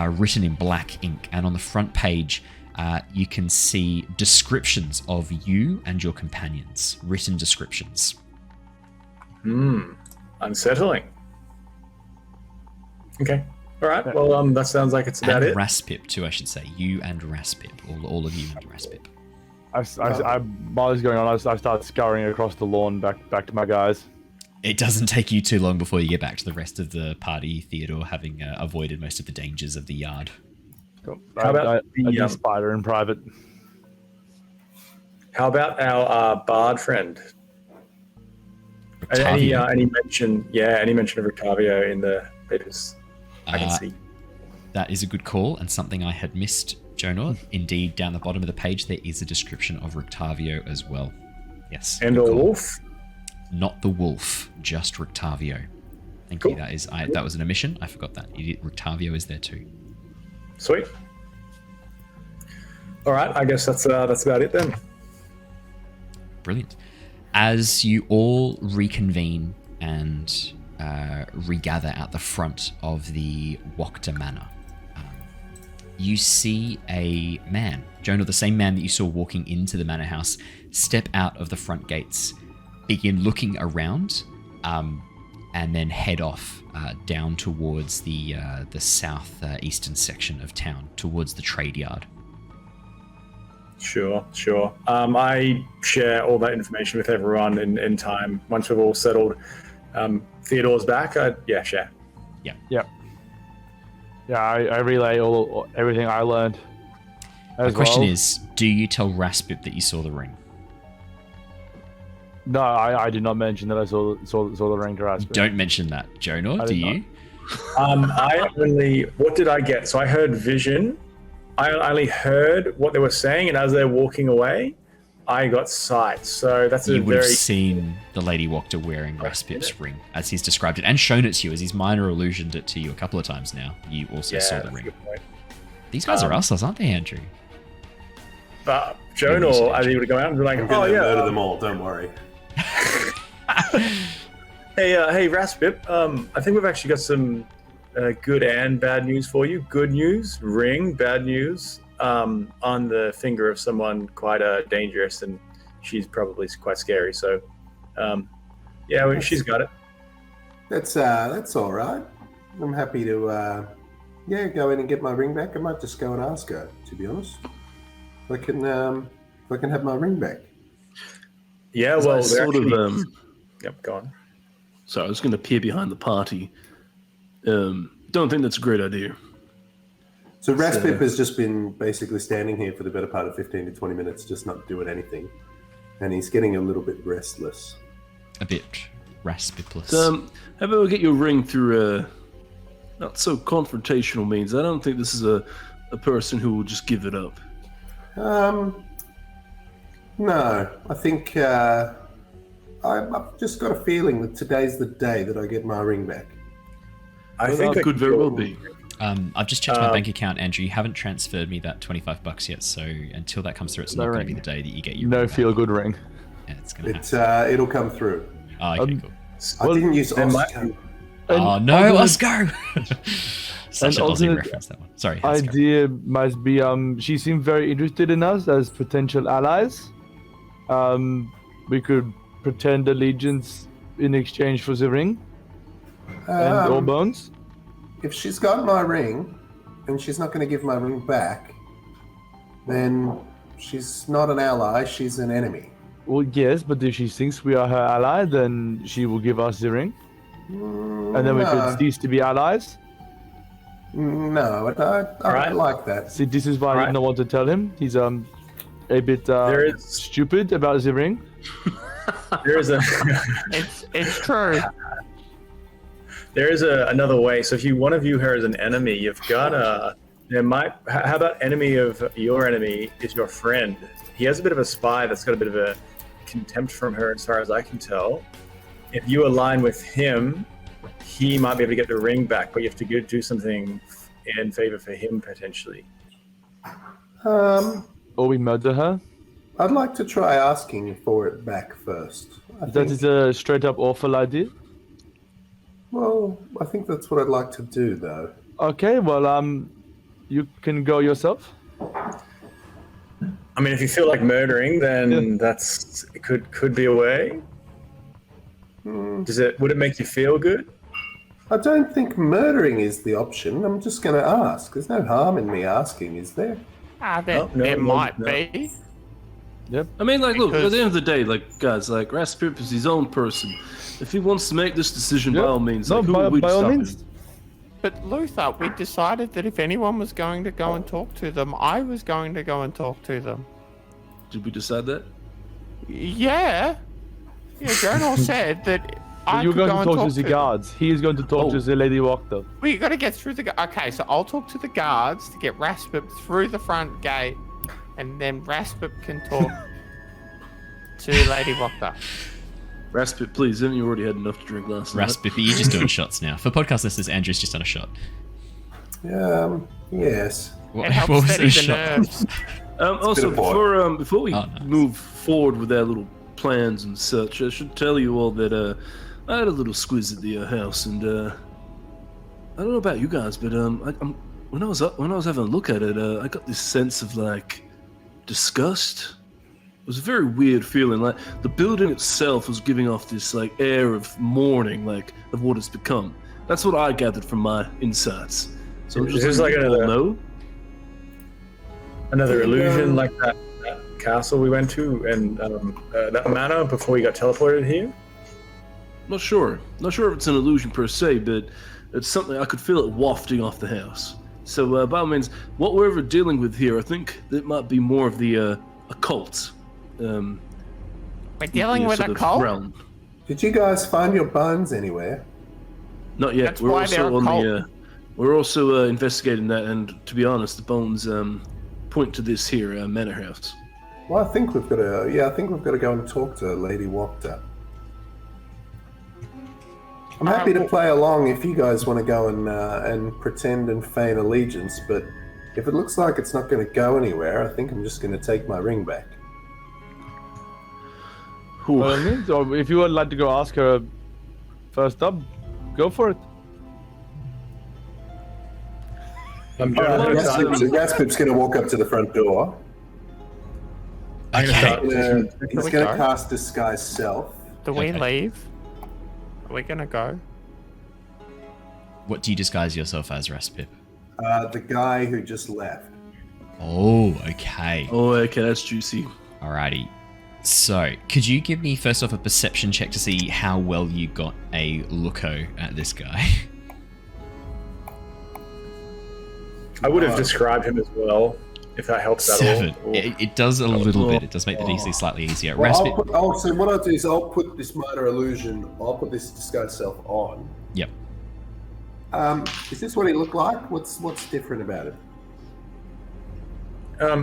written in black ink, and on the front page you can see descriptions of you and your companions, written descriptions. Unsettling. Okay. All right. Well, that sounds like it's about it. Raspip too, I should say. You and Raspip, all of you and Raspip. While this is going on, I start scurrying across the lawn back to my guys. It doesn't take you too long before you get back to the rest of the party, Theodore, having avoided most of the dangers of the yard. Cool. How about the spider in private? How about our bard friend? Any mention? Yeah, any mention of Rictavio in the papers? I can see. That is a good call and something I had missed, Jonor. Indeed, down the bottom of the page there is a description of Rictavio as well. Yes. And a wolf? Not the wolf, just Rictavio. Thank you. That was an omission. I forgot that. Rictavio is there too. Sweet. All right, I guess that's about it then. Brilliant. As you all reconvene and regather at the front of the Wachterhaus Manor, you see a man, Jonor, the same man that you saw walking into the manor house, step out of the front gates, begin looking around, and then head off down towards the southeastern section of town, towards the trade yard. Sure. I share all that information with everyone in time. Once we've all settled, Theodore's back. Share. Yeah, I relay everything I learned. The question is, do you tell Raspip that you saw the ring? No, I did not mention that I saw the ring to Raspip. Don't mention that, Jonor. Do you? What did I get? So I heard vision. I only heard what they were saying, and as they're walking away, I got sight. So that's you would have seen the Lady Wachter wearing Raspip's ring, as he's described it, and shown it to you, as he's minor illusioned it to you a couple of times now. You also saw the ring. These guys are us, aren't they, Andrew? But Jonor, I was able to go out and be like, I'm going to murder them all, don't worry. Hey, Raspip, I think we've actually got some good and bad news for you. Good news, ring. Bad news, on the finger of someone quite dangerous, and she's probably quite scary. So, she's got it. That's all right. I'm happy to go in and get my ring back. I might just go and ask her, to be honest. If I can have my ring back. Yeah, well, Yep, go on. So I was going to peer behind the party. Don't think that's a great idea. So Raspip has just been basically standing here for the better part of 15 to 20 minutes, just not doing anything. And he's getting a little bit restless. A bit Raspipless. How about we get your ring through not so confrontational means? I don't think this is a person who will just give it up. No, I think I've just got a feeling that today's the day that I get my ring back. I think it could very well be. I've just checked my bank account, Andrew. You haven't transferred me that $25 yet, so until that comes through, it's not going to be the day that you get your no ring back. feel good ring. Yeah, it's going to it'll come through. Oh, okay, cool. I didn't use Oscar. Oh no, Oscar! Such an Aussie reference, that one. Sorry. Idea must be she seemed very interested in us as potential allies. We could pretend allegiance in exchange for the ring and your bones. If she's got my ring and she's not going to give my ring back, then she's not an ally, she's an enemy. Well, yes, but if she thinks we are her ally, then she will give us the ring. And then we could cease to be allies. No, I don't like that. See, this is why I didn't want to tell him. He's a bit stupid about the ring. There is It's true. There is another way. So if you want to view her as an enemy, you've got how about enemy of your enemy is your friend? He has a bit of a spy that's got a bit of a contempt from her, as far as I can tell. If you align with him, he might be able to get the ring back, but you have to do something in favor for him potentially. Or we murder her. I'd like to try asking for it back first. That is a straight up awful idea. Well, I think that's what I'd like to do, though. Okay, well, you can go yourself. I mean, if you feel like murdering, then it could be a way. Would it make you feel good? I don't think murdering is the option. I'm just going to ask. There's no harm in me asking, is there? There might be. Yep. I mean, like, look, at Because- the end of the day, like, guys, like, Raspip is his own person. If he wants to make this decision, Yep. by all means, No, like, who are we to by all stop means. him? But Luther, we decided that if anyone was going to go and talk to them, I was going to go and talk to them. Did we decide that? Yeah. Yeah, Jonor said that I You're could going go to and talk talk to the them. guards. He is going to talk Oh. to the Lady Wachter. We got to get through the. Okay, so I'll talk to the guards to get Raspip through the front gate, and then Raspip can talk to Lady Wachter. Raspip, please, haven't you already had enough to drink last night? Raspip, you're just doing shots now. For podcast listeners, Andrew's just done a shot. Yes. What, It helps what was steady the the shot? nerves. Also, bit of fun. before we Oh, nice. move forward with our little plans and such, I should tell you all that I had a little squiz at the house, and I don't know about you guys, but when I was having a look at it, I got this sense of like disgust. It was a very weird feeling. Like the building itself was giving off this like air of mourning, like of what it's become. That's what I gathered from my insights. So I'm Is just this letting like you all a- know. Another illusion like that castle we went to and that manor before we got teleported here. Not sure if it's an illusion per se, but it's something I could feel it wafting off the house. So by all means, what we're ever dealing with here, I think it might be more of the occult. We're dealing with sort a of cult? realm. Did you guys find your bones anywhere? Not yet. That's we're why also they're a on cult. the. We're also investigating that, and to be honest, the bones point to this here manor house. Well, I think we've got to. Yeah, I think we've got to go and talk to Lady Wachter. I'm happy to play along if you guys want to go and pretend and feign allegiance, but if it looks like it's not going to go anywhere, I think I'm just going to take my ring back. By all means, or if you would like to go ask her first up, go for it. Raspip's going to walk up to the front door. Okay. He's we going to go? cast Disguise Self. Do we Okay. leave? Are we gonna go? What do you disguise yourself as, Raspip? The guy who just left. Oh, okay. Oh, okay, that's juicy. Alrighty. So, could you give me first off a perception check to see how well you got a looko at this guy? I would have described him as well, if that helps at 7. all. It does a little bit. It does make the DC slightly easier. Well, Raspip. so what I'll do is I'll put this minor illusion, I'll put this Disguise Self on. Yep. Is this what he looked like? What's different about it?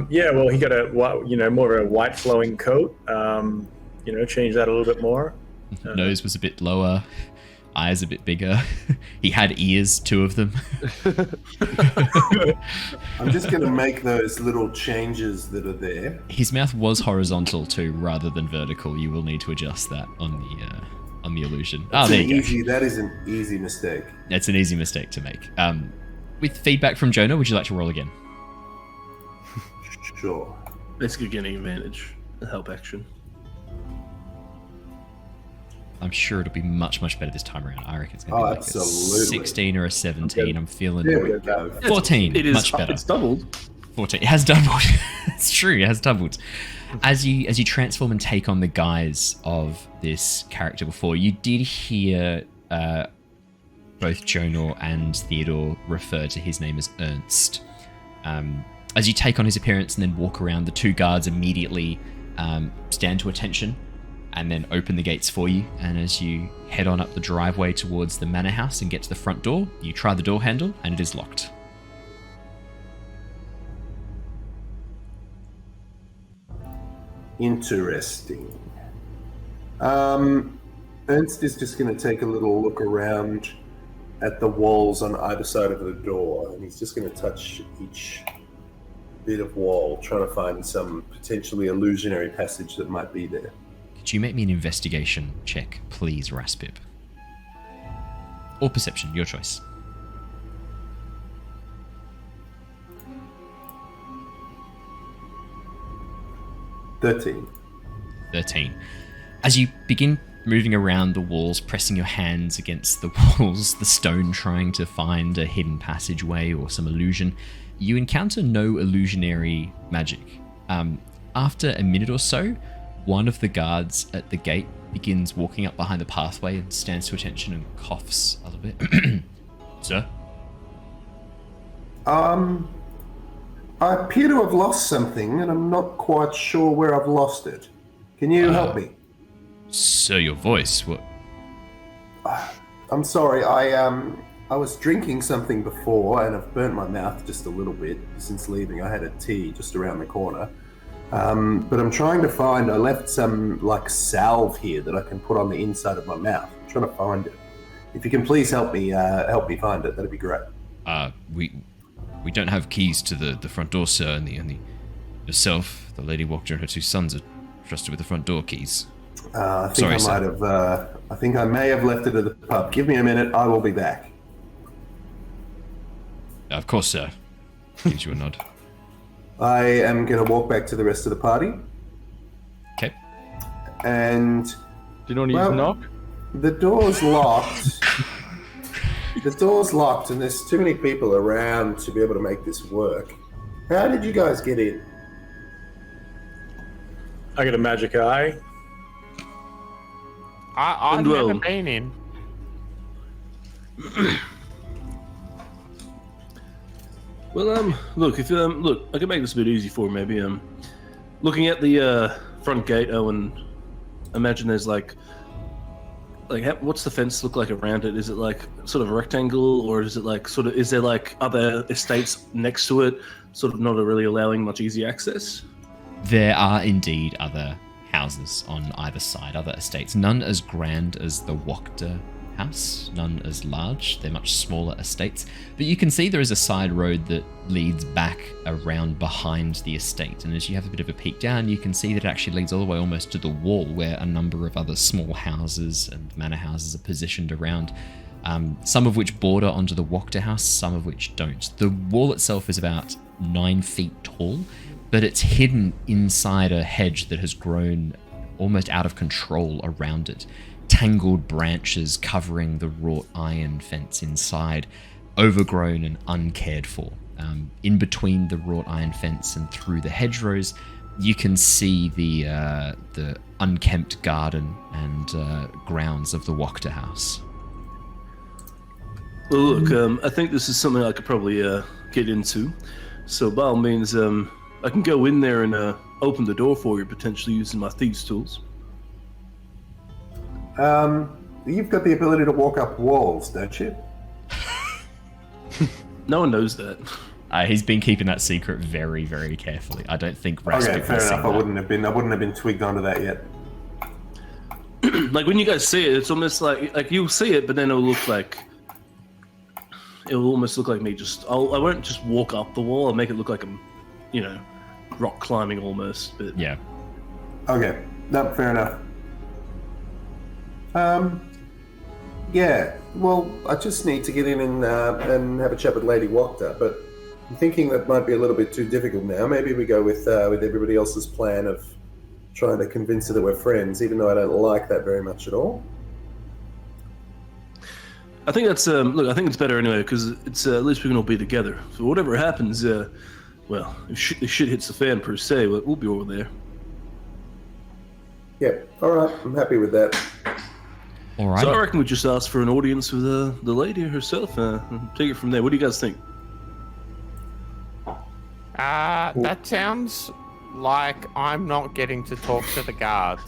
Yeah, well, he got a more of a white flowing coat. Change that a little bit more. Nose was a bit lower. Eyes a bit bigger. He had ears, 2 of them. I'm just going to make those little changes that are there. His mouth was horizontal too, rather than vertical. You will need to adjust that on the illusion. There you go. That is an easy mistake. That's an easy mistake to make. With feedback from Jonor, would you like to roll again? Sure. Basically getting advantage. A help action. I'm sure it'll be much, much better this time around. I reckon it's going to be like absolutely. a 16 or a 17. I'm feeling There we go. 14. It is much better. It's doubled. 14. It has doubled. It's true. It has doubled. As you transform and take on the guise of this character before, you did hear both Jonor and Theodore refer to his name as Ernst. As you take on his appearance and then walk around, the 2 guards immediately stand to attention and then open the gates for you. And as you head on up the driveway towards the manor house and get to the front door, you try the door handle and it is locked. Interesting. Ernst is just going to take a little look around at the walls on either side of the door, and he's just going to touch each bit of wall, trying to find some potentially illusionary passage that might be there. Could you make me an investigation check, please, Raspip? Or perception, your choice. $13. 13. As you begin moving around the walls, pressing your hands against the walls, the stone trying to find a hidden passageway or some illusion, you encounter no illusionary magic. after a minute or so, one of the guards at the gate begins walking up behind the pathway and stands to attention and coughs a little bit. Sir? I appear to have lost something, and I'm not quite sure where I've lost it. Can you help me? Sir, your voice, what? I'm sorry, I was drinking something before, and I've burnt my mouth just a little bit since leaving. I had a tea just around the corner. But I'm trying to find, I left some, salve here that I can put on the inside of my mouth. I'm trying to find it. If you can please help me find it, that'd be great. We don't have keys to the front door, sir, and the yourself, the Lady Wachter and her 2 sons are trusted with the front door keys. I think I may have left it at the pub. Give me a minute, I will be back. Of course, sir. Gives you a nod. I am going to walk back to the rest of the party. Okay. And... Do you know when you knock? The door's locked. The door's locked and there's too many people around to be able to make this work. How did you guys get in? I got a magic eye. I've never been in. Well, look, if I can make this a bit easy for you, maybe. Looking at the front gate, Owen, imagine there's what's the fence look like around it? Is it like sort of a rectangle, or is it is there like other estates next to it, sort of not really allowing much easy access? There are indeed other houses on either side, other estates. None as grand as the Wachterhaus, none as large. They're much smaller estates. But you can see there is a side road that leads back around behind the estate. And as you have a bit of a peek down, you can see that it actually leads all the way almost to the wall, where a number of other small houses and manor houses are positioned around. Some of which border onto the Wachterhaus, some of which don't. The wall itself is about 9 feet tall, but it's hidden inside a hedge that has grown almost out of control around it. Tangled branches covering the wrought iron fence inside, overgrown and uncared for. In between the wrought iron fence and through the hedgerows, you can see the unkempt garden and grounds of the Wachterhaus. Well, look, I think this is something I could probably get into. So by all means, I can go in there and open the door for you, potentially using my thieves' tools. You've got the ability to walk up walls, don't you? No one knows that. He's been keeping that secret very, very carefully. I don't think Raspip Okay, fair enough. I wouldn't have been twigged onto that yet. Like when you guys see it, it's almost like you'll see it, but then it'll almost look like me. I won't just walk up the wall. I'll make it look like I'm, rock climbing almost. But yeah. Okay. No, fair enough. Yeah. Well, I just need to get in and have a chat with Lady Wachter, but I'm thinking that might be a little bit too difficult now. Maybe we go with everybody else's plan of trying to convince her that we're friends, even though I don't like that very much at all. I think that's I think it's better anyway, because it's at least we can all be together. So whatever happens, if shit hits the fan per se, we'll be over there. Yeah. All right. I'm happy with that. All right. So I reckon we just ask for an audience with the lady herself. And take it from there. What do you guys think? That sounds like I'm not getting to talk to the guards.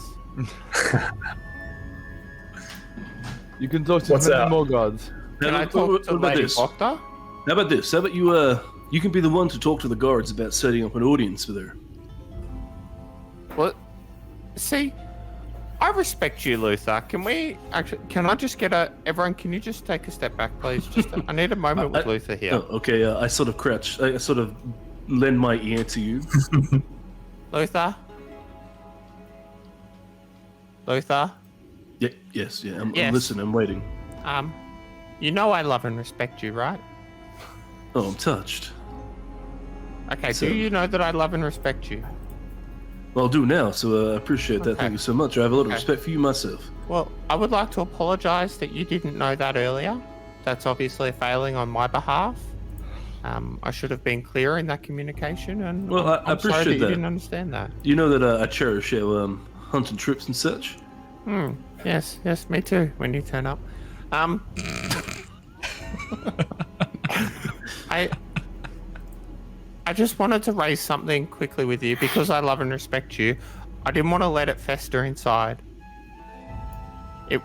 You can talk to many more guards. Can I talk to Lady Wachter? How about this? How about you can be the one to talk to the guards about setting up an audience with her. What? See, I respect you, Luther. Can I just get everyone, can you just take a step back, please? I need a moment with Luther here. Oh, okay, I sort of crouch. I sort of lend my ear to you. Luther? Luther? Yes. I'm listening, I'm waiting. You know I love and respect you, right? Oh, I'm touched. Okay, so, do you know that I love and respect you? Well, I'll do now, so I appreciate that. Okay. Thank you so much. I have a lot of respect for you myself. Well, I would like to apologise that you didn't know that earlier. That's obviously a failing on my behalf. I should have been clearer in that communication, and Well, I I'm sorry appreciate that you that. didn't understand that. You know that I cherish our hunting trips and such. Yes, me too. When you turn up, I just wanted to raise something quickly with you because I love and respect you. I didn't want to let it fester inside. It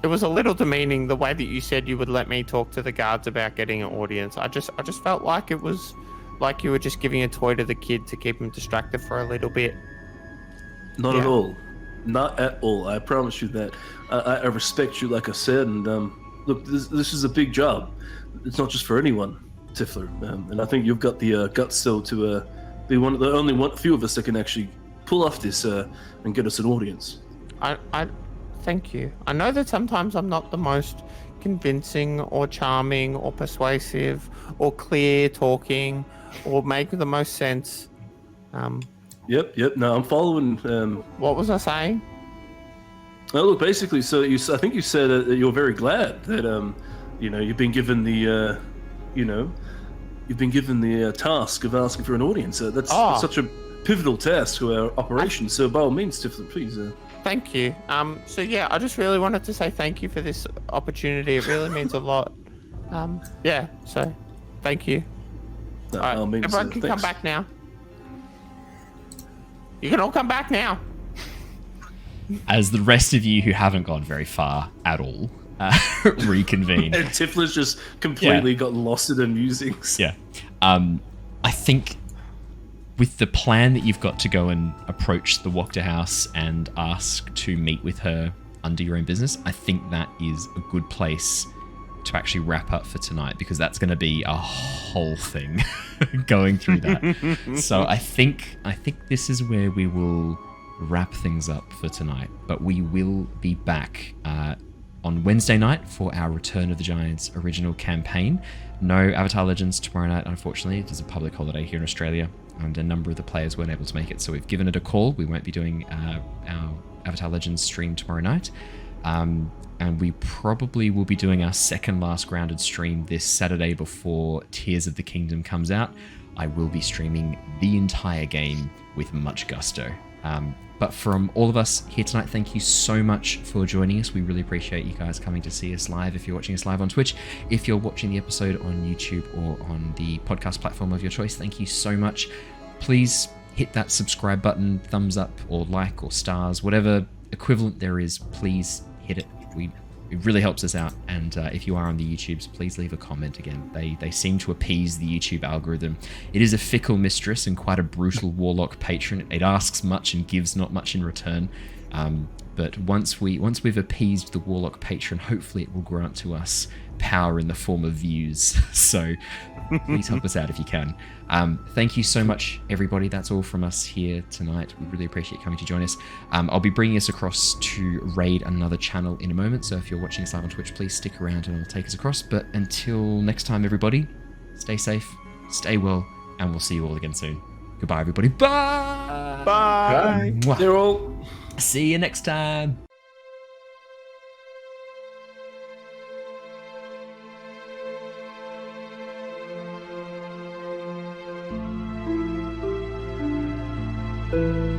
was a little demeaning the way that you said you would let me talk to the guards about getting an audience. I just felt like it was like you were just giving a toy to the kid to keep him distracted for a little bit. Not at all. Not at all. I promise you that. I respect you, like I said, and look, this is a big job. It's not just for anyone, Tithla, and I think you've got the guts still to be one of the only few of us that can actually pull off this and get us an audience. I thank you. I know that sometimes I'm not the most convincing or charming or persuasive or clear talking or make the most sense. Yep. No, I'm following. What was I saying? Oh, look, basically, so I think you said that you're very glad that you've been given the task of asking for an audience. That's such a pivotal task to our operation. So by all means, Tithla, please. Thank you. So yeah, I just really wanted to say thank you for this opportunity. It really means a lot. Yeah. So, thank you. No, All right, everyone can come back now. You can all come back now. As the rest of you who haven't gone very far at all reconvene. And Tithla's just completely got lost in her musings. Yeah. I think with the plan that you've got to go and approach the Wachterhaus and ask to meet with her under your own business, I think that is a good place to actually wrap up for tonight, because that's going to be a whole thing going through that. So I think this is where we will wrap things up for tonight, but we will be back on Wednesday night for our Return of the Giants original campaign. No Avatar Legends tomorrow night, unfortunately. It is a public holiday here in Australia, and a number of the players weren't able to make it, so we've given it a call. We won't be doing our Avatar Legends stream tomorrow night, and we probably will be doing our second last grounded stream this Saturday before Tears of the Kingdom comes out. I will be streaming the entire game with much gusto. But from all of us here tonight, thank you so much for joining us. We really appreciate you guys coming to see us live. If you're watching us live on Twitch, if you're watching the episode on YouTube or on the podcast platform of your choice, thank you so much. Please hit that subscribe button, thumbs up or like or stars, whatever equivalent there is, please hit it. It really helps us out. And if you are on the YouTubes, please leave a comment again. They seem to appease the YouTube algorithm. It is a fickle mistress and quite a brutal warlock patron. It asks much and gives not much in return. But once we've appeased the warlock patron, hopefully it will grant to us power in the form of views. So please help us out if you can. Thank you so much, everybody. That's all from us here tonight. We really appreciate you coming to join us. I'll be bringing us across to raid another channel in a moment, so if you're watching us live on Twitch, please stick around and it'll take us across. But until next time, everybody, stay safe, stay well, and we'll see you all again soon. Goodbye, everybody. Bye! Bye! Mwah. They're all... See you next time. Bye.